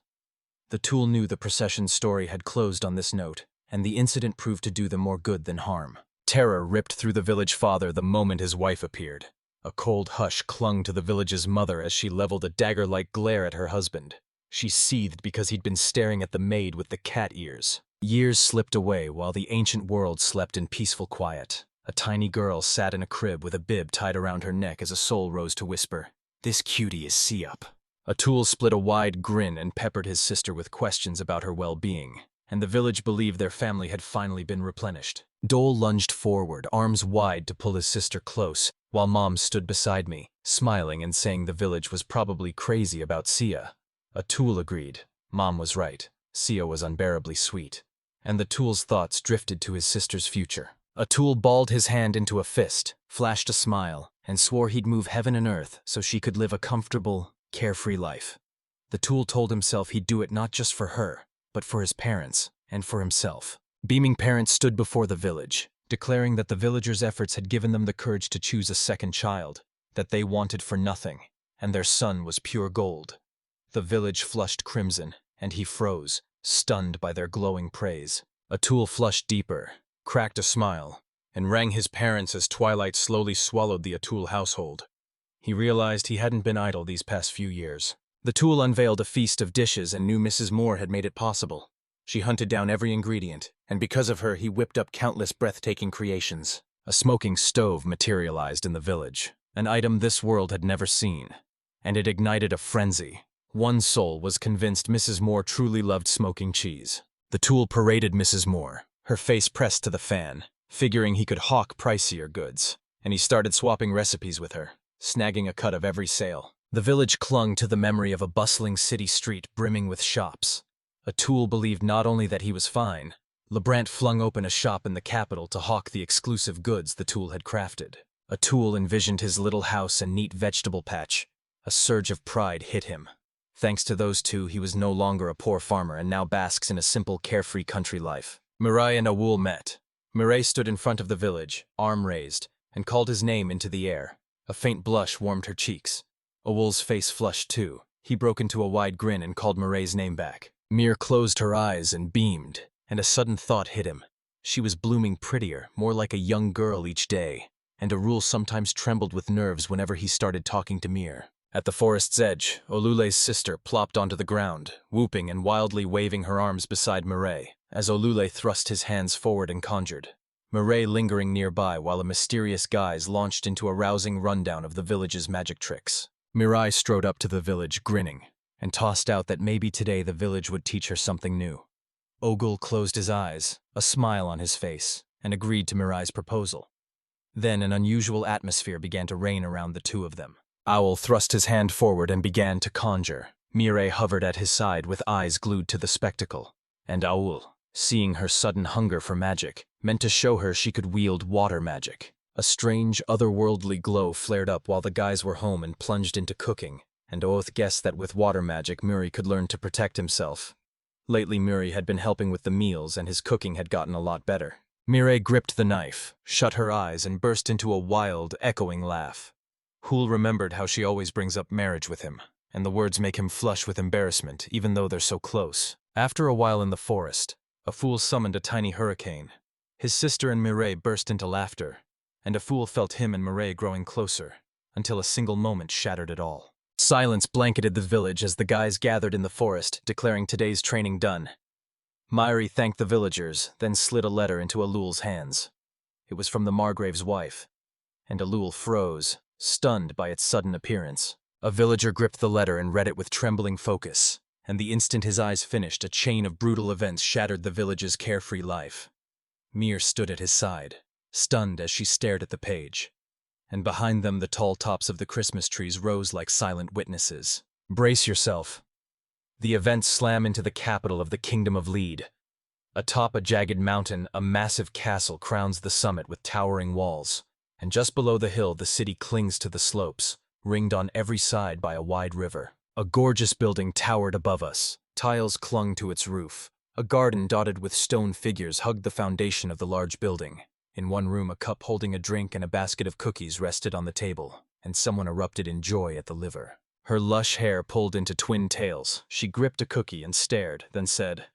The Tool knew the procession's story had closed on this note, and the incident proved to do them more good than harm. Terror ripped through the village father the moment his wife appeared. A cold hush clung to the village's mother as she leveled a dagger-like glare at her husband. She seethed because he'd been staring at the maid with the cat ears. Years slipped away while the ancient world slept in peaceful quiet. A tiny girl sat in a crib with a bib tied around her neck as a soul rose to whisper, "This cutie is Siup." Atul split a wide grin and peppered his sister with questions about her well-being, and the village believed their family had finally been replenished. Dole lunged forward, arms wide to pull his sister close, while Mom stood beside me, smiling and saying the village was probably crazy about Sia. Atul agreed. Mom was right. Sia was unbearably sweet. And the Tool's thoughts drifted to his sister's future. Atul balled his hand into a fist, flashed a smile, and swore he'd move heaven and earth so she could live a comfortable, carefree life. The Tool told himself he'd do it not just for her, but for his parents, and for himself. Beaming parents stood before the village, declaring that the villagers' efforts had given them the courage to choose a second child, that they wanted for nothing, and their son was pure gold. The village flushed crimson, and he froze, stunned by their glowing praise. Atul flushed deeper, cracked a smile, and rang his parents as twilight slowly swallowed the Atul household. He realized he hadn't been idle these past few years. The Tool unveiled a feast of dishes and knew Mrs. Moore had made it possible. She hunted down every ingredient, and because of her he whipped up countless breathtaking creations. A smoking stove materialized in the village, an item this world had never seen, and it ignited a frenzy. One soul was convinced Mrs. Moore truly loved smoking cheese. The Tool paraded Mrs. Moore, her face pressed to the fan, figuring he could hawk pricier goods, and he started swapping recipes with her, snagging a cut of every sale. The village clung to the memory of a bustling city street brimming with shops. Atul believed not only that he was fine, Lebrant flung open a shop in the capital to hawk the exclusive goods the Tool had crafted. Atul envisioned his little house and neat vegetable patch. A surge of pride hit him. Thanks to those two, he was no longer a poor farmer and now basks in a simple, carefree country life. Mirai and Awul met. Mirai stood in front of the village, arm raised, and called his name into the air. A faint blush warmed her cheeks. Awul's face flushed too. He broke into a wide grin and called Mirai's name back. Mir closed her eyes and beamed, and a sudden thought hit him. She was blooming prettier, more like a young girl each day, and Arul sometimes trembled with nerves whenever he started talking to Mir. At the forest's edge, Olule's sister plopped onto the ground, whooping and wildly waving her arms beside Mirai, as Olule thrust his hands forward and conjured. Mirai lingering nearby while a mysterious guise launched into a rousing rundown of the village's magic tricks. Mirai strode up to the village, grinning, and tossed out that maybe today the village would teach her something new. Ogul closed his eyes, a smile on his face, and agreed to Mirai's proposal. Then an unusual atmosphere began to reign around the two of them. Owl thrust his hand forward and began to conjure. Mirai hovered at his side with eyes glued to the spectacle, and Owl, seeing her sudden hunger for magic, meant to show her she could wield water magic. A strange, otherworldly glow flared up while the guys were home and plunged into cooking, and Oath guessed that with water magic Muri could learn to protect himself. Lately Muri had been helping with the meals and his cooking had gotten a lot better. Mirai gripped the knife, shut her eyes and burst into a wild, echoing laugh. Hul remembered how she always brings up marriage with him, and the words make him flush with embarrassment even though they're so close. After a while in the forest, a fool summoned a tiny hurricane. His sister and Mirai burst into laughter, and a fool felt him and Mirai growing closer, until a single moment shattered it all. Silence blanketed the village as the guys gathered in the forest, declaring today's training done. Mairi thanked the villagers, then slid a letter into Alul's hands. It was from the Margrave's wife, and Alul froze, stunned by its sudden appearance. A villager gripped the letter and read it with trembling focus, and the instant his eyes finished, a chain of brutal events shattered the village's carefree life. Mir stood at his side, stunned as she stared at the page, and behind them the tall tops of the Christmas trees rose like silent witnesses. Brace yourself. The events slam into the capital of the Kingdom of Lead. Atop a jagged mountain, a massive castle crowns the summit with towering walls, and just below the hill the city clings to the slopes, ringed on every side by a wide river. A gorgeous building towered above us. Tiles clung to its roof. A garden dotted with stone figures hugged the foundation of the large building. In one room, a cup holding a drink and a basket of cookies rested on the table, and someone erupted in joy at the liver. Her lush hair pulled into twin tails. She gripped a cookie and stared, then said,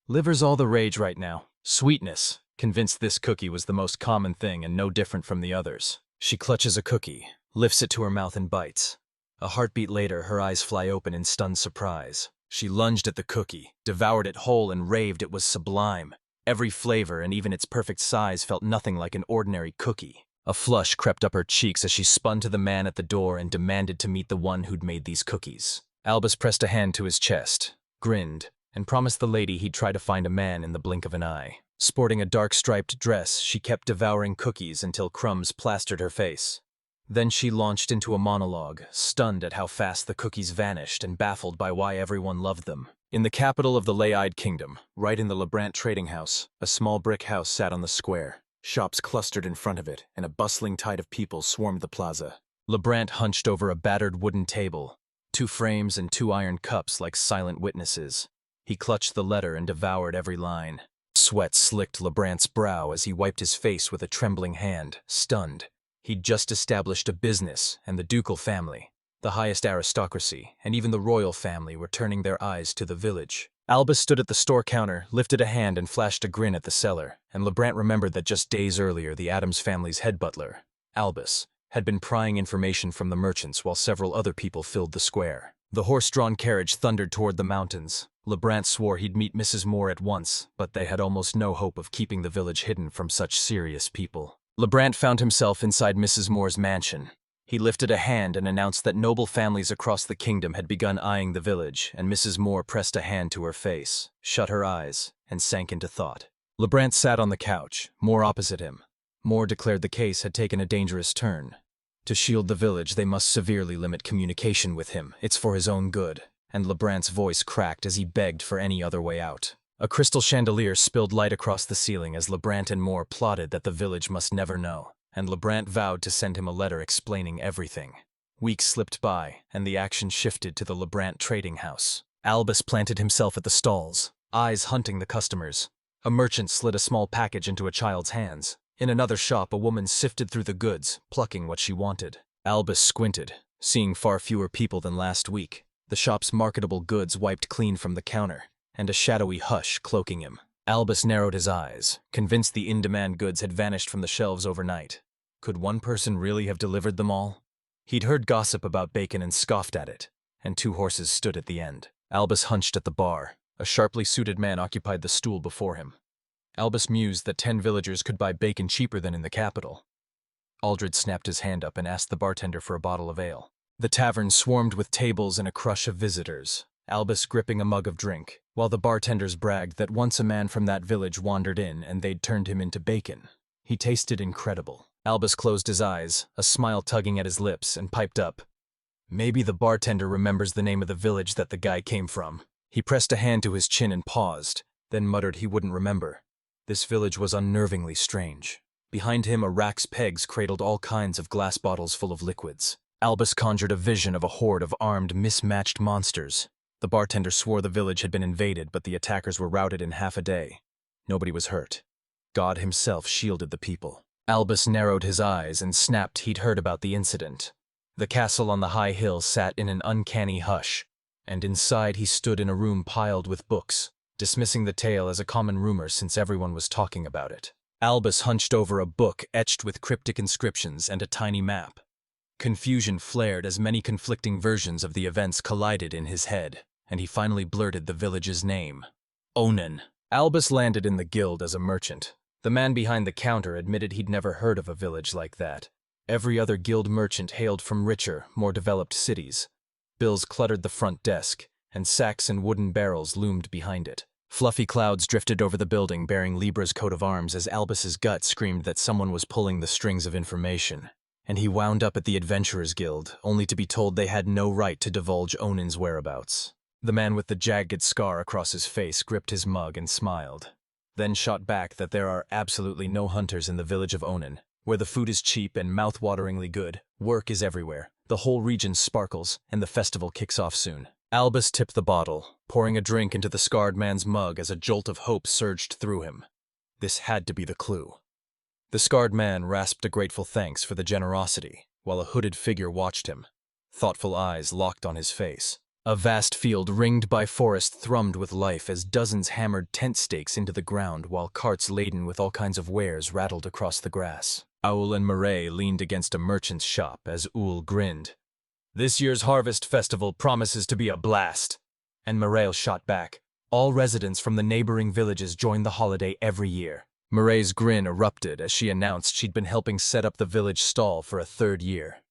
"Liver's all the rage right now." Sweetness, convinced this cookie was the most common thing and no different from the others. She clutches a cookie, lifts it to her mouth and bites. A heartbeat later, her eyes fly open in stunned surprise. She lunged at the cookie, devoured it whole and raved it was sublime. Every flavor and even its perfect size felt nothing like an ordinary cookie. A flush crept up her cheeks as she spun to the man at the door and demanded to meet the one who'd made these cookies. Albus pressed a hand to his chest, grinned, and promised the lady he'd try to find a man in the blink of an eye. Sporting a dark striped dress, she kept devouring cookies until crumbs plastered her face. Then she launched into a monologue, stunned at how fast the cookies vanished and baffled by why everyone loved them. In the capital of the Lay-Eyed Kingdom, right in the Lebrant trading house, a small brick house sat on the square. Shops clustered in front of it, and a bustling tide of people swarmed the plaza. Lebrant hunched over a battered wooden table, 2 frames and 2 iron cups like silent witnesses. He clutched the letter and devoured every line. Sweat slicked Lebrant's brow as he wiped his face with a trembling hand, stunned. He'd just established a business, and the ducal family, the highest aristocracy, and even the royal family were turning their eyes to the village. Albus stood at the store counter, lifted a hand and flashed a grin at the seller, and Lebrant remembered that just days earlier the Adams family's head butler, Albus, had been prying information from the merchants while several other people filled the square. The horse-drawn carriage thundered toward the mountains. Lebrant swore he'd meet Mrs. Moore at once, but they had almost no hope of keeping the village hidden from such serious people. Lebrant found himself inside Mrs. Moore's mansion. He lifted a hand and announced that noble families across the kingdom had begun eyeing the village, and Mrs. Moore pressed a hand to her face, shut her eyes, and sank into thought. Lebrant sat on the couch, Moore opposite him. Moore declared the case had taken a dangerous turn. To shield the village, they must severely limit communication with him. It's for his own good. And Lebrant's voice cracked as he begged for any other way out. A crystal chandelier spilled light across the ceiling as Lebrant and Moore plotted that the village must never know, and Lebrant vowed to send him a letter explaining everything. Weeks slipped by, and the action shifted to the Lebrant trading house. Albus planted himself at the stalls, eyes hunting the customers. A merchant slid a small package into a child's hands. In another shop, a woman sifted through the goods, plucking what she wanted. Albus squinted, seeing far fewer people than last week. The shop's marketable goods wiped clean from the counter, and a shadowy hush cloaking him. Albus narrowed his eyes, convinced the in-demand goods had vanished from the shelves overnight. Could one person really have delivered them all? He'd heard gossip about bacon and scoffed at it, and 2 horses stood at the end. Albus hunched at the bar. A sharply suited man occupied the stool before him. Albus mused that 10 villagers could buy bacon cheaper than in the capital. Aldred snapped his hand up and asked the bartender for a bottle of ale. The tavern swarmed with tables and a crush of visitors, Albus gripping a mug of drink, while the bartenders bragged that once a man from that village wandered in and they'd turned him into bacon. He tasted incredible. Albus closed his eyes, a smile tugging at his lips, and piped up. Maybe the bartender remembers the name of the village that the guy came from. He pressed a hand to his chin and paused, then muttered he wouldn't remember. This village was unnervingly strange. Behind him, a rack's pegs cradled all kinds of glass bottles full of liquids. Albus conjured a vision of a horde of armed, mismatched monsters. The bartender swore the village had been invaded, but the attackers were routed in half a day. Nobody was hurt. God himself shielded the people. Albus narrowed his eyes and snapped he'd heard about the incident. The castle on the high hill sat in an uncanny hush, and inside he stood in a room piled with books, dismissing the tale as a common rumor since everyone was talking about it. Albus hunched over a book etched with cryptic inscriptions and a tiny map. Confusion flared as many conflicting versions of the events collided in his head, and he finally blurted the village's name. Onan. Albus landed in the guild as a merchant. The man behind the counter admitted he'd never heard of a village like that. Every other guild merchant hailed from richer, more developed cities. Bills cluttered the front desk, and sacks and wooden barrels loomed behind it. Fluffy clouds drifted over the building bearing Libra's coat of arms as Albus's gut screamed that someone was pulling the strings of information. And he wound up at the Adventurers Guild, only to be told they had no right to divulge Onan's whereabouts. The man with the jagged scar across his face gripped his mug and smiled. then shot back that there are absolutely no hunters in the village of Onan, where the food is cheap and mouth-wateringly good. Work is everywhere. The whole region sparkles, and the festival kicks off soon. Albus tipped the bottle, pouring a drink into the scarred man's mug as a jolt of hope surged through him. This had to be the clue. The scarred man rasped a grateful thanks for the generosity, while a hooded figure watched him, thoughtful eyes locked on his face. A vast field ringed by forest thrummed with life as dozens hammered tent stakes into the ground while carts laden with all kinds of wares rattled across the grass. Owl and Murray leaned against a merchant's shop as Owl grinned. "This year's harvest festival promises to be a blast." And Murray shot back. "All residents from the neighboring villages join the holiday every year." Murray's grin erupted as she announced she'd been helping set up the village stall for a third year.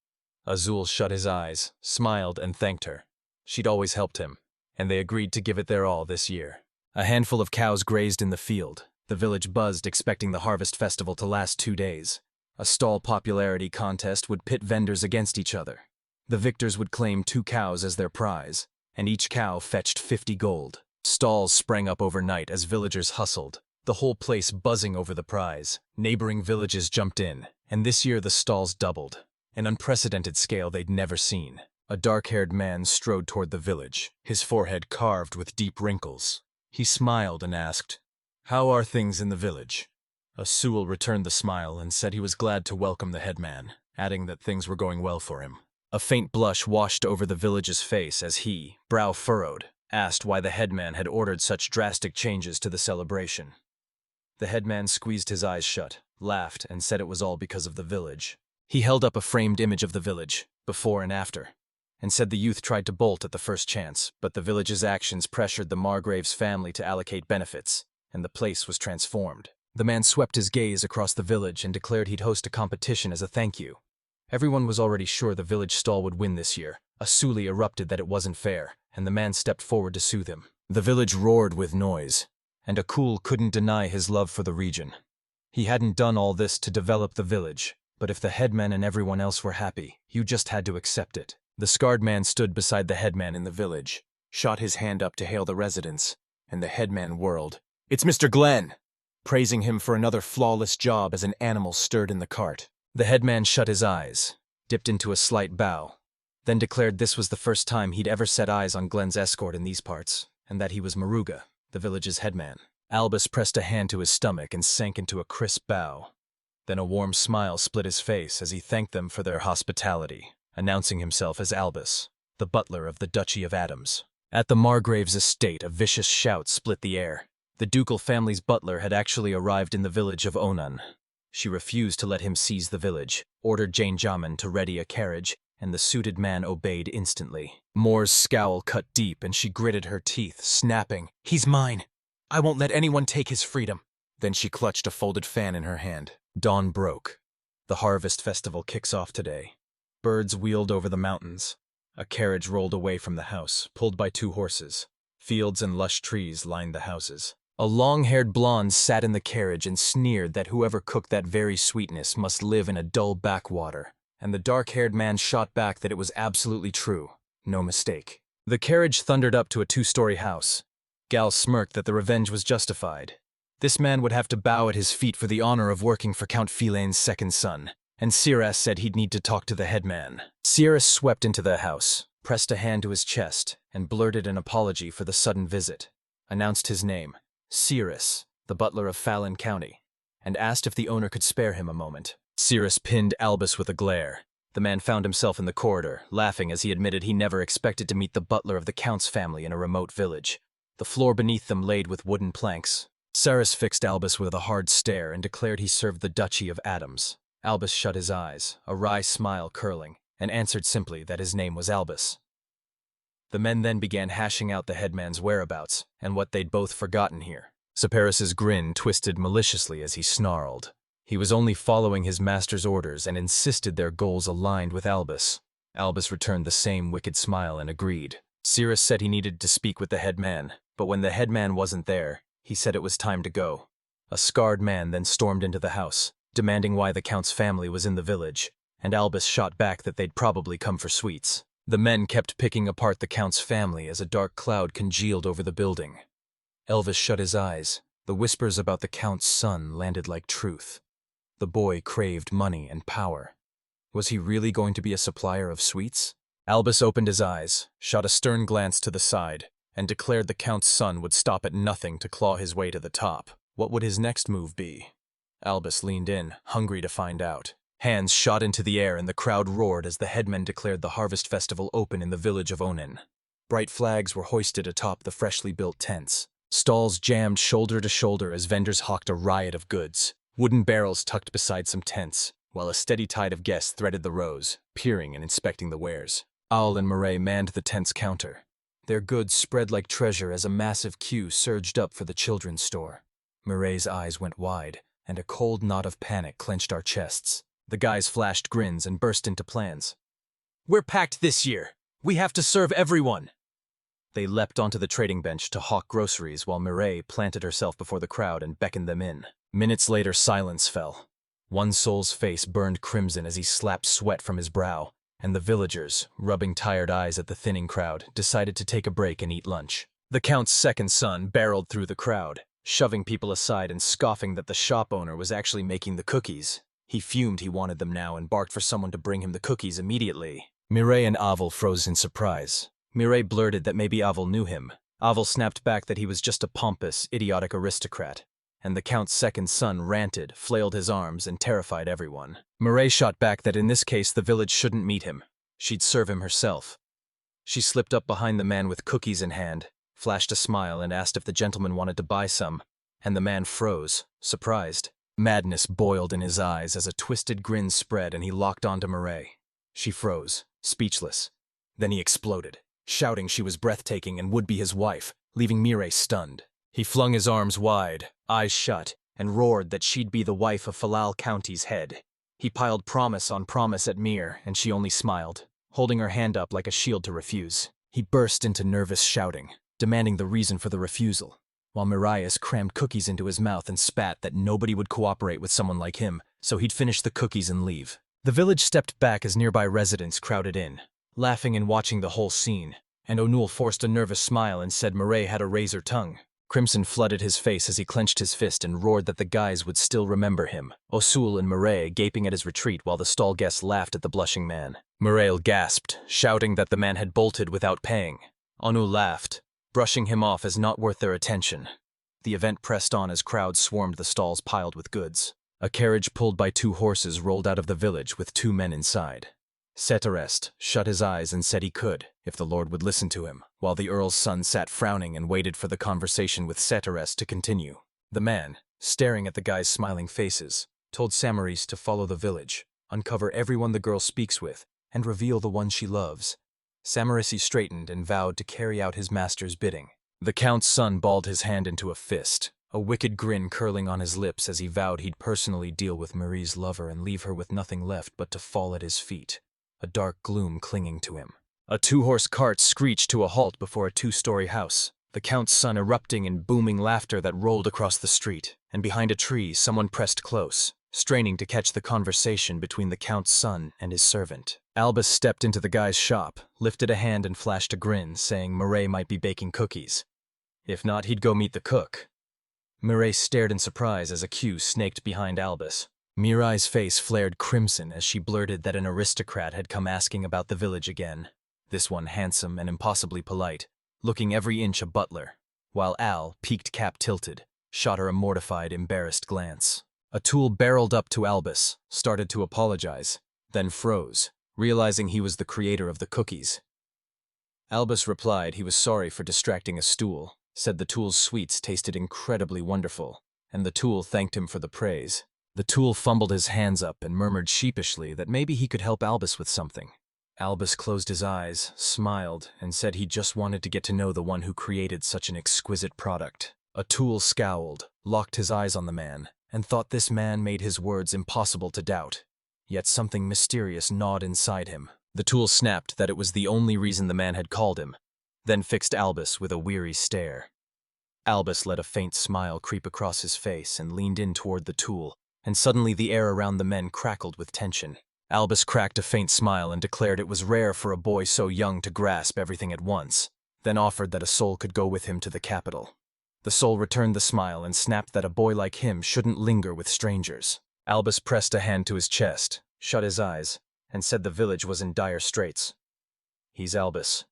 Azul shut his eyes, smiled, and thanked her. She'd always helped him, and they agreed to give it their all this year. A handful of cows grazed in the field. The village buzzed, expecting the harvest festival to last 2 days. A stall popularity contest would pit vendors against each other. The victors would claim 2 cows as their prize, and each cow fetched 50 gold. Stalls sprang up overnight as villagers hustled, the whole place buzzing over the prize. Neighboring villages jumped in, and this year the stalls doubled, an unprecedented scale they'd never seen. A dark-haired man strode toward the village, his forehead carved with deep wrinkles. He smiled and asked, "How are things in the village?" Azul returned the smile and said he was glad to welcome the headman, adding that things were going well for him. A faint blush washed over the village's face as he, brow furrowed, asked why the headman had ordered such drastic changes to the celebration. The headman squeezed his eyes shut, laughed, and said it was all because of the village. He held up a framed image of the village, before and after, and said the youth tried to bolt at the first chance, but the village's actions pressured the margrave's family to allocate benefits, and the place was transformed. The man swept his gaze across the village and declared he'd host a competition as a thank you. Everyone was already sure the village stall would win this year. Azul erupted that it wasn't fair, and the man stepped forward to soothe him. The village roared with noise, and Haku couldn't deny his love for the region. He hadn't done all this to develop the village, but if the headman and everyone else were happy, you just had to accept it. The scarred man stood beside the headman in the village, shot his hand up to hail the residents, and the headman whirled. "It's Mr. Glenn!" praising him for another flawless job as an animal stirred in the cart. The headman shut his eyes, dipped into a slight bow, then declared this was the first time he'd ever set eyes on Glenn's escort in these parts, and that he was Maruga, the village's headman. Albus pressed a hand to his stomach and sank into a crisp bow. Then a warm smile split his face as he thanked them for their hospitality, announcing himself as Albus, the butler of the Duchy of Adams. At the Margrave's estate, a vicious shout split the air. The ducal family's butler had actually arrived in the village of Onan. She refused to let him seize the village, ordered Jane Jamin to ready a carriage, and the suited man obeyed instantly. Moore's scowl cut deep and she gritted her teeth, snapping, "He's mine! I won't let anyone take his freedom!" Then she clutched a folded fan in her hand. Dawn broke. The harvest festival kicks off today. Birds wheeled over the mountains. A carriage rolled away from the house, pulled by 2 horses. Fields and lush trees lined the houses. A long-haired blonde sat in the carriage and sneered that whoever cooked that very sweetness must live in a dull backwater, and the dark-haired man shot back that it was absolutely true. No mistake. The carriage thundered up to a 2-story house. Gal smirked that the revenge was justified. This man would have to bow at his feet for the honor of working for Count Philane's second son, and Sierras said he'd need to talk to the headman. Sierras swept into the house, pressed a hand to his chest, and blurted an apology for the sudden visit, announced his name, Sierras, the butler of Fallon County, and asked if the owner could spare him a moment. Sierras pinned Albus with a glare. The man found himself in the corridor, laughing as he admitted he never expected to meet the butler of the Count's family in a remote village, the floor beneath them laid with wooden planks. Sierras fixed Albus with a hard stare and declared he served the Duchy of Adams. Albus shut his eyes, a wry smile curling, and answered simply that his name was Albus. The men then began hashing out the headman's whereabouts and what they'd both forgotten here. Separus's grin twisted maliciously as he snarled. He was only following his master's orders and insisted their goals aligned with Albus. Albus returned the same wicked smile and agreed. Sierras said he needed to speak with the headman, but when the headman wasn't there, he said it was time to go. A scarred man then stormed into the house, demanding why the Count's family was in the village, and Albus shot back that they'd probably come for sweets. The men kept picking apart the Count's family as a dark cloud congealed over the building. Elvis shut his eyes, The whispers about the Count's son landed like truth. The boy craved money and power. Was he really going to be a supplier of sweets? Albus opened his eyes, shot a stern glance to the side, and declared the Count's son would stop at nothing to claw his way to the top. What would his next move be? Albus leaned in, hungry to find out. Hands shot into the air and the crowd roared as the headmen declared the harvest festival open in the village of Onin. Bright flags were hoisted atop the freshly built tents. Stalls jammed shoulder to shoulder as vendors hawked a riot of goods. Wooden barrels tucked beside some tents, while a steady tide of guests threaded the rows, peering and inspecting the wares. Owl and Murray manned the tent's counter. Their goods spread like treasure as a massive queue surged up for the children's store. Murray's eyes went wide, and a cold knot of panic clenched our chests. The guys flashed grins and burst into plans. "We're packed this year. We have to serve everyone." They leapt onto the trading bench to hawk groceries while Murray planted herself before the crowd and beckoned them in. Minutes later, silence fell. One soul's face burned crimson as he slapped sweat from his brow, and the villagers, rubbing tired eyes at the thinning crowd, decided to take a break and eat lunch. The Count's second son barreled through the crowd, shoving people aside and scoffing that the shop owner was actually making the cookies. He fumed he wanted them now and barked for someone to bring him the cookies immediately. Mireille and Avel froze in surprise. Mireille blurted that maybe Avel knew him. Avel snapped back that he was just a pompous, idiotic aristocrat. And the Count's second son ranted, flailed his arms, and terrified everyone. Mireille shot back that in this case the village shouldn't meet him. She'd serve him herself. She slipped up behind the man with cookies in hand, flashed a smile, and asked if the gentleman wanted to buy some. And the man froze, surprised. Madness boiled in his eyes as a twisted grin spread and he locked onto Mireille. She froze, speechless. Then he exploded, shouting she was breathtaking and would be his wife, leaving Mireille stunned. He flung his arms wide, eyes shut, and roared that she'd be the wife of Falal County's head. He piled promise on promise at Mir, and she only smiled, holding her hand up like a shield to refuse. He burst into nervous shouting, demanding the reason for the refusal, while Marias crammed cookies into his mouth and spat that nobody would cooperate with someone like him, so he'd finish the cookies and leave. The village stepped back as nearby residents crowded in, laughing and watching the whole scene, and O'Neill forced a nervous smile and said Murray had a razor tongue. Crimson flooded his face as he clenched his fist and roared that the guys would still remember him. Osul and Murray gaping at his retreat while the stall guests laughed at the blushing man. Murray gasped, shouting that the man had bolted without paying. O'Neill laughed, brushing him off as not worth their attention. The event pressed on as crowds swarmed the stalls piled with goods. A carriage pulled by 2 horses rolled out of the village with 2 men inside. Setarest shut his eyes and said he could, if the Lord would listen to him, while the Earl's son sat frowning and waited for the conversation with Setarest to continue. The man, staring at the guys' smiling faces, told Samaris to follow the village, uncover everyone the girl speaks with, and reveal the one she loves. Samarisi straightened and vowed to carry out his master's bidding. The Count's son balled his hand into a fist, a wicked grin curling on his lips as he vowed he'd personally deal with Marie's lover and leave her with nothing left but to fall at his feet, a dark gloom clinging to him. A 2-horse cart screeched to a halt before a 2-story house, the Count's son erupting in booming laughter that rolled across the street, and behind a tree someone pressed close, straining to catch the conversation between the Count's son and his servant. Albus stepped into the guy's shop, lifted a hand and flashed a grin, saying Murray might be baking cookies. If not, he'd go meet the cook. Murray stared in surprise as a queue snaked behind Albus. Mirai's face flared crimson as she blurted that an aristocrat had come asking about the village again. This one handsome and impossibly polite, looking every inch a butler, while Al, peaked cap tilted, shot her a mortified, embarrassed glance. Atul barreled up to Albus, started to apologize, then froze, realizing he was the creator of the cookies. Albus replied he was sorry for distracting a stool, said the tool's sweets tasted incredibly wonderful, and the tool thanked him for the praise. The tool fumbled his hands up and murmured sheepishly that maybe he could help Albus with something. Albus closed his eyes, smiled, and said he just wanted to get to know the one who created such an exquisite product. Atul scowled, locked his eyes on the man, and thought this man made his words impossible to doubt. Yet something mysterious gnawed inside him. The tool snapped that it was the only reason the man had called him, then fixed Albus with a weary stare. Albus let a faint smile creep across his face and leaned in toward the tool, and suddenly the air around the men crackled with tension. Albus cracked a faint smile and declared it was rare for a boy so young to grasp everything at once, then offered that a soul could go with him to the capital. The soul returned the smile and snapped that a boy like him shouldn't linger with strangers. Albus pressed a hand to his chest, shut his eyes, and said the village was in dire straits. He's Albus.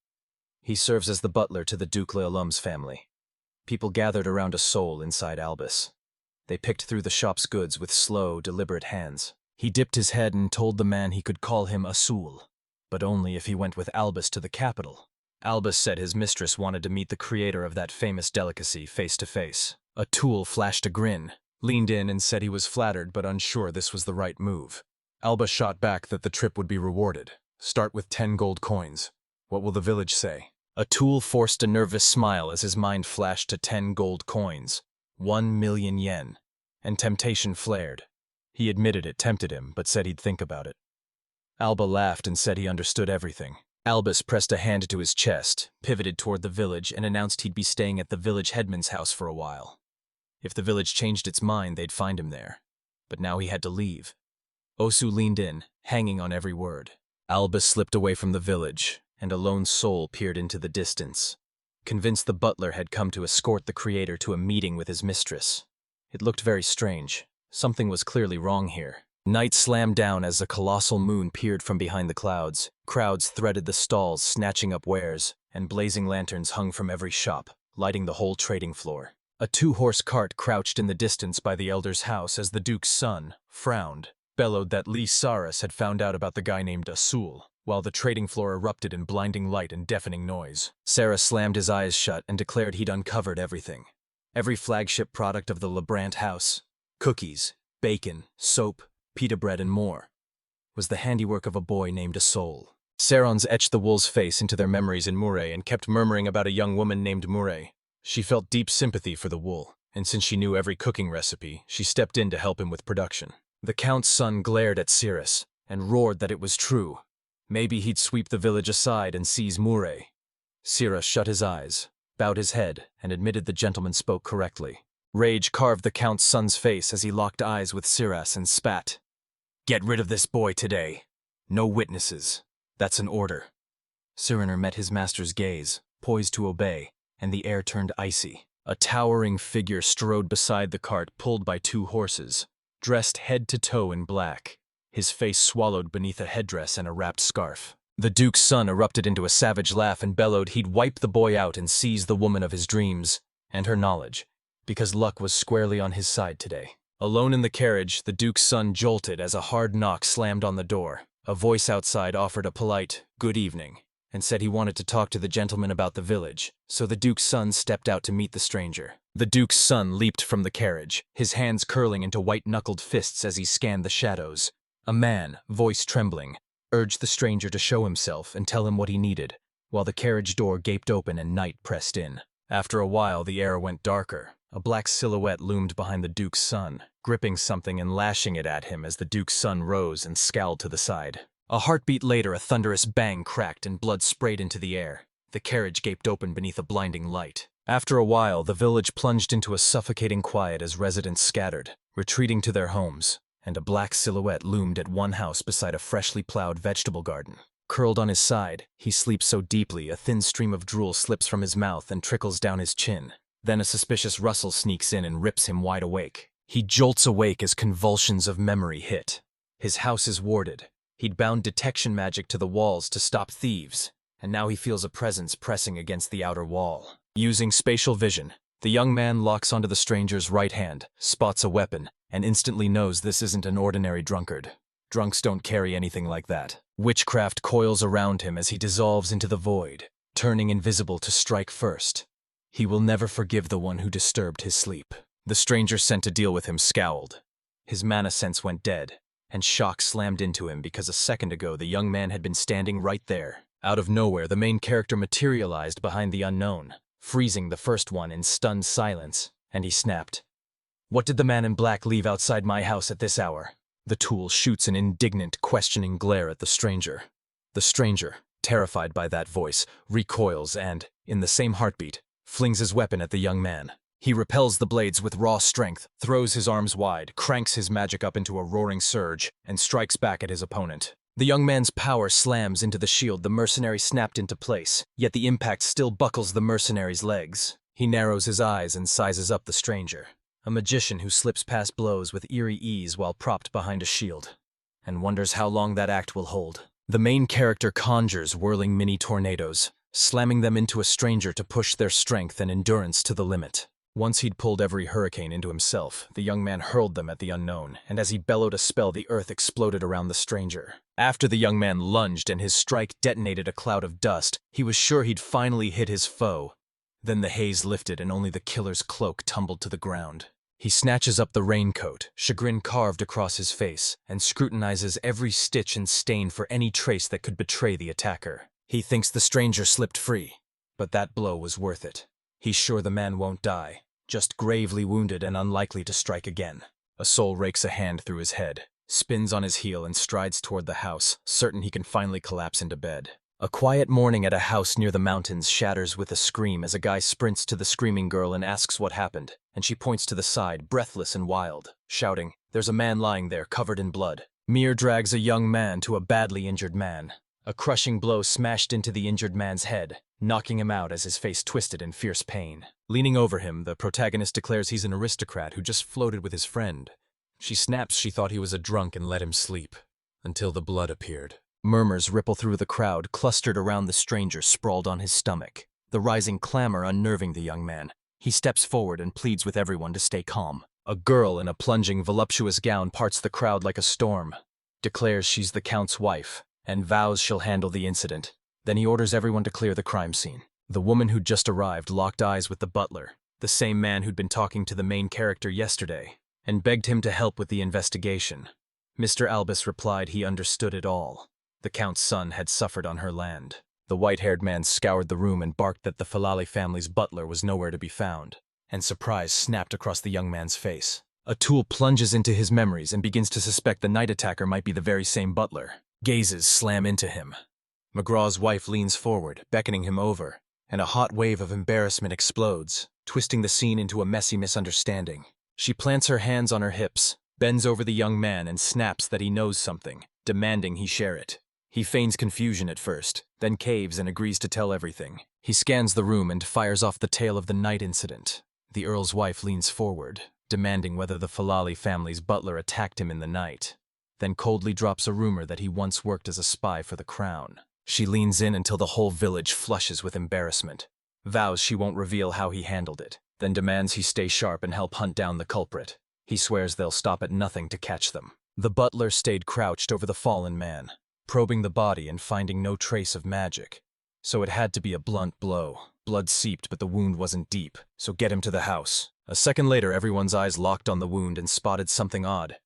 He serves as the butler to the Duke Leolum's family. People gathered around a soul inside Albus. They picked through the shop's goods with slow, deliberate hands. He dipped his head and told the man he could call him Asul, but only if he went with Albus to the capital. Albus said his mistress wanted to meet the creator of that famous delicacy face to face. Atul flashed a grin, leaned in and said he was flattered but unsure this was the right move. Albus shot back that the trip would be rewarded. Start with 10 gold coins. What will the village say? Atul forced a nervous smile as his mind flashed to 10 gold coins, 1,000,000 yen, and temptation flared. He admitted it tempted him, but said he'd think about it. Alba laughed and said he understood everything. Albus pressed a hand to his chest, pivoted toward the village, and announced he'd be staying at the village headman's house for a while. If the village changed its mind, they'd find him there. But now he had to leave. Osu leaned in, hanging on every word. Albus slipped away from the village, and a lone soul peered into the distance, convinced the butler had come to escort the creator to a meeting with his mistress. It looked very strange. Something was clearly wrong here. Night slammed down as a colossal moon peered from behind the clouds. Crowds threaded the stalls, snatching up wares, and blazing lanterns hung from every shop, lighting the whole trading floor. A 2-horse cart crouched in the distance by the elder's house as the Duke's son frowned, bellowed that Lee Saras had found out about the guy named Asul, while the trading floor erupted in blinding light and deafening noise. Sarah slammed his eyes shut and declared he'd uncovered everything. Every flagship product of the Lebrant house, cookies, bacon, soap, pita bread, and more, was the handiwork of a boy named Asul. Sarons etched the wool's face into their memories in Murray and kept murmuring about a young woman named Murray. She felt deep sympathy for the wool, and since she knew every cooking recipe, she stepped in to help him with production. The Count's son glared at Cirrus and roared that it was true. Maybe he'd sweep the village aside and seize Murray. Cirrus shut his eyes, bowed his head, and admitted the gentleman spoke correctly. Rage carved the Count's son's face as he locked eyes with Cirrus and spat. "Get rid of this boy today. No witnesses. That's an order." Cyrano met his master's gaze, poised to obey, and the air turned icy. A towering figure strode beside the cart pulled by 2 horses, dressed head to toe in black, his face swallowed beneath a headdress and a wrapped scarf. The Duke's son erupted into a savage laugh and bellowed he'd wipe the boy out and seize the woman of his dreams and her knowledge, because luck was squarely on his side today. Alone in the carriage, the Duke's son jolted as a hard knock slammed on the door. A voice outside offered a polite, "Good evening," and said he wanted to talk to the gentleman about the village, so the Duke's son stepped out to meet the stranger. The Duke's son leaped from the carriage, his hands curling into white-knuckled fists as he scanned the shadows. A man, voice trembling, urged the stranger to show himself and tell him what he needed, while the carriage door gaped open and night pressed in. After a while, the air went darker. A black silhouette loomed behind the Duke's son, gripping something and lashing it at him as the Duke's son rose and scowled to the side. A heartbeat later, a thunderous bang cracked and blood sprayed into the air. The carriage gaped open beneath a blinding light. After a while, the village plunged into a suffocating quiet as residents scattered, retreating to their homes, and a black silhouette loomed at one house beside a freshly plowed vegetable garden. Curled on his side, he sleeps so deeply a thin stream of drool slips from his mouth and trickles down his chin. Then a suspicious rustle sneaks in and rips him wide awake. He jolts awake as convulsions of memory hit. His house is warded. He'd bound detection magic to the walls to stop thieves, and now he feels a presence pressing against the outer wall. Using spatial vision, the young man locks onto the stranger's right hand, spots a weapon, and instantly knows this isn't an ordinary drunkard. Drunks don't carry anything like that. Witchcraft coils around him as he dissolves into the void, turning invisible to strike first. He will never forgive the one who disturbed his sleep. The stranger sent to deal with him scowled. His mana sense went dead, and shock slammed into him because a second ago the young man had been standing right there. Out of nowhere, the main character materialized behind the unknown, freezing the first one in stunned silence, and he snapped. "What did the man in black leave outside my house at this hour?" The tool shoots an indignant, questioning glare at the stranger. The stranger, terrified by that voice, recoils and, in the same heartbeat, flings his weapon at the young man. He repels the blades with raw strength, throws his arms wide, cranks his magic up into a roaring surge, and strikes back at his opponent. The young man's power slams into the shield the mercenary snapped into place, yet the impact still buckles the mercenary's legs. He narrows his eyes and sizes up the stranger, a magician who slips past blows with eerie ease while propped behind a shield, and wonders how long that act will hold. The main character conjures whirling mini tornadoes, slamming them into a stranger to push their strength and endurance to the limit. Once he'd pulled every hurricane into himself, the young man hurled them at the unknown, and as he bellowed a spell, the earth exploded around the stranger. After the young man lunged and his strike detonated a cloud of dust, he was sure he'd finally hit his foe. Then the haze lifted and only the killer's cloak tumbled to the ground. He snatches up the raincoat, chagrin carved across his face, and scrutinizes every stitch and stain for any trace that could betray the attacker. He thinks the stranger slipped free, but that blow was worth it. He's sure the man won't die, just gravely wounded and unlikely to strike again. A soul rakes a hand through his head, spins on his heel and strides toward the house, certain he can finally collapse into bed. A quiet morning at a house near the mountains shatters with a scream as a guy sprints to the screaming girl and asks what happened, and she points to the side, breathless and wild, shouting, "There's a man lying there, covered in blood." Mir drags a young man to a badly injured man. A crushing blow smashed into the injured man's head, knocking him out as his face twisted in fierce pain. Leaning over him, the protagonist declares he's an aristocrat who just floated with his friend. She snaps she thought he was a drunk and let him sleep, until the blood appeared. Murmurs ripple through the crowd, clustered around the stranger sprawled on his stomach, the rising clamor unnerving the young man. He steps forward and pleads with everyone to stay calm. A girl in a plunging, voluptuous gown parts the crowd like a storm, declares she's the Count's wife, and vows she'll handle the incident. Then he orders everyone to clear the crime scene. The woman who'd just arrived locked eyes with the butler, the same man who'd been talking to the main character yesterday, and begged him to help with the investigation. Mr. Albus replied he understood it all. The Count's son had suffered on her land. The white-haired man scoured the room and barked that the Falali family's butler was nowhere to be found, and surprise snapped across the young man's face. Atul plunges into his memories and begins to suspect the night attacker might be the very same butler. Gazes slam into him. McGraw's wife leans forward, beckoning him over, and a hot wave of embarrassment explodes, twisting the scene into a messy misunderstanding. She plants her hands on her hips, bends over the young man and snaps that he knows something, demanding he share it. He feigns confusion at first, then caves and agrees to tell everything. He scans the room and fires off the tale of the night incident. The Earl's wife leans forward, demanding whether the Falali family's butler attacked him in the night, then coldly drops a rumor that he once worked as a spy for the crown. She leans in until the whole village flushes with embarrassment, vows she won't reveal how he handled it, then demands he stay sharp and help hunt down the culprit. He swears they'll stop at nothing to catch them. The butler stayed crouched over the fallen man, probing the body and finding no trace of magic. So it had to be a blunt blow. Blood seeped, but the wound wasn't deep, so get him to the house. A second later, everyone's eyes locked on the wound and spotted something odd.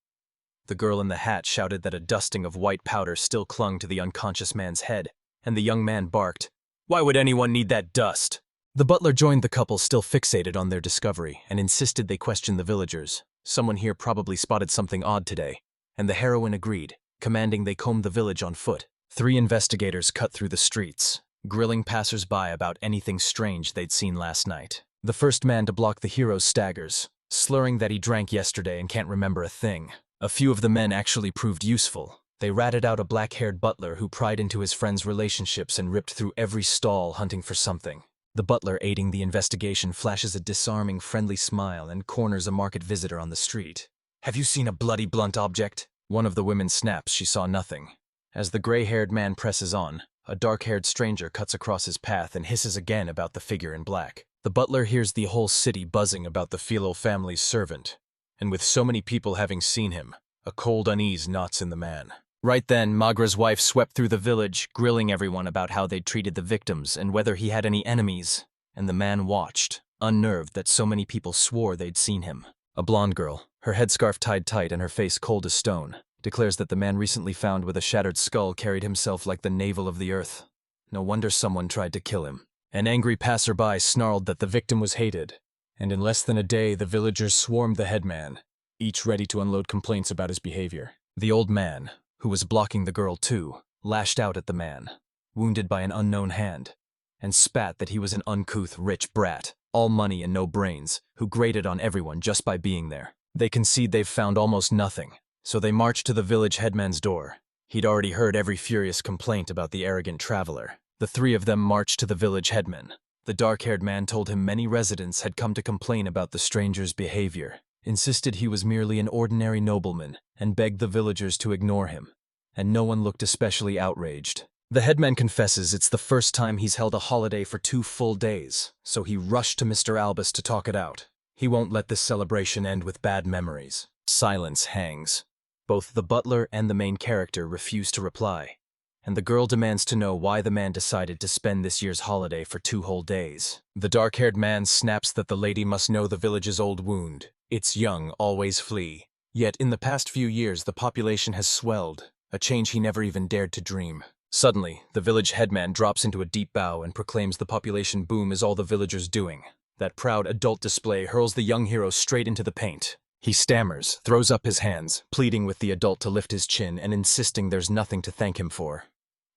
The girl in the hat shouted that a dusting of white powder still clung to the unconscious man's head, and the young man barked, "Why would anyone need that dust?" The butler joined the couple, still fixated on their discovery, and insisted they question the villagers. Someone here probably spotted something odd today, and the heroine agreed, commanding they comb the village on foot. 3 investigators cut through the streets, grilling passers-by about anything strange they'd seen last night. The first man to block the hero staggers, slurring that he drank yesterday and can't remember a thing. A few of the men actually proved useful. They ratted out a black-haired butler who pried into his friends' relationships and ripped through every stall hunting for something. The butler aiding the investigation flashes a disarming, friendly smile and corners a market visitor on the street. "Have you seen a bloody blunt object?" One of the women snaps she saw nothing. As the gray-haired man presses on, a dark-haired stranger cuts across his path and hisses again about the figure in black. The butler hears the whole city buzzing about the Philo family's servant, and with so many people having seen him, a cold unease knots in the man. Right then, Magra's wife swept through the village, grilling everyone about how they'd treated the victims and whether he had any enemies, and the man watched, unnerved that so many people swore they'd seen him. A blonde girl, her headscarf tied tight and her face cold as stone, declares that the man recently found with a shattered skull carried himself like the navel of the earth. No wonder someone tried to kill him. An angry passerby snarled that the victim was hated, and in less than a day the villagers swarmed the headman, each ready to unload complaints about his behavior. The old man, who was blocking the girl too, lashed out at the man, wounded by an unknown hand, and spat that he was an uncouth, rich brat, all money and no brains, who grated on everyone just by being there. They concede they've found almost nothing, so they march to the village headman's door. He'd already heard every furious complaint about the arrogant traveler. The 3 of them march to the village headman, The dark-haired man told him many residents had come to complain about the stranger's behavior, insisted he was merely an ordinary nobleman, and begged the villagers to ignore him. And no one looked especially outraged. The headman confesses it's the first time he's held a holiday for 2 full days, so he rushed to Mr. Albus to talk it out. He won't let this celebration end with bad memories. Silence hangs. Both the butler and the main character refuse to reply, and the girl demands to know why the man decided to spend this year's holiday for 2 whole days. The dark-haired man snaps that the lady must know the village's old wound. It's young, always flee. Yet in the past few years the population has swelled, a change he never even dared to dream. Suddenly, the village headman drops into a deep bow and proclaims the population boom is all the villagers doing. That proud adult display hurls the young hero straight into the paint. He stammers, throws up his hands, pleading with the adult to lift his chin and insisting there's nothing to thank him for.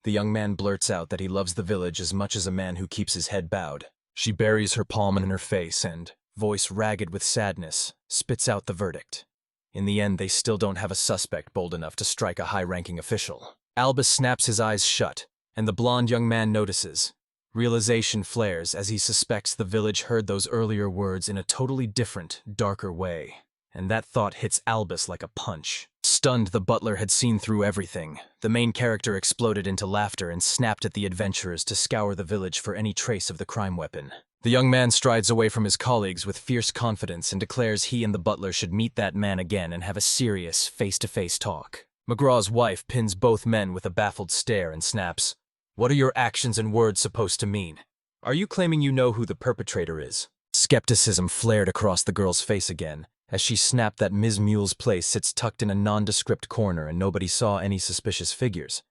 The young man blurts out that he loves the village as much as a man who keeps his head bowed. She buries her palm in her face and, voice ragged with sadness, spits out the verdict. In the end, they still don't have a suspect bold enough to strike a high-ranking official. Albus snaps his eyes shut, and the blond young man notices. Realization flares as he suspects the village heard those earlier words in a totally different, darker way. And that thought hits Albus like a punch. Stunned, the butler had seen through everything. The main character exploded into laughter and snapped at the adventurers to scour the village for any trace of the crime weapon. The young man strides away from his colleagues with fierce confidence and declares he and the butler should meet that man again and have a serious, face-to-face talk. McGraw's wife pins both men with a baffled stare and snaps, "What are your actions and words supposed to mean? Are you claiming you know who the perpetrator is?" Skepticism flared across the girl's face again, as she snapped that Ms. Mule's place sits tucked in a nondescript corner and nobody saw any suspicious figures.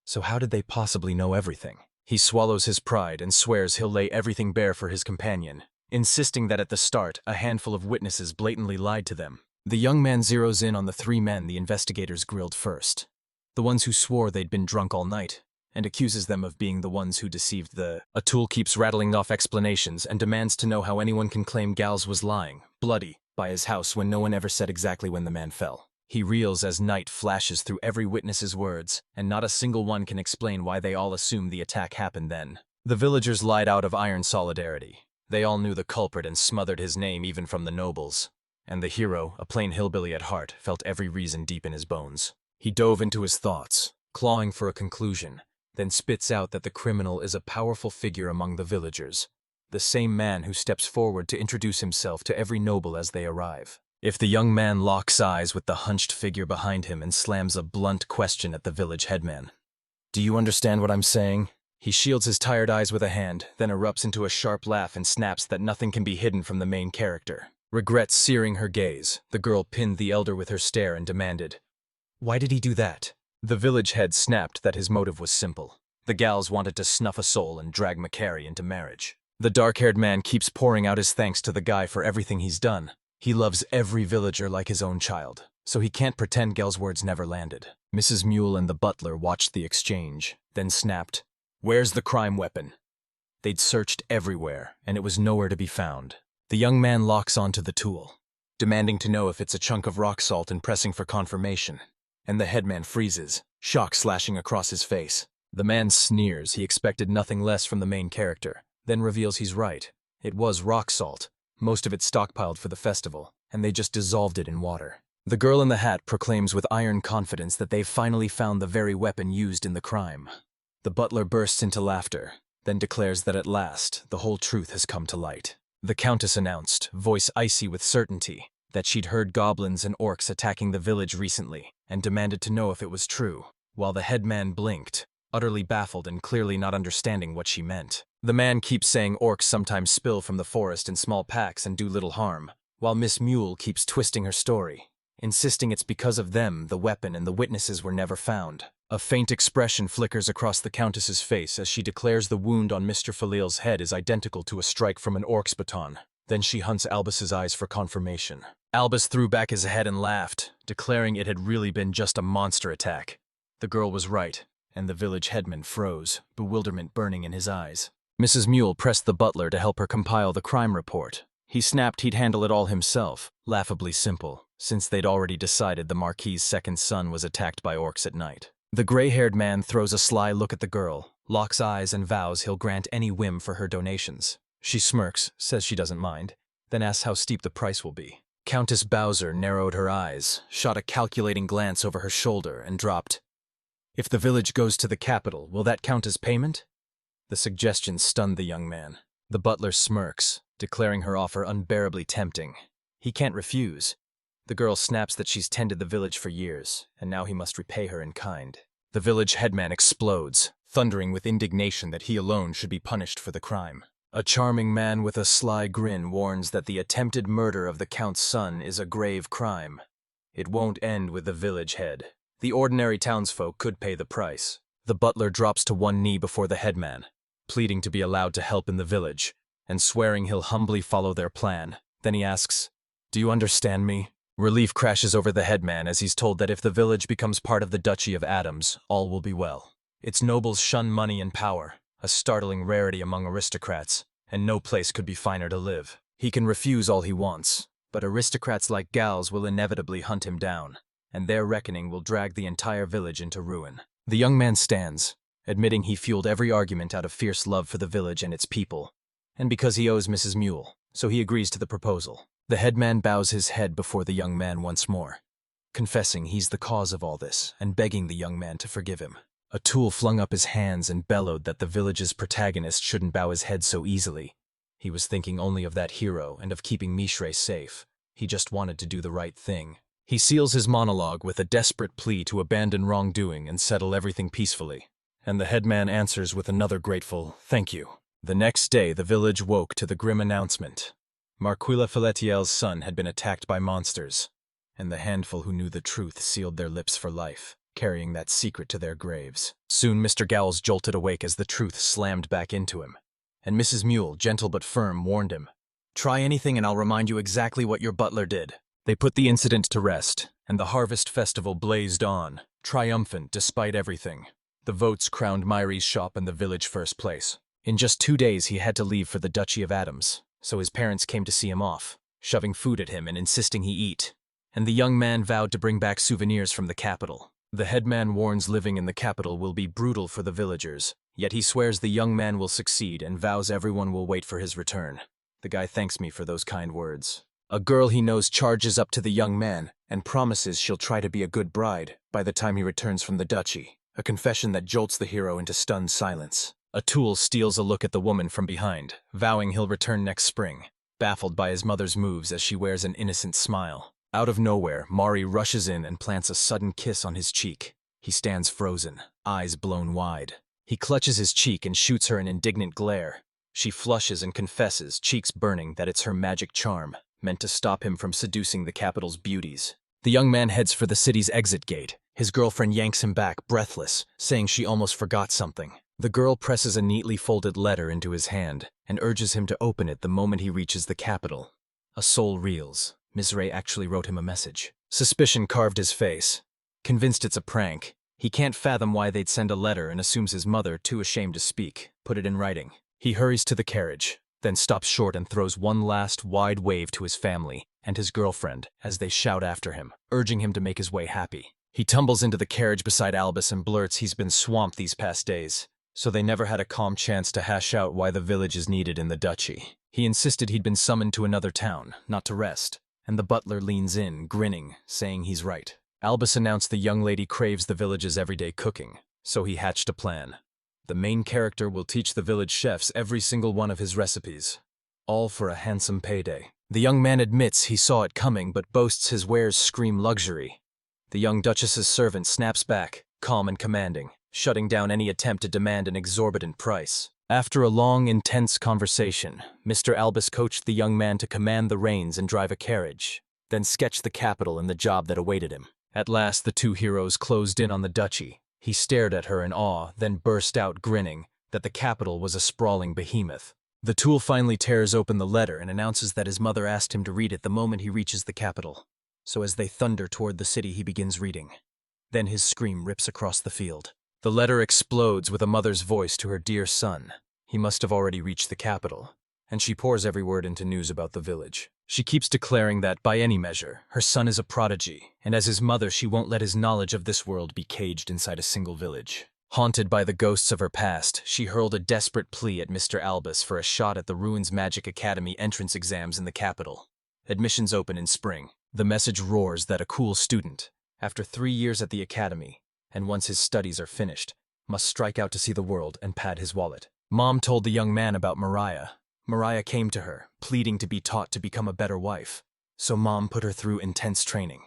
So how did they possibly know everything? He swallows his pride and swears he'll lay everything bare for his companion, insisting that at the start, a handful of witnesses blatantly lied to them. The young man zeroes in on the 3 men the investigators grilled first, the ones who swore they'd been drunk all night, and accuses them of being the ones who deceived the... Atul keeps rattling off explanations and demands to know how anyone can claim Gals was lying, bloody, by his house when no one ever said exactly when the man fell. He reels as night flashes through every witness's words, and not a single one can explain why they all assume the attack happened then. The villagers lied out of iron solidarity. They all knew the culprit and smothered his name even from the nobles. And the hero, a plain hillbilly at heart, felt every reason deep in his bones. He dove into his thoughts, clawing for a conclusion, then spits out that the criminal is a powerful figure among the villagers, the same man who steps forward to introduce himself to every noble as they arrive. If the young man locks eyes with the hunched figure behind him and slams a blunt question at the village headman. "Do you understand what I'm saying?" He shields his tired eyes with a hand, then erupts into a sharp laugh and snaps that nothing can be hidden from the main character. Regret searing her gaze, the girl pinned the elder with her stare and demanded, "Why did he do that?" The village head snapped that his motive was simple. The gals wanted to snuff a soul and drag Macquarie into marriage. The dark-haired man keeps pouring out his thanks to the guy for everything he's done. He loves every villager like his own child, so he can't pretend Gel's words never landed. Mrs. Mule and the butler watched the exchange, then snapped, "Where's the crime weapon?" They'd searched everywhere, and it was nowhere to be found. The young man locks onto the tool, demanding to know if it's a chunk of rock salt and pressing for confirmation. And the headman freezes, shock slashing across his face. The man sneers he expected nothing less from the main character, then reveals he's right. It was rock salt, most of it stockpiled for the festival, and they just dissolved it in water. The girl in the hat proclaims with iron confidence that they've finally found the very weapon used in the crime. The butler bursts into laughter, then declares that at last, the whole truth has come to light. The countess announced, voice icy with certainty, that she'd heard goblins and orcs attacking the village recently, and demanded to know if it was true, while the headman blinked, utterly baffled and clearly not understanding what she meant. The man keeps saying orcs sometimes spill from the forest in small packs and do little harm, while Miss Mule keeps twisting her story, insisting it's because of them the weapon and the witnesses were never found. A faint expression flickers across the countess's face as she declares the wound on Mr. Falil's head is identical to a strike from an orc's baton. Then she hunts Albus's eyes for confirmation. Albus threw back his head and laughed, declaring it had really been just a monster attack. The girl was right, and the village headman froze, bewilderment burning in his eyes. Mrs. Mule pressed the butler to help her compile the crime report. He snapped he'd handle it all himself, laughably simple, since they'd already decided the Marquis's second son was attacked by orcs at night. The gray-haired man throws a sly look at the girl, locks eyes and vows he'll grant any whim for her donations. She smirks, says she doesn't mind, then asks how steep the price will be. Countess Bowser narrowed her eyes, shot a calculating glance over her shoulder, and dropped, "If the village goes to the capital, will that count as payment?" The suggestion stunned the young man. The butler smirks, declaring her offer unbearably tempting. He can't refuse. The girl snaps that she's tended the village for years, and now he must repay her in kind. The village headman explodes, thundering with indignation that he alone should be punished for the crime. A charming man with a sly grin warns that the attempted murder of the count's son is a grave crime. It won't end with the village head. The ordinary townsfolk could pay the price. The butler drops to one knee before the headman, pleading to be allowed to help in the village, and swearing he'll humbly follow their plan. Then he asks, "Do you understand me?" Relief crashes over the headman as he's told that if the village becomes part of the Duchy of Adams, all will be well. Its nobles shun money and power, a startling rarity among aristocrats, and no place could be finer to live. He can refuse all he wants, but aristocrats like Gals will inevitably hunt him down, and their reckoning will drag the entire village into ruin. The young man stands, admitting he fueled every argument out of fierce love for the village and its people, and because he owes Mrs. Mule, so he agrees to the proposal. The headman bows his head before the young man once more, confessing he's the cause of all this and begging the young man to forgive him. Atul flung up his hands and bellowed that the village's protagonist shouldn't bow his head so easily. He was thinking only of that hero and of keeping Mishre safe. He just wanted to do the right thing. He seals his monologue with a desperate plea to abandon wrongdoing and settle everything peacefully. And the headman answers with another grateful, "Thank you." The next day, the village woke to the grim announcement. Marquilla Filetiel's son had been attacked by monsters, and the handful who knew the truth sealed their lips for life, carrying that secret to their graves. Soon Mr. Gowls jolted awake as the truth slammed back into him, and Mrs. Mule, gentle but firm, warned him, "Try anything and I'll remind you exactly what your butler did." They put the incident to rest, and the harvest festival blazed on, triumphant despite everything. The votes crowned Myri's shop in the village first place. In just 2 days he had to leave for the Duchy of Adams, so his parents came to see him off, shoving food at him and insisting he eat, and the young man vowed to bring back souvenirs from the capital. The headman warns living in the capital will be brutal for the villagers, yet he swears the young man will succeed and vows everyone will wait for his return. The guy thanks me for those kind words. A girl he knows charges up to the young man and promises she'll try to be a good bride by the time he returns from the duchy, a confession that jolts the hero into stunned silence. Atul steals a look at the woman from behind, vowing he'll return next spring, baffled by his mother's moves as she wears an innocent smile. Out of nowhere, Mari rushes in and plants a sudden kiss on his cheek. He stands frozen, eyes blown wide. He clutches his cheek and shoots her an indignant glare. She flushes and confesses, cheeks burning, that it's her magic charm, meant to stop him from seducing the capital's beauties. The young man heads for the city's exit gate. His girlfriend yanks him back, breathless, saying she almost forgot something. The girl presses a neatly folded letter into his hand and urges him to open it the moment he reaches the capital. A soul reels. Ms. Ray actually wrote him a message. Suspicion carved his face. Convinced it's a prank, he can't fathom why they'd send a letter and assumes his mother, too ashamed to speak, put it in writing. He hurries to the carriage, then stops short and throws one last wide wave to his family and his girlfriend as they shout after him, urging him to make his way happy. He tumbles into the carriage beside Albus and blurts he's been swamped these past days, so they never had a calm chance to hash out why the village is needed in the duchy. He insisted he'd been summoned to another town, not to rest, and the butler leans in, grinning, saying he's right. Albus announced the young lady craves the village's everyday cooking, so he hatched a plan. The main character will teach the village chefs every single one of his recipes, all for a handsome payday. The young man admits he saw it coming but boasts his wares scream luxury. The young duchess's servant snaps back, calm and commanding, shutting down any attempt to demand an exorbitant price. After a long, intense conversation, Mr. Albus coached the young man to command the reins and drive a carriage, then sketched the capital and the job that awaited him. At last, the two heroes closed in on the duchy. He stared at her in awe, then burst out grinning that the capital was a sprawling behemoth. The tool finally tears open the letter and announces that his mother asked him to read it the moment he reaches the capital. So as they thunder toward the city, he begins reading. Then his scream rips across the field. The letter explodes with a mother's voice to her dear son. He must have already reached the capital, and she pours every word into news about the village. She keeps declaring that, by any measure, her son is a prodigy, and as his mother she won't let his knowledge of this world be caged inside a single village. Haunted by the ghosts of her past, she hurled a desperate plea at Mr. Albus for a shot at the Ruins Magic Academy entrance exams in the capital. Admissions open in spring. The message roars that a cool student, after 3 years at the academy, and once his studies are finished, must strike out to see the world and pad his wallet. Mom told the young man about Mariah. Mariah came to her, pleading to be taught to become a better wife. So Mom put her through intense training.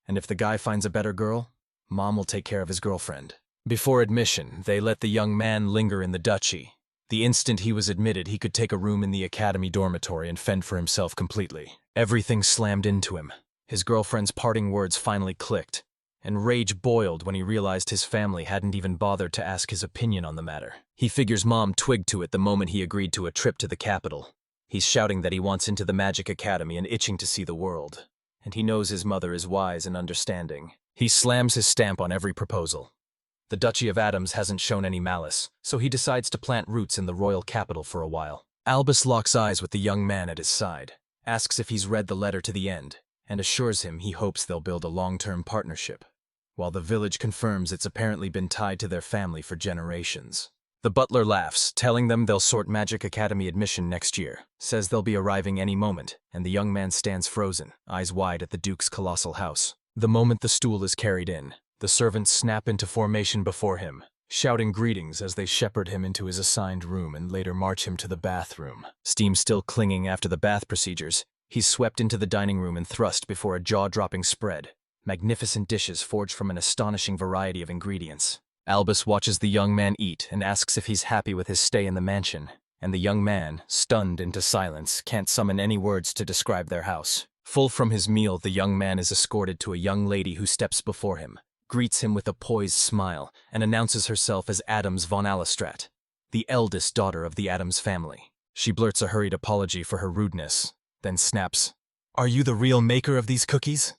And if the guy finds a better girl, Mom will take care of his girlfriend. Before admission, they let the young man linger in the duchy. The instant he was admitted, he could take a room in the academy dormitory and fend for himself completely. Everything slammed into him. His girlfriend's parting words finally clicked, and rage boiled when he realized his family hadn't even bothered to ask his opinion on the matter. He figures Mom twigged to it the moment he agreed to a trip to the capital. He's shouting that he wants into the Magic Academy and itching to see the world. And he knows his mother is wise and understanding. He slams his stamp on every proposal. The Duchy of Adams hasn't shown any malice, so he decides to plant roots in the royal capital for a while. Albus locks eyes with the young man at his side, asks if he's read the letter to the end, and assures him he hopes they'll build a long-term partnership, while the village confirms it's apparently been tied to their family for generations. The butler laughs, telling them they'll sort Magic Academy admission next year, says they'll be arriving any moment, and the young man stands frozen, eyes wide at the Duke's colossal house. The moment the stool is carried in, the servants snap into formation before him, shouting greetings as they shepherd him into his assigned room and later march him to the bathroom. Steam still clinging after the bath procedures, he's swept into the dining room and thrust before a jaw-dropping spread. Magnificent dishes forged from an astonishing variety of ingredients. Albus watches the young man eat and asks if he's happy with his stay in the mansion, and the young man, stunned into silence, can't summon any words to describe their house. Full from his meal, the young man is escorted to a young lady who steps before him, greets him with a poised smile, and announces herself as Adams von Allestrat, the eldest daughter of the Adams family. She blurts a hurried apology for her rudeness, then snaps, "Are you the real maker of these cookies?"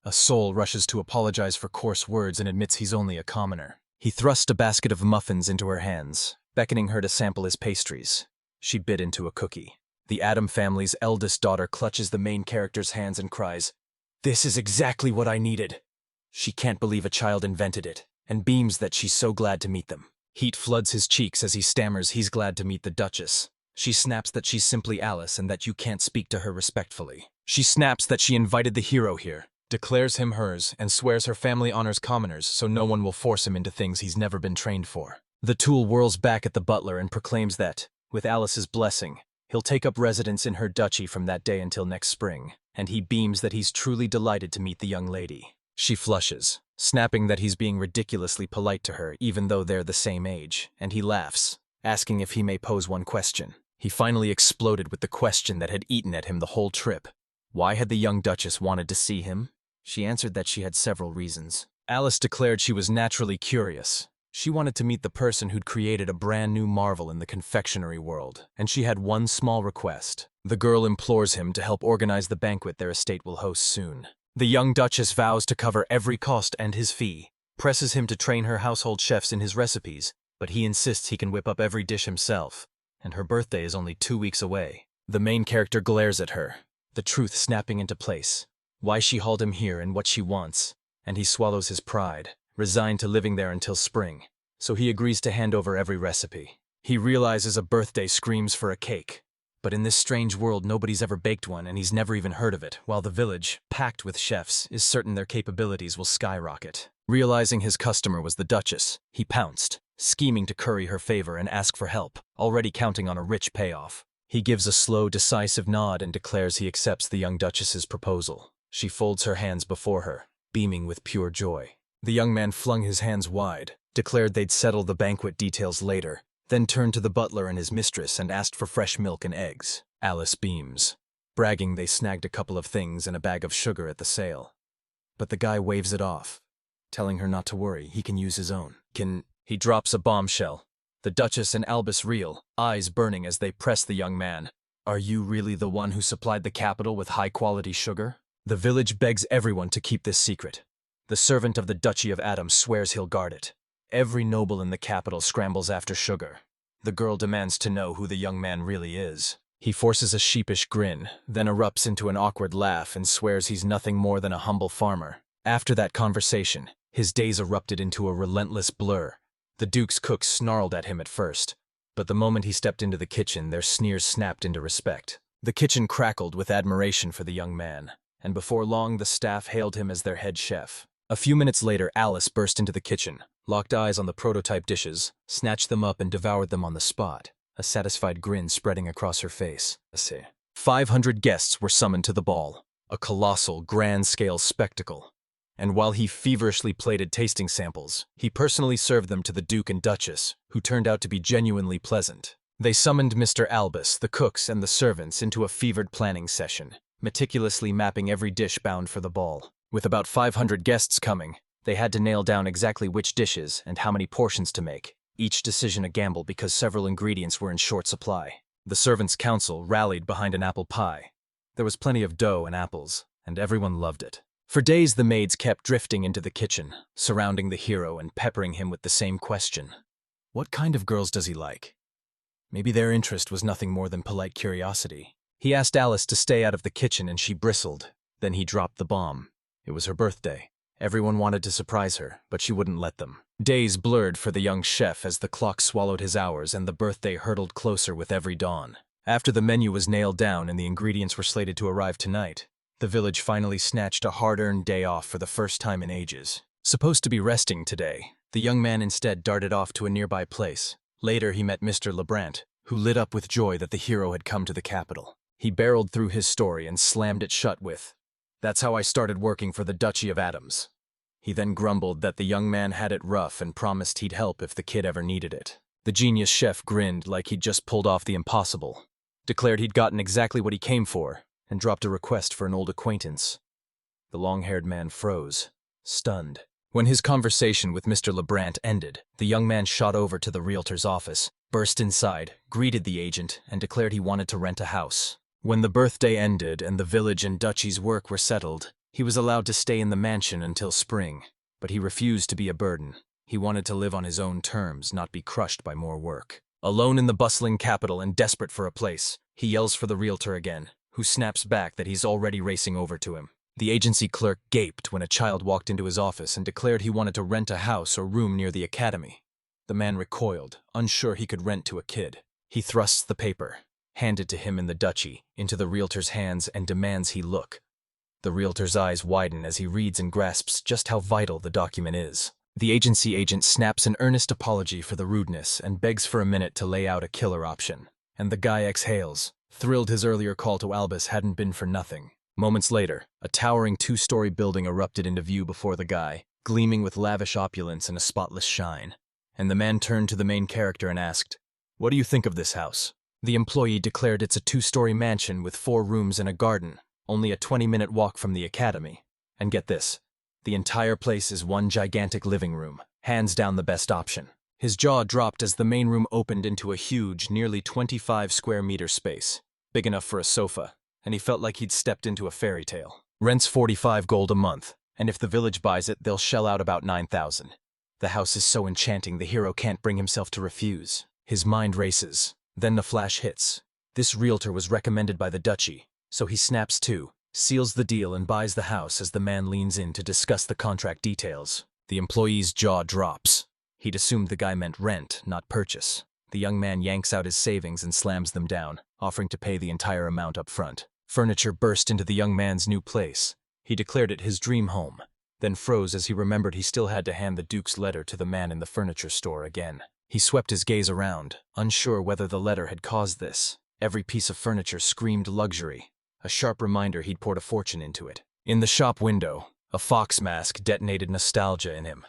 A soul rushes to apologize for coarse words and admits he's only a commoner. He thrusts a basket of muffins into her hands, beckoning her to sample his pastries. She bit into a cookie. The Adam family's eldest daughter clutches the main character's hands and cries, "This is exactly what I needed." She can't believe a child invented it, and beams that she's so glad to meet them. Heat floods his cheeks as he stammers he's glad to meet the Duchess. She snaps that she's simply Alice and that you can't speak to her respectfully. She snaps that she invited the hero here, declares him hers, and swears her family honors commoners so no one will force him into things he's never been trained for. The tool whirls back at the butler and proclaims that, with Alice's blessing, he'll take up residence in her duchy from that day until next spring, and he beams that he's truly delighted to meet the young lady. She flushes, snapping that he's being ridiculously polite to her even though they're the same age, and he laughs, asking if he may pose one question. He finally exploded with the question that had eaten at him the whole trip. Why had the young Duchess wanted to see him? She answered that she had several reasons. Alice declared she was naturally curious. She wanted to meet the person who'd created a brand new marvel in the confectionery world, and she had one small request. The girl implores him to help organize the banquet their estate will host soon. The young Duchess vows to cover every cost and his fee, presses him to train her household chefs in his recipes, but he insists he can whip up every dish himself, and her birthday is only 2 weeks away. The main character glares at her, the truth snapping into place, why she hauled him here and what she wants, and he swallows his pride, resigned to living there until spring, so he agrees to hand over every recipe. He realizes a birthday screams for a cake, but in this strange world nobody's ever baked one and he's never even heard of it, while the village, packed with chefs, is certain their capabilities will skyrocket. Realizing his customer was the Duchess, he pounced, scheming to curry her favor and ask for help, already counting on a rich payoff. He gives a slow, decisive nod and declares he accepts the young Duchess's proposal. She folds her hands before her, beaming with pure joy. The young man flung his hands wide, declared they'd settle the banquet details later, then turned to the butler and his mistress and asked for fresh milk and eggs. Alice beams, bragging they snagged a couple of things and a bag of sugar at the sale. But the guy waves it off, telling her not to worry, he can use his own. He drops a bombshell. The Duchess and Albus reel, eyes burning as they press the young man. "Are you really the one who supplied the capital with high-quality sugar?" The village begs everyone to keep this secret. The servant of the Duchy of Adams swears he'll guard it. Every noble in the capital scrambles after sugar. The girl demands to know who the young man really is. He forces a sheepish grin, then erupts into an awkward laugh and swears he's nothing more than a humble farmer. After that conversation, his days erupted into a relentless blur. The Duke's cook snarled at him at first, but the moment he stepped into the kitchen, their sneers snapped into respect. The kitchen crackled with admiration for the young man, and before long the staff hailed him as their head chef. A few minutes later, Alice burst into the kitchen, locked eyes on the prototype dishes, snatched them up and devoured them on the spot, a satisfied grin spreading across her face. 500 guests were summoned to the ball, a colossal, grand-scale spectacle. And while he feverishly plated tasting samples, he personally served them to the Duke and Duchess, who turned out to be genuinely pleasant. They summoned Mr. Albus, the cooks, and the servants into a fevered planning session, meticulously mapping every dish bound for the ball. With about 500 guests coming, they had to nail down exactly which dishes and how many portions to make, each decision a gamble because several ingredients were in short supply. The servants' council rallied behind an apple pie. There was plenty of dough and apples, and everyone loved it. For days the maids kept drifting into the kitchen, surrounding the hero and peppering him with the same question. What kind of girls does he like? Maybe their interest was nothing more than polite curiosity. He asked Alice to stay out of the kitchen and she bristled. Then he dropped the bomb. It was her birthday. Everyone wanted to surprise her, but she wouldn't let them. Days blurred for the young chef as the clock swallowed his hours and the birthday hurtled closer with every dawn. After the menu was nailed down and the ingredients were slated to arrive tonight, the village finally snatched a hard-earned day off for the first time in ages. Supposed to be resting today, the young man instead darted off to a nearby place. Later he met Mr. Lebrant, who lit up with joy that the hero had come to the capital. He barreled through his story and slammed it shut with, "That's how I started working for the Duchy of Adams." He then grumbled that the young man had it rough and promised he'd help if the kid ever needed it. The genius chef grinned like he'd just pulled off the impossible, declared he'd gotten exactly what he came for, and dropped a request for an old acquaintance. The long-haired man froze, stunned. When his conversation with Mr. Lebrant ended, the young man shot over to the realtor's office, burst inside, greeted the agent, and declared he wanted to rent a house. When the birthday ended and the village and duchy's work were settled, he was allowed to stay in the mansion until spring, but he refused to be a burden. He wanted to live on his own terms, not be crushed by more work. Alone in the bustling capital and desperate for a place, he yells for the realtor again, who snaps back that he's already racing over to him. The agency clerk gaped when a child walked into his office and declared he wanted to rent a house or room near the academy. The man recoiled, unsure he could rent to a kid. He thrusts the paper, handed to him in the duchy, into the realtor's hands and demands he look. The realtor's eyes widen as he reads and grasps just how vital the document is. The agency agent snaps an earnest apology for the rudeness and begs for a minute to lay out a killer option. And the guy exhales, thrilled his earlier call to Albus hadn't been for nothing. Moments later, a towering 2-story building erupted into view before the guy, gleaming with lavish opulence and a spotless shine. And the man turned to the main character and asked, "What do you think of this house?" The employee declared it's a 2-story mansion with 4 rooms and a garden, only a 20-minute walk from the academy. And get this, the entire place is one gigantic living room, hands down the best option. His jaw dropped as the main room opened into a huge, nearly 25-square-meter space, big enough for a sofa, and he felt like he'd stepped into a fairy tale. Rent's 45 gold a month, and if the village buys it, they'll shell out about 9,000. The house is so enchanting the hero can't bring himself to refuse. His mind races. Then the flash hits. This realtor was recommended by the duchy, so he snaps to, seals the deal and buys the house as the man leans in to discuss the contract details. The employee's jaw drops. He'd assumed the guy meant rent, not purchase. The young man yanks out his savings and slams them down, offering to pay the entire amount up front. Furniture burst into the young man's new place. He declared it his dream home, then froze as he remembered he still had to hand the Duke's letter to the man in the furniture store again. He swept his gaze around, unsure whether the letter had caused this. Every piece of furniture screamed luxury, a sharp reminder he'd poured a fortune into it. In the shop window, a fox mask detonated nostalgia in him,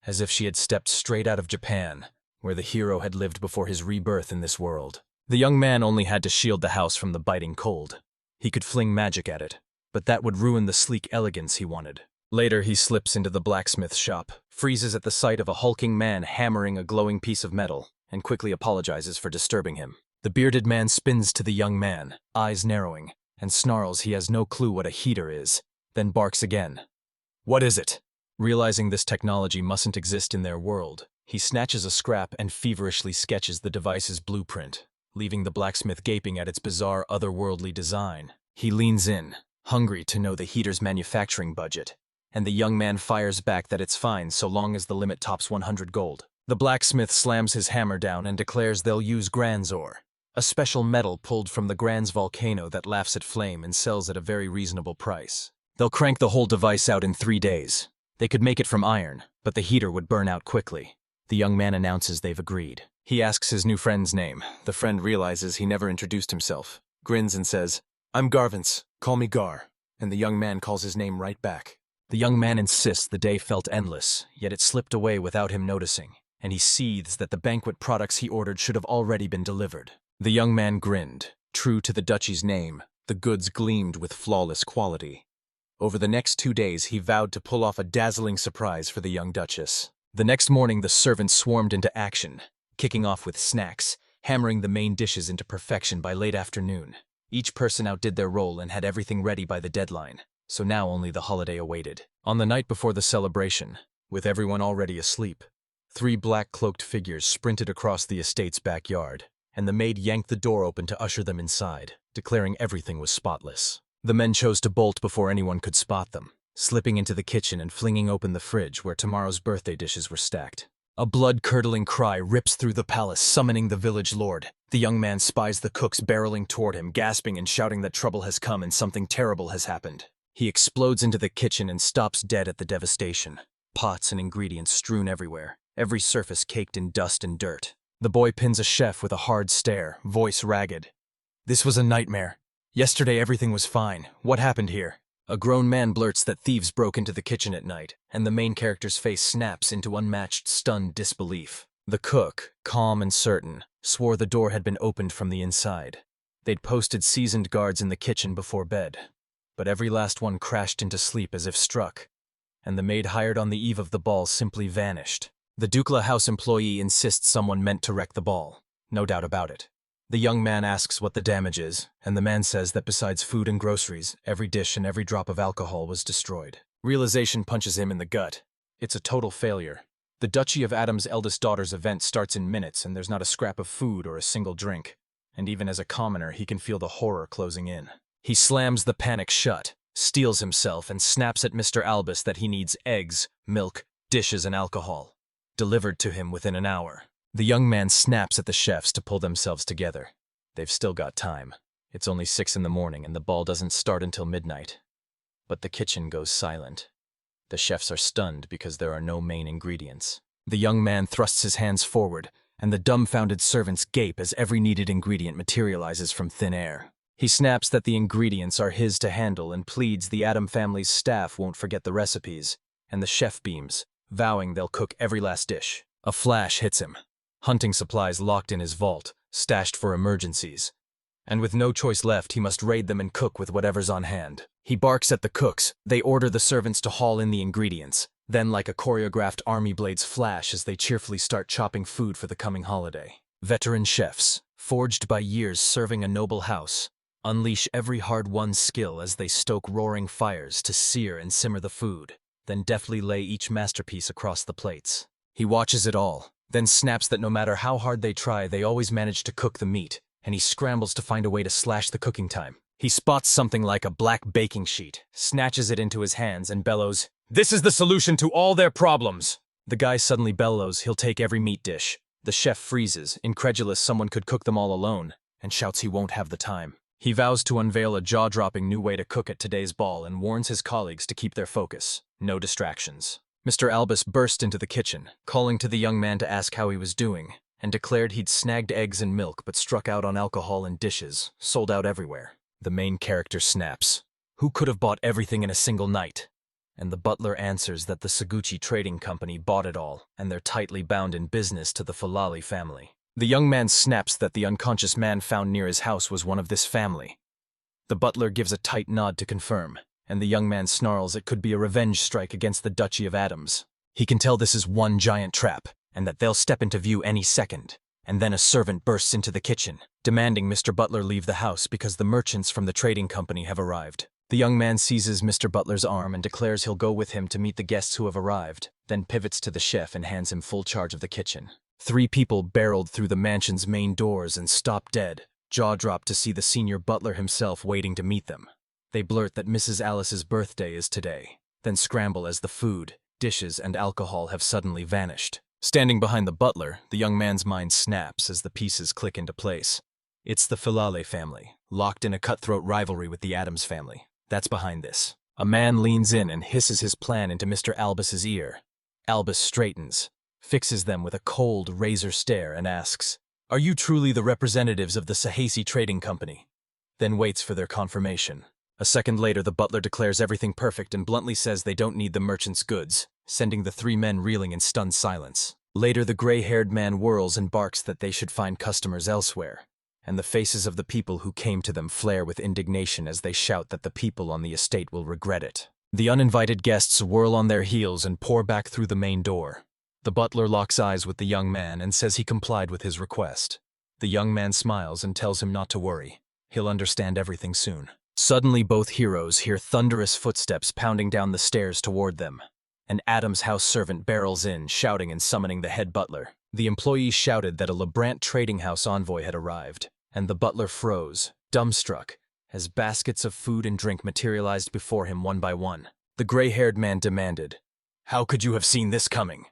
as if she had stepped straight out of Japan, where the hero had lived before his rebirth in this world. The young man only had to shield the house from the biting cold. He could fling magic at it, but that would ruin the sleek elegance he wanted. Later, he slips into the blacksmith's shop, freezes at the sight of a hulking man hammering a glowing piece of metal, and quickly apologizes for disturbing him. The bearded man spins to the young man, eyes narrowing, and snarls he has no clue what a heater is, then barks again. "What is it?" Realizing this technology mustn't exist in their world, he snatches a scrap and feverishly sketches the device's blueprint, leaving the blacksmith gaping at its bizarre otherworldly design. He leans in, hungry to know the heater's manufacturing budget, and the young man fires back that it's fine so long as the limit tops 100 gold. The blacksmith slams his hammer down and declares they'll use Granzor, a special metal pulled from the Granz volcano that laughs at flame and sells at a very reasonable price. They'll crank the whole device out in 3 days. They could make it from iron, but the heater would burn out quickly. The young man announces they've agreed. He asks his new friend's name. The friend realizes he never introduced himself, grins and says, "I'm Garvance, call me Gar," and the young man calls his name right back. The young man insists the day felt endless, yet it slipped away without him noticing, and he seethes that the banquet products he ordered should have already been delivered. The young man grinned. True to the duchy's name, the goods gleamed with flawless quality. Over the next 2 days, he vowed to pull off a dazzling surprise for the young duchess. The next morning, the servants swarmed into action, kicking off with snacks, hammering the main dishes into perfection by late afternoon. Each person outdid their role and had everything ready by the deadline, so now only the holiday awaited. On the night before the celebration, with everyone already asleep, 3 black-cloaked figures sprinted across the estate's backyard, and the maid yanked the door open to usher them inside, declaring everything was spotless. The men chose to bolt before anyone could spot them, slipping into the kitchen and flinging open the fridge where tomorrow's birthday dishes were stacked. A blood-curdling cry rips through the palace, summoning the village lord. The young man spies the cooks barreling toward him, gasping and shouting that trouble has come and something terrible has happened. He explodes into the kitchen and stops dead at the devastation. Pots and ingredients strewn everywhere, every surface caked in dust and dirt. The boy pins a chef with a hard stare, voice ragged. "This was a nightmare. Yesterday everything was fine. What happened here?" A grown man blurts that thieves broke into the kitchen at night, and the main character's face snaps into unmatched, stunned disbelief. The cook, calm and certain, swore the door had been opened from the inside. They'd posted seasoned guards in the kitchen before bed, but every last one crashed into sleep as if struck, and the maid hired on the eve of the ball simply vanished. The Dukla house employee insists someone meant to wreck the ball. No doubt about it. The young man asks what the damage is, and the man says that besides food and groceries, every dish and every drop of alcohol was destroyed. Realization punches him in the gut. It's a total failure. The Duchy of Adam's eldest daughter's event starts in minutes, and there's not a scrap of food or a single drink. And even as a commoner, he can feel the horror closing in. He slams the panic shut, steels himself, and snaps at Mr. Albus that he needs eggs, milk, dishes, and alcohol. Delivered to him within an hour. The young man snaps at the chefs to pull themselves together. They've still got time. It's only 6 in the morning and the ball doesn't start until midnight. But the kitchen goes silent. The chefs are stunned because there are no main ingredients. The young man thrusts his hands forward, and the dumbfounded servants gape as every needed ingredient materializes from thin air. He snaps that the ingredients are his to handle and pleads the Adam family's staff won't forget the recipes, and the chef beams, vowing they'll cook every last dish. A flash hits him. Hunting supplies locked in his vault, stashed for emergencies. And with no choice left, he must raid them and cook with whatever's on hand. He barks at the cooks. They order the servants to haul in the ingredients. Then, like a choreographed army, blades flash as they cheerfully start chopping food for the coming holiday. Veteran chefs, forged by years serving a noble house, unleash every hard-won skill as they stoke roaring fires to sear and simmer the food, then deftly lay each masterpiece across the plates. He watches it all, then snaps that no matter how hard they try, they always manage to cook the meat, and he scrambles to find a way to slash the cooking time. He spots something like a black baking sheet, snatches it into his hands, and bellows, "This is the solution to all their problems!" The guy suddenly bellows he'll take every meat dish. The chef freezes, incredulous someone could cook them all alone, and shouts he won't have the time. He vows to unveil a jaw-dropping new way to cook at today's ball and warns his colleagues to keep their focus. No distractions. Mr. Albus burst into the kitchen, calling to the young man to ask how he was doing, and declared he'd snagged eggs and milk but struck out on alcohol and dishes, sold out everywhere. The main character snaps. Who could have bought everything in a single night? And the butler answers that the Seguchi Trading Company bought it all, and they're tightly bound in business to the Falali family. The young man snaps that the unconscious man found near his house was one of this family. The butler gives a tight nod to confirm, and the young man snarls it could be a revenge strike against the Duchy of Adams. He can tell this is one giant trap, and that they'll step into view any second. And then a servant bursts into the kitchen, demanding Mr. Butler leave the house because the merchants from the trading company have arrived. The young man seizes Mr. Butler's arm and declares he'll go with him to meet the guests who have arrived, then pivots to the chef and hands him full charge of the kitchen. 3 people barreled through the mansion's main doors and stopped dead, jaw-dropped to see the senior butler himself waiting to meet them. They blurt that Mrs. Alice's birthday is today, then scramble as the food, dishes, and alcohol have suddenly vanished. Standing behind the butler, the young man's mind snaps as the pieces click into place. It's the Filale family, locked in a cutthroat rivalry with the Adams family. That's behind this. A man leans in and hisses his plan into Mr. Albus's ear. Albus straightens, fixes them with a cold, razor stare, and asks, "Are you truly the representatives of the Sahasi Trading Company?" Then waits for their confirmation. A second later, the butler declares everything perfect and bluntly says they don't need the merchant's goods, sending the three men reeling in stunned silence. Later, the gray-haired man whirls and barks that they should find customers elsewhere, and the faces of the people who came to them flare with indignation as they shout that the people on the estate will regret it. The uninvited guests whirl on their heels and pour back through the main door. The butler locks eyes with the young man and says he complied with his request. The young man smiles and tells him not to worry. He'll understand everything soon. Suddenly, both heroes hear thunderous footsteps pounding down the stairs toward them. An Adams house servant barrels in, shouting and summoning the head butler. The employee shouted that a Lebrant trading house envoy had arrived, and the butler froze, dumbstruck, as baskets of food and drink materialized before him one by one. The gray-haired man demanded, "How could you have seen this coming?"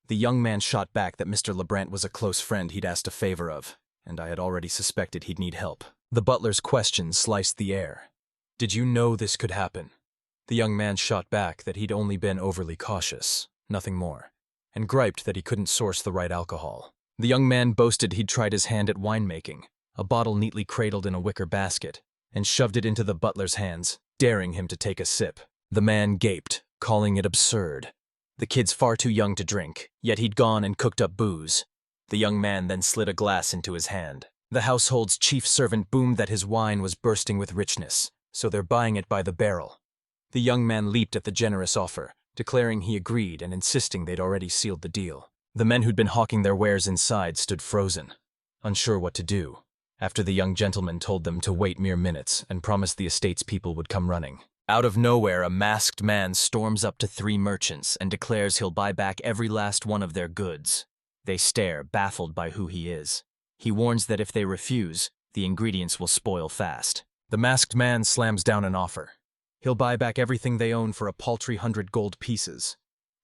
The young man shot back that Mr. Lebrant was a close friend he'd asked a favor of, and I had already suspected he'd need help. The butler's question sliced the air. "Did you know this could happen?" The young man shot back that he'd only been overly cautious, nothing more, and griped that he couldn't source the right alcohol. The young man boasted he'd tried his hand at winemaking, a bottle neatly cradled in a wicker basket, and shoved it into the butler's hands, daring him to take a sip. The man gaped, calling it absurd. The kid's far too young to drink, yet he'd gone and cooked up booze. The young man then slid a glass into his hand. The household's chief servant boomed that his wine was bursting with richness, so they're buying it by the barrel. The young man leaped at the generous offer, declaring he agreed and insisting they'd already sealed the deal. The men who'd been hawking their wares inside stood frozen, unsure what to do, after the young gentleman told them to wait mere minutes and promised the estate's people would come running. Out of nowhere, a masked man storms up to three merchants and declares he'll buy back every last one of their goods. They stare, baffled by who he is. He warns that if they refuse, the ingredients will spoil fast. The masked man slams down an offer. He'll buy back everything they own for a paltry 100 gold pieces.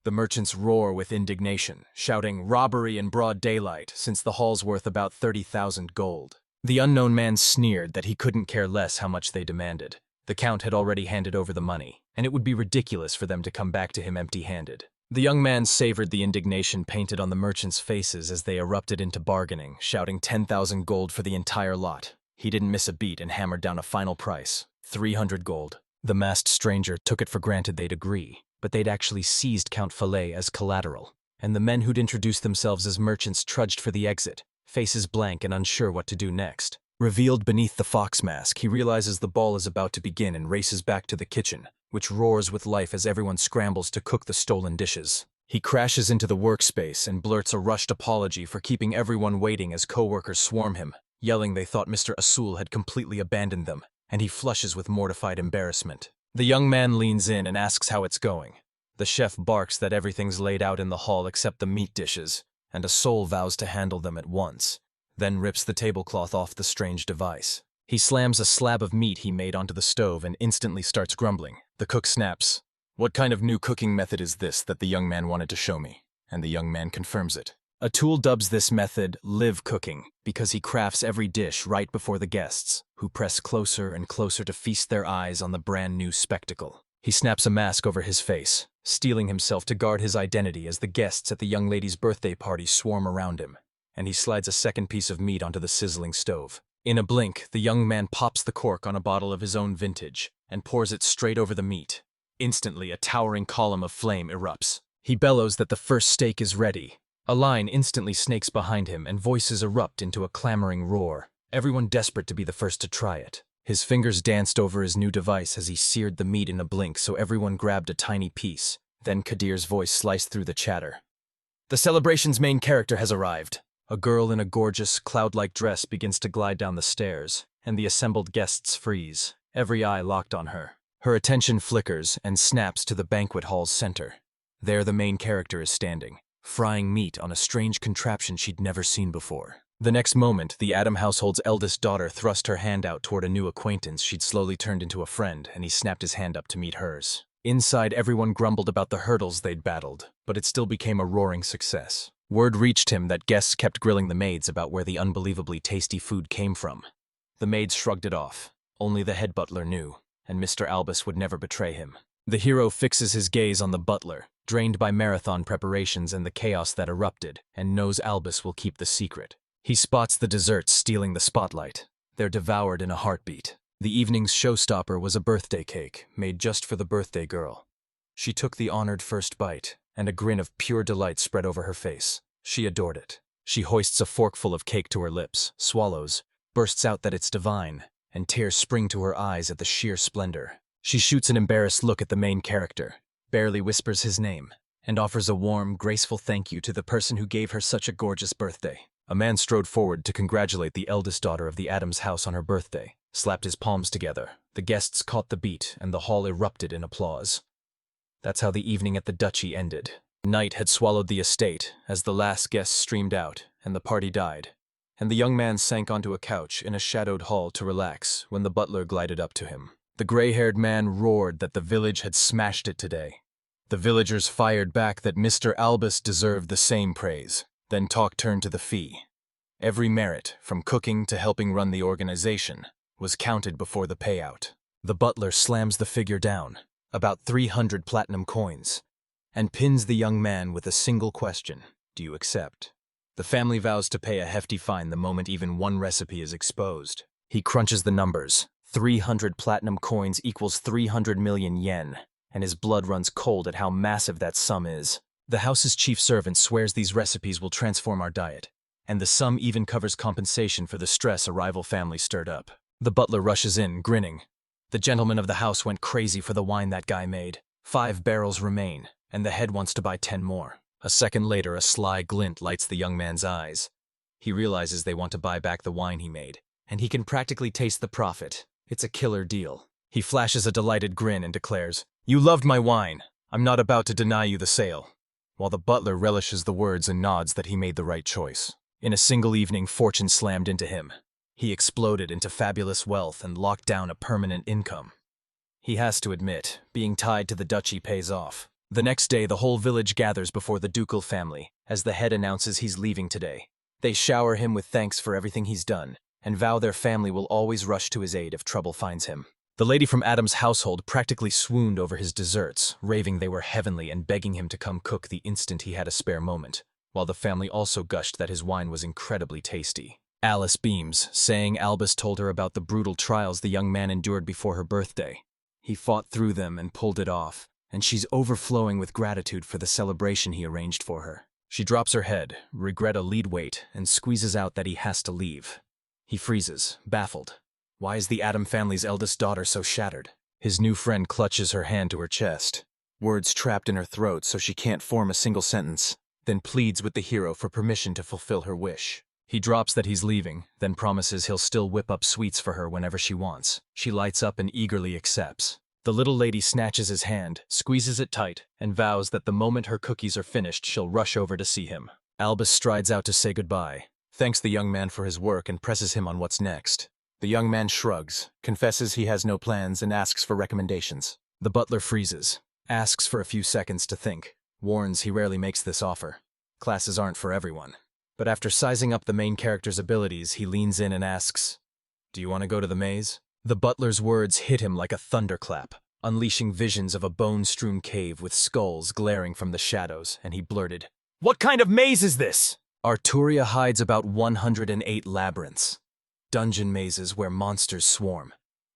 The merchants roar with indignation, shouting robbery in broad daylight, since the haul's worth about 30,000 gold. The unknown man sneered that he couldn't care less how much they demanded. The count had already handed over the money, and it would be ridiculous for them to come back to him empty-handed. The young man savored the indignation painted on the merchants' faces as they erupted into bargaining, shouting 10,000 gold for the entire lot. He didn't miss a beat and hammered down a final price, 300 gold. The masked stranger took it for granted they'd agree, but they'd actually seized Count Fillet as collateral, and the men who'd introduced themselves as merchants trudged for the exit, faces blank and unsure what to do next. Revealed beneath the fox mask, he realizes the ball is about to begin and races back to the kitchen, which roars with life as everyone scrambles to cook the stolen dishes. He crashes into the workspace and blurts a rushed apology for keeping everyone waiting as co-workers swarm him, yelling they thought Mr. Asul had completely abandoned them, and he flushes with mortified embarrassment. The young man leans in and asks how it's going. The chef barks that everything's laid out in the hall except the meat dishes, and Asul vows to handle them at once, then rips the tablecloth off the strange device. He slams a slab of meat he made onto the stove and instantly starts grumbling. The cook snaps, "What kind of new cooking method is this that the young man wanted to show me?" And the young man confirms it. Atul dubs this method live cooking because he crafts every dish right before the guests, who press closer and closer to feast their eyes on the brand new spectacle. He snaps a mask over his face, steeling himself to guard his identity as the guests at the young lady's birthday party swarm around him, and he slides a second piece of meat onto the sizzling stove. In a blink, the young man pops the cork on a bottle of his own vintage and pours it straight over the meat. Instantly, a towering column of flame erupts. He bellows that the first steak is ready. A line instantly snakes behind him and voices erupt into a clamoring roar, everyone desperate to be the first to try it. His fingers danced over his new device as he seared the meat in a blink, so everyone grabbed a tiny piece. Then Kadir's voice sliced through the chatter. "The celebration's main character has arrived." A girl in a gorgeous, cloud-like dress begins to glide down the stairs, and the assembled guests freeze, every eye locked on her. Her attention flickers and snaps to the banquet hall's center. There the main character is standing, frying meat on a strange contraption she'd never seen before. The next moment, the Adam household's eldest daughter thrust her hand out toward a new acquaintance she'd slowly turned into a friend, and he snapped his hand up to meet hers. Inside, everyone grumbled about the hurdles they'd battled, but it still became a roaring success. Word reached him that guests kept grilling the maids about where the unbelievably tasty food came from. The maids shrugged it off. Only the head butler knew, and Mr. Albus would never betray him. The hero fixes his gaze on the butler, drained by marathon preparations and the chaos that erupted, and knows Albus will keep the secret. He spots the desserts stealing the spotlight. They're devoured in a heartbeat. The evening's showstopper was a birthday cake, made just for the birthday girl. She took the honored first bite, and a grin of pure delight spread over her face. She adored it. She hoists a forkful of cake to her lips, swallows, bursts out that it's divine, and tears spring to her eyes at the sheer splendor. She shoots an embarrassed look at the main character, barely whispers his name, and offers a warm, graceful thank you to the person who gave her such a gorgeous birthday. A man strode forward to congratulate the eldest daughter of the Adams house on her birthday, slapped his palms together. The guests caught the beat, and the hall erupted in applause. That's how the evening at the duchy ended. Night had swallowed the estate as the last guest streamed out, and the party died. And the young man sank onto a couch in a shadowed hall to relax when the butler glided up to him. The gray-haired man roared that the village had smashed it today. The villagers fired back that Mr. Albus deserved the same praise. Then talk turned to the fee. Every merit, from cooking to helping run the organization, was counted before the payout. The butler slams the figure down, about 300 platinum coins, and pins the young man with a single question: do you accept? The family vows to pay a hefty fine the moment even one recipe is exposed. He crunches the numbers. 300 platinum coins equals 300 million yen, and his blood runs cold at how massive that sum is. The house's chief servant swears these recipes will transform our diet, and the sum even covers compensation for the stress a rival family stirred up. The butler rushes in, grinning. The gentleman of the house went crazy for the wine that guy made. 5 barrels remain, and the head wants to buy 10 more. A second later, a sly glint lights the young man's eyes. He realizes they want to buy back the wine he made, and he can practically taste the profit. It's a killer deal. He flashes a delighted grin and declares, "You loved my wine. I'm not about to deny you the sale," while the butler relishes the words and nods that he made the right choice. In a single evening, fortune slammed into him. He exploded into fabulous wealth and locked down a permanent income. He has to admit, being tied to the duchy pays off. The next day, the whole village gathers before the ducal family, as the head announces he's leaving today. They shower him with thanks for everything he's done, and vow their family will always rush to his aid if trouble finds him. The lady from Adam's household practically swooned over his desserts, raving they were heavenly and begging him to come cook the instant he had a spare moment, while the family also gushed that his wine was incredibly tasty. Alice beams, saying Albus told her about the brutal trials the young man endured before her birthday. He fought through them and pulled it off, and she's overflowing with gratitude for the celebration he arranged for her. She drops her head, regret a lead weight, and squeezes out that he has to leave. He freezes, baffled. Why is the Adam family's eldest daughter so shattered? His new friend clutches her hand to her chest, words trapped in her throat so she can't form a single sentence, then pleads with the hero for permission to fulfill her wish. He drops that he's leaving, then promises he'll still whip up sweets for her whenever she wants. She lights up and eagerly accepts. The little lady snatches his hand, squeezes it tight, and vows that the moment her cookies are finished, she'll rush over to see him. Albus strides out to say goodbye, thanks the young man for his work and presses him on what's next. The young man shrugs, confesses he has no plans, and asks for recommendations. The butler freezes, asks for a few seconds to think, warns he rarely makes this offer. Classes aren't for everyone. But after sizing up the main character's abilities, he leans in and asks, "Do you want to go to the maze?" The butler's words hit him like a thunderclap, unleashing visions of a bone-strewn cave with skulls glaring from the shadows, and he blurted, "What kind of maze is this?" Arturia hides about 108 labyrinths, dungeon mazes where monsters swarm.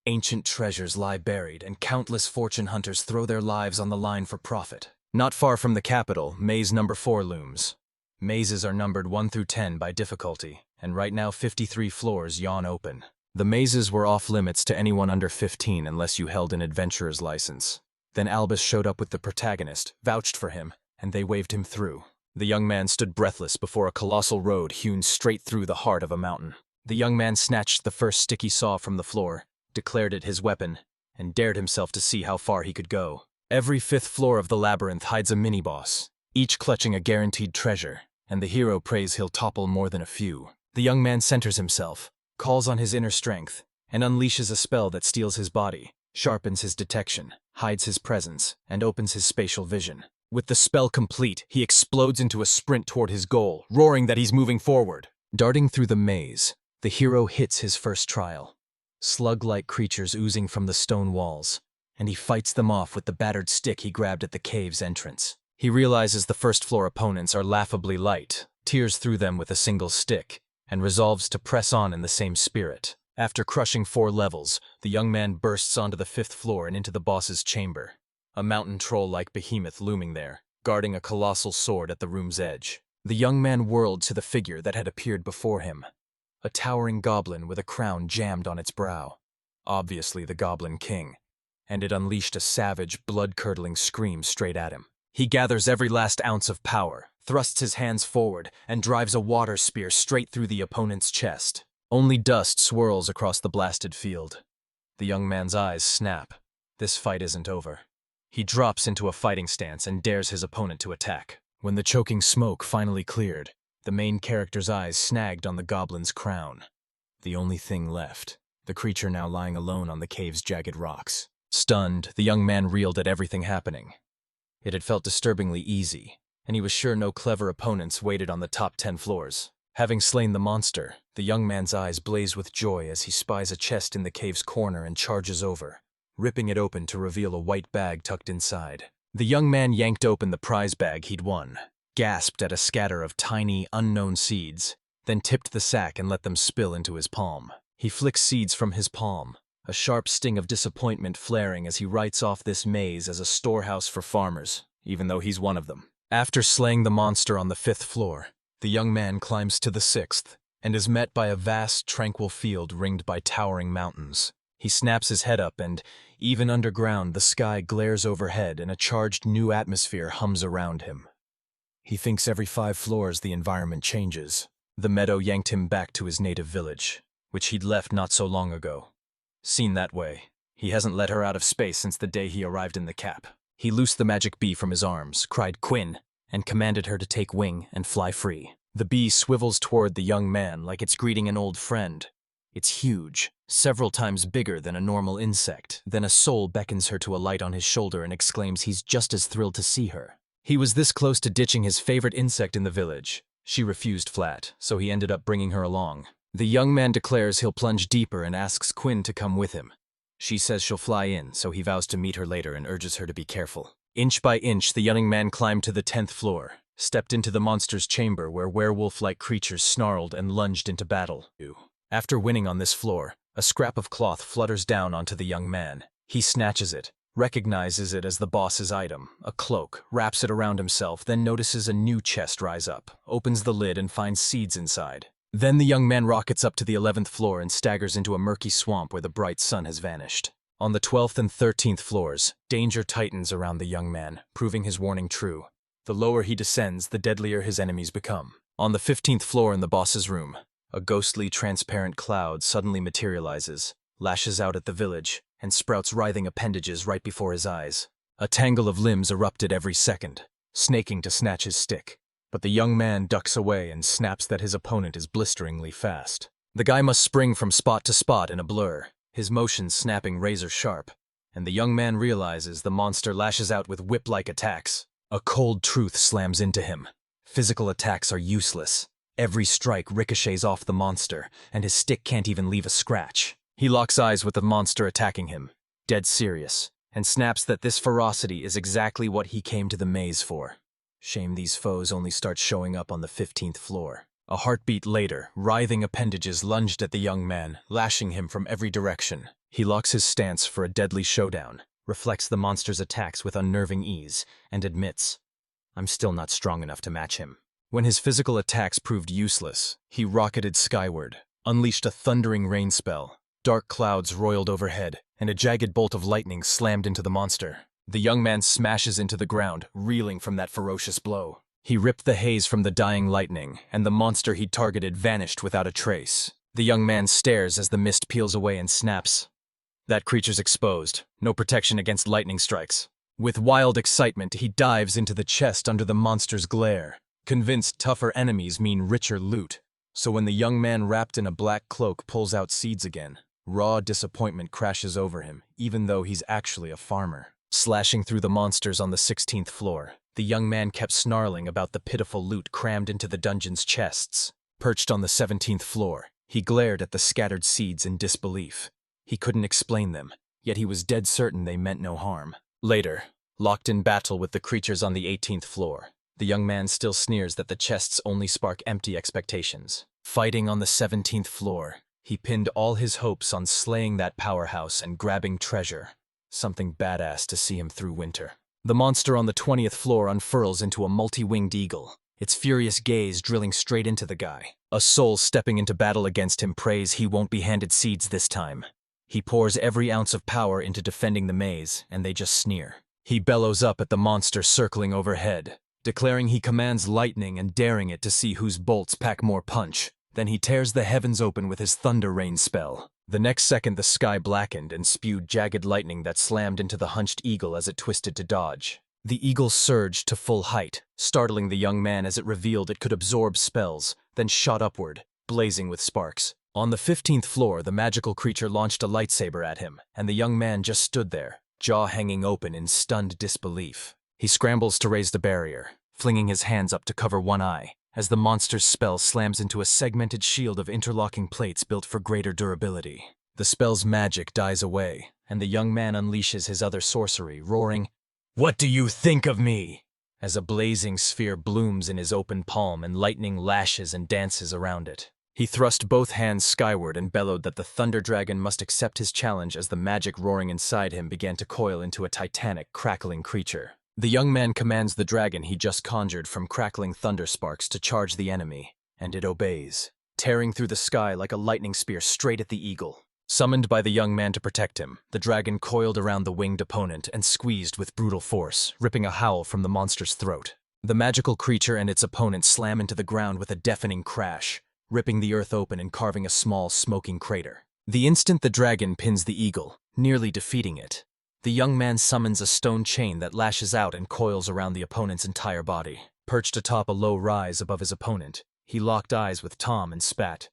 Ancient treasures lie buried, and countless fortune hunters throw their lives on the line for profit. Not far from the capital, maze number 4 looms. Mazes are numbered 1 through 10 by difficulty, and right now 53 floors yawn open. The mazes were off-limits to anyone under 15 unless you held an adventurer's license. Then Albus showed up with the protagonist, vouched for him, and they waved him through. The young man stood breathless before a colossal road hewn straight through the heart of a mountain. The young man snatched the first stick he saw from the floor, declared it his weapon, and dared himself to see how far he could go. Every 5th floor of the labyrinth hides a mini-boss, each clutching a guaranteed treasure, and the hero prays he'll topple more than a few. The young man centers himself, calls on his inner strength, and unleashes a spell that steals his body, sharpens his detection, hides his presence, and opens his spatial vision. With the spell complete, he explodes into a sprint toward his goal, roaring that he's moving forward. Darting through the maze, the hero hits his first trial. Slug-like creatures oozing from the stone walls, and he fights them off with the battered stick he grabbed at the cave's entrance. He realizes the first-floor opponents are laughably light, tears through them with a single stick, and resolves to press on in the same spirit. After crushing 4 levels, the young man bursts onto the 5th floor and into the boss's chamber. A mountain troll-like behemoth looming there, guarding a colossal sword at the room's edge. The young man whirled to the figure that had appeared before him. A towering goblin with a crown jammed on its brow. Obviously the Goblin King. And it unleashed a savage, blood-curdling scream straight at him. He gathers every last ounce of power, thrusts his hands forward, and drives a water spear straight through the opponent's chest. Only dust swirls across the blasted field. The young man's eyes snap. This fight isn't over. He drops into a fighting stance and dares his opponent to attack. When the choking smoke finally cleared, the main character's eyes snagged on the goblin's crown. The only thing left, the creature now lying alone on the cave's jagged rocks. Stunned, the young man reeled at everything happening. It had felt disturbingly easy, and he was sure no clever opponents waited on the top 10 floors. Having slain the monster, the young man's eyes blaze with joy as he spies a chest in the cave's corner and charges over, ripping it open to reveal a white bag tucked inside. The young man yanked open the prize bag he'd won, gasped at a scatter of tiny, unknown seeds, then tipped the sack and let them spill into his palm. He flicks seeds from his palm, a sharp sting of disappointment flaring as he writes off this maze as a storehouse for farmers, even though he's one of them. After slaying the monster on the 5th floor, the young man climbs to the 6th, and is met by a vast, tranquil field ringed by towering mountains. He snaps his head up and, even underground, the sky glares overhead and a charged new atmosphere hums around him. He thinks every 5 floors the environment changes. The meadow yanked him back to his native village, which he'd left not so long ago. Seen that way, he hasn't let her out of space since the day he arrived in the cap. He loosed the magic bee from his arms, cried "Quinn," and commanded her to take wing and fly free. The bee swivels toward the young man like it's greeting an old friend. It's huge, several times bigger than a normal insect. Then a soul beckons her to alight on his shoulder and exclaims he's just as thrilled to see her. He was this close to ditching his favorite insect in the village. She refused flat, so he ended up bringing her along. The young man declares he'll plunge deeper and asks Quinn to come with him. She says she'll fly in, so he vows to meet her later and urges her to be careful. Inch by inch, the young man climbed to the 10th floor, stepped into the monster's chamber where werewolf-like creatures snarled and lunged into battle. After winning on this floor, a scrap of cloth flutters down onto the young man. He snatches it, recognizes it as the boss's item, a cloak, wraps it around himself, then notices a new chest rise up, opens the lid and finds seeds inside. Then the young man rockets up to the 11th floor and staggers into a murky swamp where the bright sun has vanished. On the 12th and 13th floors, danger tightens around the young man, proving his warning true. The lower he descends, the deadlier his enemies become. On the 15th floor in the boss's room, a ghostly, transparent cloud suddenly materializes, lashes out at the village, and sprouts writhing appendages right before his eyes. A tangle of limbs erupted every second, snaking to snatch his stick. But the young man ducks away and snaps that his opponent is blisteringly fast. The guy must spring from spot to spot in a blur, his motions snapping razor-sharp, and the young man realizes the monster lashes out with whip-like attacks. A cold truth slams into him. Physical attacks are useless. Every strike ricochets off the monster, and his stick can't even leave a scratch. He locks eyes with the monster attacking him, dead serious, and snaps that this ferocity is exactly what he came to the maze for. Shame these foes only start showing up on the 15th floor. A heartbeat later, writhing appendages lunged at the young man, lashing him from every direction. He locks his stance for a deadly showdown, reflects the monster's attacks with unnerving ease, and admits, "I'm still not strong enough to match him." When his physical attacks proved useless, he rocketed skyward, unleashed a thundering rain spell. Dark clouds roiled overhead, and a jagged bolt of lightning slammed into the monster. The young man smashes into the ground, reeling from that ferocious blow. He ripped the haze from the dying lightning, and the monster he'd targeted vanished without a trace. The young man stares as the mist peels away and snaps. That creature's exposed, no protection against lightning strikes. With wild excitement, he dives into the chest under the monster's glare, convinced tougher enemies mean richer loot. So when the young man wrapped in a black cloak pulls out seeds again, raw disappointment crashes over him, even though he's actually a farmer. Slashing through the monsters on the 16th floor, The young man kept snarling about the pitiful loot crammed into the dungeon's chests. Perched on the 17th floor, he glared at the scattered seeds in disbelief. He couldn't explain them, yet he was dead certain they meant no harm. Later, locked in battle with the creatures on the 18th floor, the young man still sneers that the chests only spark empty expectations. Fighting on the 17th floor, he pinned all his hopes on slaying that powerhouse and grabbing treasure. Something badass to see him through winter. The monster on the 20th floor unfurls into a multi-winged eagle, its furious gaze drilling straight into the guy. A soul stepping into battle against him prays he won't be handed seeds this time. He pours every ounce of power into defending the maze, and they just sneer. He bellows up at the monster circling overhead, declaring he commands lightning and daring it to see whose bolts pack more punch. Then he tears the heavens open with his thunder rain spell. The next second the sky blackened and spewed jagged lightning that slammed into the hunched eagle as it twisted to dodge. The eagle surged to full height, startling the young man as it revealed it could absorb spells, then shot upward, blazing with sparks. On the 15th floor, the magical creature launched a lightsaber at him, and the young man just stood there, jaw hanging open in stunned disbelief. He scrambles to raise the barrier, flinging his hands up to cover one eye, as the monster's spell slams into a segmented shield of interlocking plates built for greater durability. The spell's magic dies away, and the young man unleashes his other sorcery, roaring, "What do you think of me?" as a blazing sphere blooms in his open palm and lightning lashes and dances around it. He thrust both hands skyward and bellowed that the thunder dragon must accept his challenge as the magic roaring inside him began to coil into a titanic, crackling creature. The young man commands the dragon he just conjured from crackling thunder sparks to charge the enemy, and it obeys, tearing through the sky like a lightning spear straight at the eagle. Summoned by the young man to protect him, the dragon coiled around the winged opponent and squeezed with brutal force, ripping a howl from the monster's throat. The magical creature and its opponent slam into the ground with a deafening crash, ripping the earth open and carving a small, smoking crater. The instant the dragon pins the eagle, nearly defeating it, the young man summons a stone chain that lashes out and coils around the opponent's entire body. Perched atop a low rise above his opponent, he locked eyes with Tom and spat,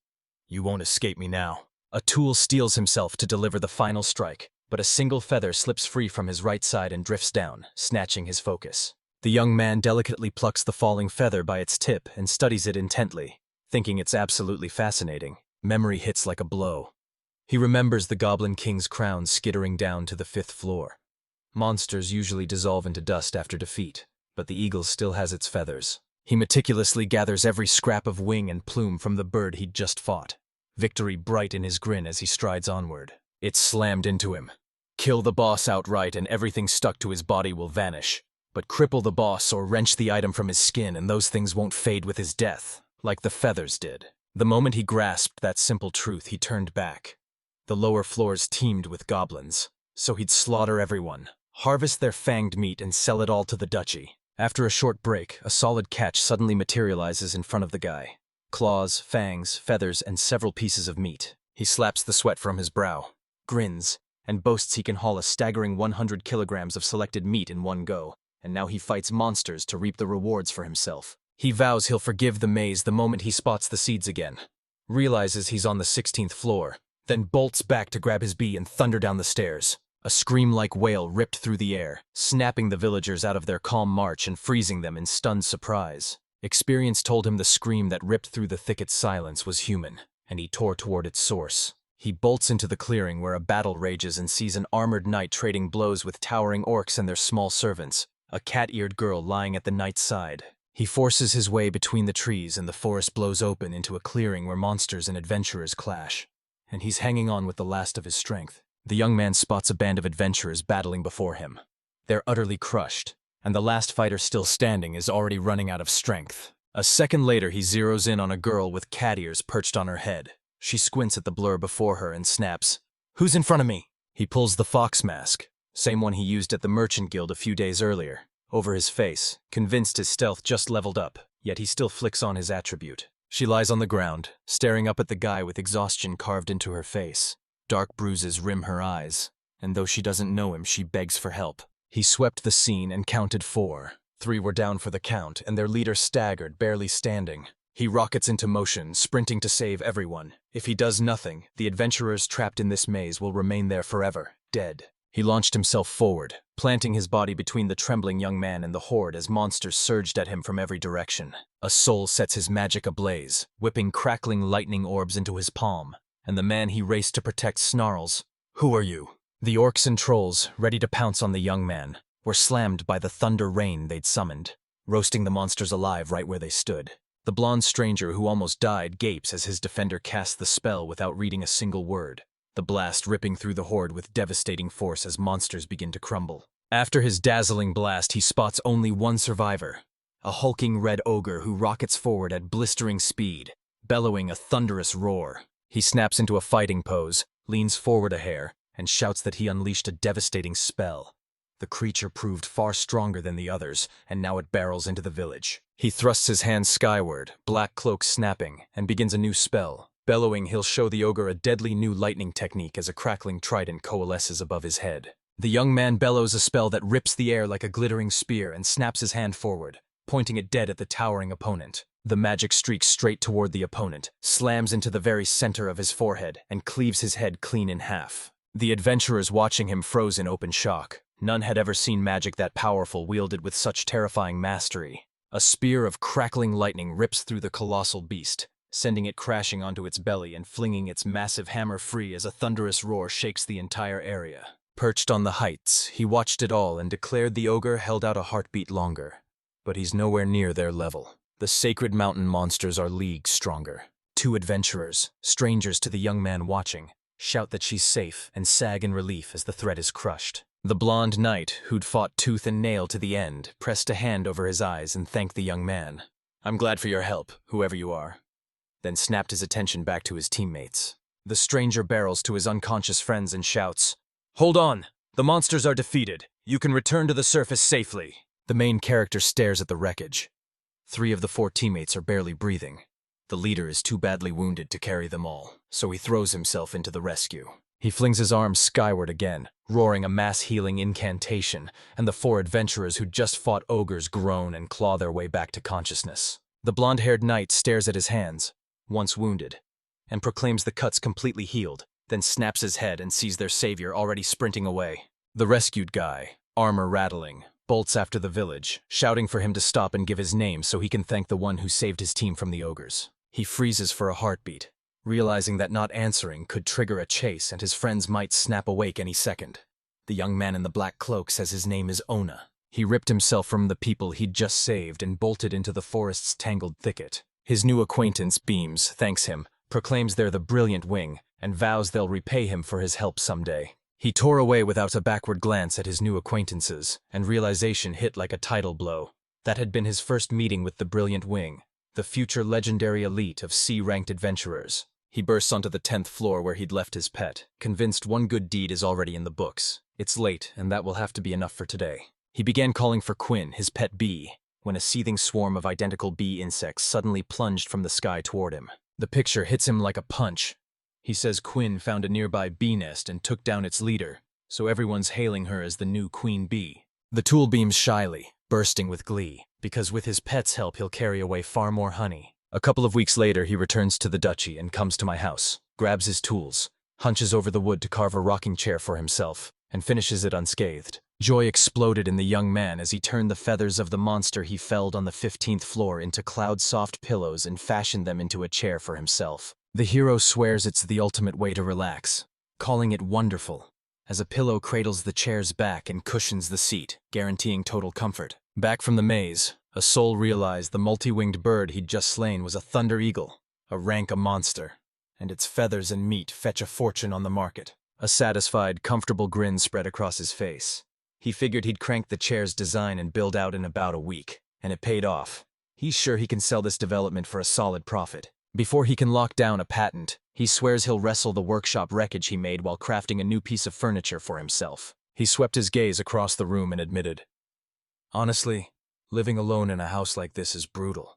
"You won't escape me now." A tool steels himself to deliver the final strike, but a single feather slips free from his right side and drifts down, snatching his focus. The young man delicately plucks the falling feather by its tip and studies it intently, thinking it's absolutely fascinating. Memory hits like a blow. He remembers the Goblin King's crown skittering down to the 5th floor. Monsters usually dissolve into dust after defeat, but the eagle still has its feathers. He meticulously gathers every scrap of wing and plume from the bird he'd just fought, victory bright in his grin as he strides onward. It's slammed into him. Kill the boss outright and everything stuck to his body will vanish, but cripple the boss or wrench the item from his skin and those things won't fade with his death, like the feathers did. The moment he grasped that simple truth, he turned back. The lower floors teemed with goblins, so he'd slaughter everyone, harvest their fanged meat and sell it all to the duchy. After a short break, a solid catch suddenly materializes in front of the guy. Claws, fangs, feathers, and several pieces of meat. He slaps the sweat from his brow, grins, and boasts he can haul a staggering 100 kilograms of selected meat in one go, and now he fights monsters to reap the rewards for himself. He vows he'll forgive the maze the moment he spots the seeds again. Realizes he's on the 16th floor, then bolts back to grab his bee and thunder down the stairs. A scream-like wail ripped through the air, snapping the villagers out of their calm march and freezing them in stunned surprise. Experience told him the scream that ripped through the thicket's silence was human, and he tore toward its source. He bolts into the clearing where a battle rages and sees an armored knight trading blows with towering orcs and their small servants, a cat-eared girl lying at the knight's side. He forces his way between the trees and the forest blows open into a clearing where monsters and adventurers clash. And he's hanging on with the last of his strength. The young man spots a band of adventurers battling before him. They're utterly crushed, and the last fighter still standing is already running out of strength. A second later, he zeroes in on a girl with cat ears perched on her head. She squints at the blur before her and snaps, "Who's in front of me?" He pulls the fox mask, same one he used at the Merchant Guild a few days earlier, over his face, convinced his stealth just leveled up, yet he still flicks on his attribute. She lies on the ground, staring up at the guy with exhaustion carved into her face. Dark bruises rim her eyes, and though she doesn't know him, she begs for help. He swept the scene and counted 4. 3 were down for the count, and their leader staggered, barely standing. He rockets into motion, sprinting to save everyone. If he does nothing, the adventurers trapped in this maze will remain there forever, dead. He launched himself forward, planting his body between the trembling young man and the horde as monsters surged at him from every direction. A soul sets his magic ablaze, whipping crackling lightning orbs into his palm, and the man he raced to protect snarls, "Who are you?" The orcs and trolls, ready to pounce on the young man, were slammed by the thunder rain they'd summoned, roasting the monsters alive right where they stood. The blonde stranger who almost died gapes as his defender casts the spell without reading a single word, the blast ripping through the horde with devastating force as monsters begin to crumble. After his dazzling blast, he spots only one survivor, a hulking red ogre who rockets forward at blistering speed, bellowing a thunderous roar. He snaps into a fighting pose, leans forward a hair, and shouts that he unleashed a devastating spell. The creature proved far stronger than the others, and now it barrels into the village. He thrusts his hands skyward, black cloak snapping, and begins a new spell. Bellowing, he'll show the ogre a deadly new lightning technique as a crackling trident coalesces above his head. The young man bellows a spell that rips the air like a glittering spear and snaps his hand forward, pointing it dead at the towering opponent. The magic streaks straight toward the opponent, slams into the very center of his forehead, and cleaves his head clean in half. The adventurers watching him froze in open shock. None had ever seen magic that powerful wielded with such terrifying mastery. A spear of crackling lightning rips through the colossal beast, sending it crashing onto its belly and flinging its massive hammer free as a thunderous roar shakes the entire area. Perched on the heights, he watched it all and declared the ogre held out a heartbeat longer. But he's nowhere near their level. The sacred mountain monsters are leagues stronger. Two adventurers, strangers to the young man watching, shout that she's safe and sag in relief as the threat is crushed. The blonde knight, who'd fought tooth and nail to the end, pressed a hand over his eyes and thanked the young man. "I'm glad for your help, whoever you are," then snapped his attention back to his teammates. The stranger barrels to his unconscious friends and shouts, "Hold on! The monsters are defeated. You can return to the surface safely." The main character stares at the wreckage. 3 of the 4 teammates are barely breathing. The leader is too badly wounded to carry them all, so he throws himself into the rescue. He flings his arms skyward again, roaring a mass-healing incantation, and the 4 adventurers who'd just fought ogres groan and claw their way back to consciousness. The blonde-haired knight stares at his hands, once wounded, and proclaims the cuts completely healed, then snaps his head and sees their savior already sprinting away. The rescued guy, armor rattling, bolts after the village, shouting for him to stop and give his name so he can thank the one who saved his team from the ogres. He freezes for a heartbeat, realizing that not answering could trigger a chase and his friends might snap awake any second. The young man in the black cloak says his name is Ona. He ripped himself from the people he'd just saved and bolted into the forest's tangled thicket. His new acquaintance beams, thanks him, proclaims they're the Brilliant Wing, and vows they'll repay him for his help someday. He tore away without a backward glance at his new acquaintances, and realization hit like a tidal blow. That had been his first meeting with the Brilliant Wing, the future legendary elite of C-ranked adventurers. He bursts onto the 10th floor where he'd left his pet, convinced one good deed is already in the books. It's late, and that will have to be enough for today. He began calling for Quinn, his pet bee, when a seething swarm of identical bee insects suddenly plunged from the sky toward him. The picture hits him like a punch. He says Quinn found a nearby bee nest and took down its leader, so everyone's hailing her as the new queen bee. The tool beams shyly, bursting with glee, because with his pet's help he'll carry away far more honey. A couple of weeks later he returns to the duchy and comes to my house, grabs his tools, hunches over the wood to carve a rocking chair for himself, and finishes it unscathed. Joy exploded in the young man as he turned the feathers of the monster he felled on the 15th floor into cloud-soft pillows and fashioned them into a chair for himself. The hero swears it's the ultimate way to relax, calling it wonderful, as a pillow cradles the chair's back and cushions the seat, guaranteeing total comfort. Back from the maze, a soul realized the multi-winged bird he'd just slain was a thunder eagle, a monster, and its feathers and meat fetch a fortune on the market. A satisfied, comfortable grin spread across his face. He figured he'd crank the chair's design and build out in about a week, and it paid off. He's sure he can sell this development for a solid profit. Before he can lock down a patent, he swears he'll wrestle the workshop wreckage he made while crafting a new piece of furniture for himself. He swept his gaze across the room and admitted, "Honestly, living alone in a house like this is brutal.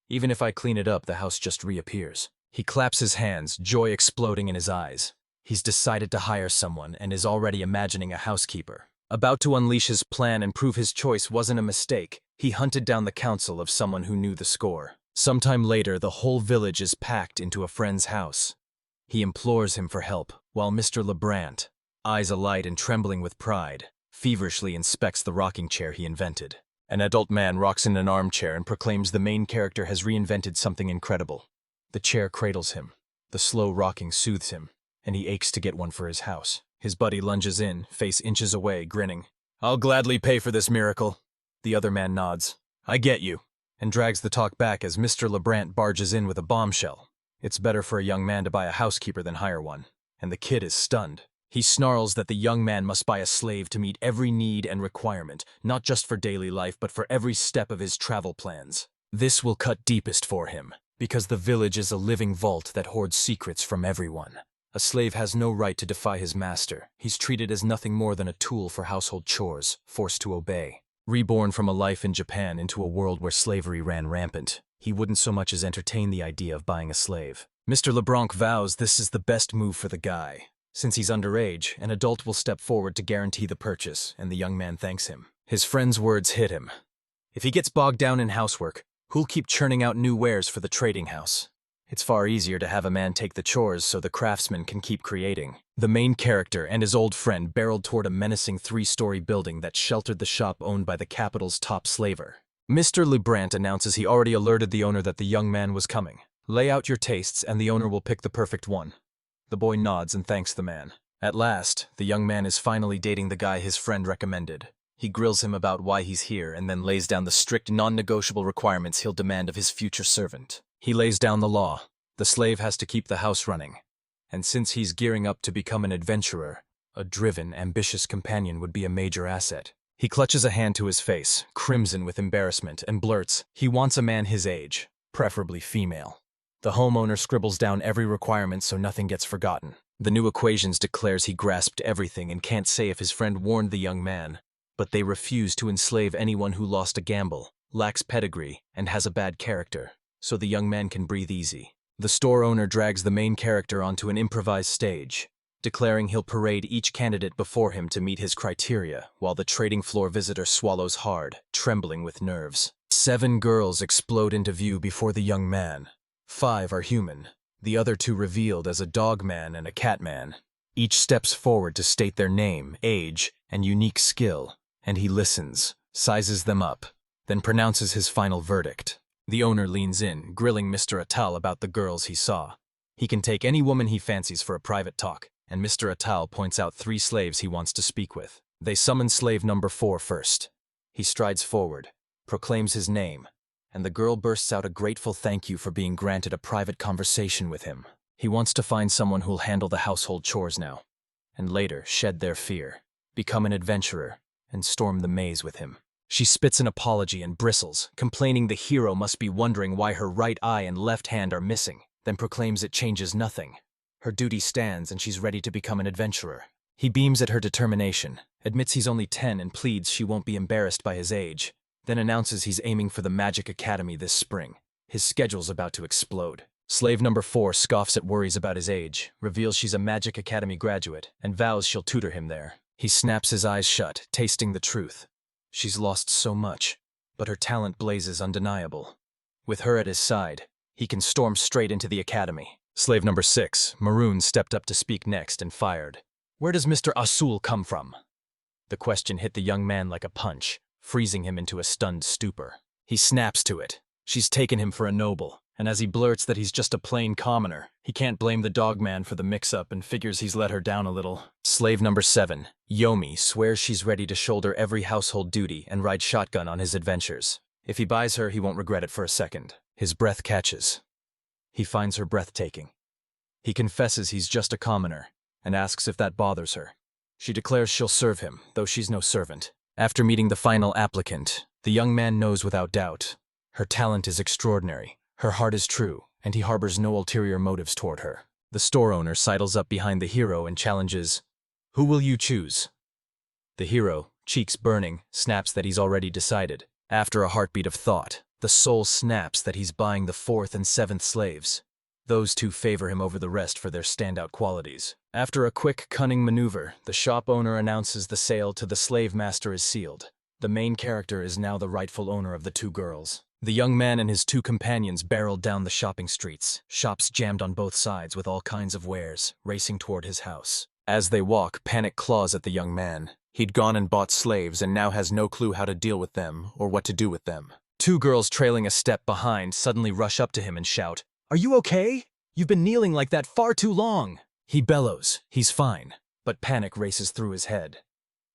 Even if I clean it up, the house just reappears." He claps his hands, joy exploding in his eyes. He's decided to hire someone and is already imagining a housekeeper. About to unleash his plan and prove his choice wasn't a mistake, he hunted down the counsel of someone who knew the score. Sometime later, the whole village is packed into a friend's house. He implores him for help, while Mr. Lebrant, eyes alight and trembling with pride, feverishly inspects the rocking chair he invented. An adult man rocks in an armchair and proclaims the main character has reinvented something incredible. The chair cradles him. The slow rocking soothes him, and he aches to get one for his house. His buddy lunges in, face inches away, grinning. "I'll gladly pay for this miracle." The other man nods. "I get you," and drags the talk back as Mr. Lebrant barges in with a bombshell. It's better for a young man to buy a housekeeper than hire one, and the kid is stunned. He snarls that the young man must buy a slave to meet every need and requirement, not just for daily life but for every step of his travel plans. This will cut deepest for him, because the village is a living vault that hoards secrets from everyone. A slave has no right to defy his master. He's treated as nothing more than a tool for household chores, forced to obey. Reborn from a life in Japan into a world where slavery ran rampant, he wouldn't so much as entertain the idea of buying a slave. Mr. Leblanc vows this is the best move for the guy. Since he's underage, an adult will step forward to guarantee the purchase, and the young man thanks him. His friend's words hit him. If he gets bogged down in housework, who'll keep churning out new wares for the trading house? It's far easier to have a man take the chores so the craftsman can keep creating. The main character and his old friend barreled toward a menacing 3-story building that sheltered the shop owned by the capital's top slaver. Mr. Lebrant announces he already alerted the owner that the young man was coming. Lay out your tastes and the owner will pick the perfect one. The boy nods and thanks the man. At last, the young man is finally dating the guy his friend recommended. He grills him about why he's here and then lays down the strict non-negotiable requirements he'll demand of his future servant. He lays down the law. The slave has to keep the house running. And since he's gearing up to become an adventurer, a driven, ambitious companion would be a major asset. He clutches a hand to his face, crimson with embarrassment, and blurts, he wants a man his age, preferably female. The homeowner scribbles down every requirement so nothing gets forgotten. The new equations declares he grasped everything and can't say if his friend warned the young man, but they refuse to enslave anyone who lost a gamble, lacks pedigree, and has a bad character, so the young man can breathe easy. The store owner drags the main character onto an improvised stage, declaring he'll parade each candidate before him to meet his criteria, while the trading floor visitor swallows hard, trembling with nerves. 7 girls explode into view before the young man. 5 are human, the other 2 revealed as a dog man and a cat man. Each steps forward to state their name, age, and unique skill, and he listens, sizes them up, then pronounces his final verdict. The owner leans in, grilling Mr. Attal about the girls he saw. He can take any woman he fancies for a private talk, and Mr. Attal points out 3 slaves he wants to speak with. They summon slave number 4 first. He strides forward, proclaims his name, and the girl bursts out a grateful thank you for being granted a private conversation with him. He wants to find someone who'll handle the household chores now, and later shed their fear, become an adventurer, and storm the maze with him. She spits an apology and bristles, complaining the hero must be wondering why her right eye and left hand are missing, then proclaims it changes nothing. Her duty stands and she's ready to become an adventurer. He beams at her determination, admits he's only 10 and pleads she won't be embarrassed by his age, then announces he's aiming for the Magic Academy this spring. His schedule's about to explode. Slave number 4 scoffs at worries about his age, reveals she's a Magic Academy graduate, and vows she'll tutor him there. He snaps his eyes shut, tasting the truth. She's lost so much, but her talent blazes undeniable. With her at his side, he can storm straight into the academy. Slave number 6, Maroon, stepped up to speak next and fired. Where does Mr. Asul come from? The question hit the young man like a punch, freezing him into a stunned stupor. He snaps to it. She's taken him for a noble, and as he blurts that he's just a plain commoner, he can't blame the dogman for the mix-up and figures he's let her down a little. Slave number 7, Yomi, swears she's ready to shoulder every household duty and ride shotgun on his adventures. If he buys her, he won't regret it for a second. His breath catches. He finds her breathtaking. He confesses he's just a commoner, and asks if that bothers her. She declares she'll serve him, though she's no servant. After meeting the final applicant, the young man knows without doubt. Her talent is extraordinary, her heart is true, and he harbors no ulterior motives toward her. The store owner sidles up behind the hero and challenges, "Who will you choose?" The hero, cheeks burning, snaps that he's already decided. After a heartbeat of thought, the soul snaps that he's buying the 4th and 7th slaves. Those 2 favor him over the rest for their standout qualities. After a quick, cunning maneuver, the shop owner announces the sale to the slave master is sealed. The main character is now the rightful owner of the 2 girls. The young man and his 2 companions barreled down the shopping streets, shops jammed on both sides with all kinds of wares, racing toward his house. As they walk, panic claws at the young man. He'd gone and bought slaves and now has no clue how to deal with them or what to do with them. Two girls trailing a step behind suddenly rush up to him and shout, "Are you okay? You've been kneeling like that far too long." He bellows, he's fine, but panic races through his head.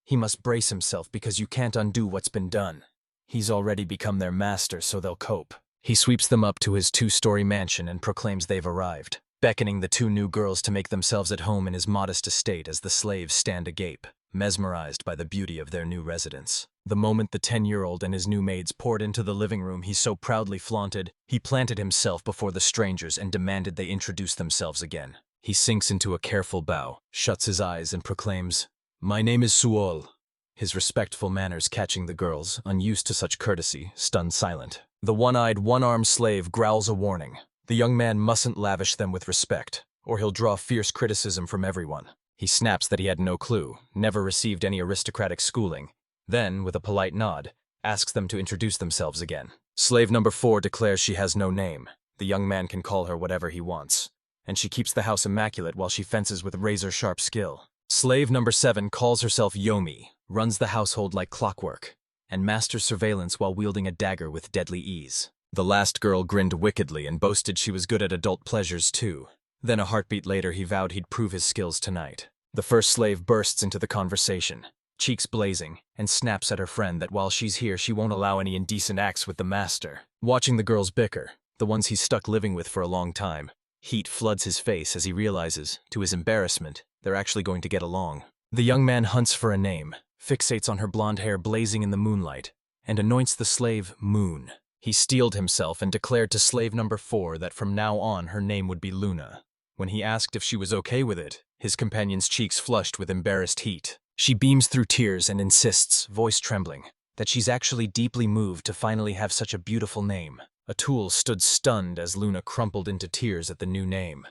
He must brace himself because you can't undo what's been done. He's already become their master, so they'll cope. He sweeps them up to his 2-story mansion and proclaims they've arrived, beckoning the two new girls to make themselves at home in his modest estate as the slaves stand agape, mesmerized by the beauty of their new residence. The moment the 10-year-old and his new maids poured into the living room he so proudly flaunted, he planted himself before the strangers and demanded they introduce themselves again. He sinks into a careful bow, shuts his eyes, and proclaims, "My name is Suol," his respectful manners catching the girls, unused to such courtesy, stunned silent. The one-eyed, one-armed slave growls a warning. The young man mustn't lavish them with respect, or he'll draw fierce criticism from everyone. He snaps that he had no clue, never received any aristocratic schooling, then, with a polite nod, asks them to introduce themselves again. Slave number 4 declares she has no name. The young man can call her whatever he wants, and she keeps the house immaculate while she fences with razor-sharp skill. Slave number 7 calls herself Yomi, runs the household like clockwork, and masters surveillance while wielding a dagger with deadly ease. The last girl grinned wickedly and boasted she was good at adult pleasures too. Then a heartbeat later he vowed he'd prove his skills tonight. The first slave bursts into the conversation, cheeks blazing, and snaps at her friend that while she's here she won't allow any indecent acts with the master. Watching the girls bicker, the ones he's stuck living with for a long time, heat floods his face as he realizes, to his embarrassment, they're actually going to get along. The young man hunts for a name, fixates on her blonde hair blazing in the moonlight, and anoints the slave Moon. He steeled himself and declared to slave number 4 that from now on her name would be Luna. When he asked if she was okay with it, his companion's cheeks flushed with embarrassed heat. She beams through tears and insists, voice trembling, that she's actually deeply moved to finally have such a beautiful name. Atul stood stunned as Luna crumpled into tears at the new name.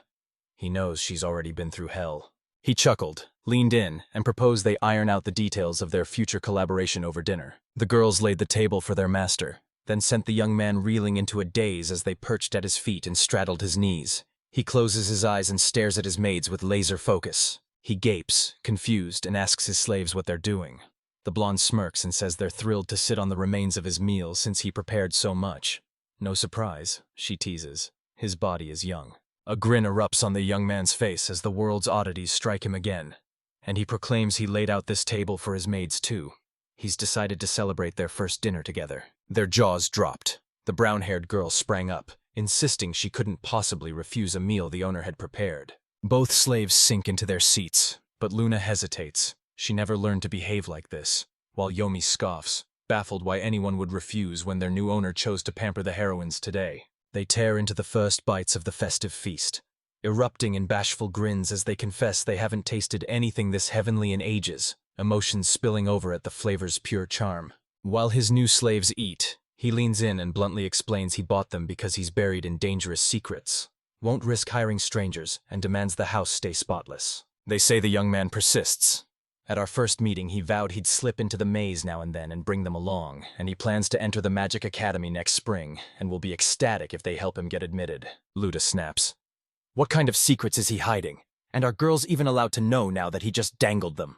He knows she's already been through hell. He chuckled, leaned in, and proposed they iron out the details of their future collaboration over dinner. The girls laid the table for their master, then sent the young man reeling into a daze as they perched at his feet and straddled his knees. He closes his eyes and stares at his maids with laser focus. He gapes, confused, and asks his slaves what they're doing. The blonde smirks and says they're thrilled to sit on the remains of his meal since he prepared so much. No surprise, she teases. His body is young. A grin erupts on the young man's face as the world's oddities strike him again, and he proclaims he laid out this table for his maids too. He's decided to celebrate their first dinner together. Their jaws dropped. The brown-haired girl sprang up, insisting she couldn't possibly refuse a meal the owner had prepared. Both slaves sink into their seats, but Luna hesitates. She never learned to behave like this, while Yomi scoffs, baffled why anyone would refuse when their new owner chose to pamper the heroines today. They tear into the first bites of the festive feast, erupting in bashful grins as they confess they haven't tasted anything this heavenly in ages, emotions spilling over at the flavor's pure charm. While his new slaves eat, he leans in and bluntly explains he bought them because he's buried in dangerous secrets, won't risk hiring strangers, and demands the house stay spotless. They say the young man persists. At our first meeting, he vowed he'd slip into the maze now and then and bring them along, and he plans to enter the Magic Academy next spring, and will be ecstatic if they help him get admitted. Luda snaps. What kind of secrets is he hiding? And are girls even allowed to know now that he just dangled them?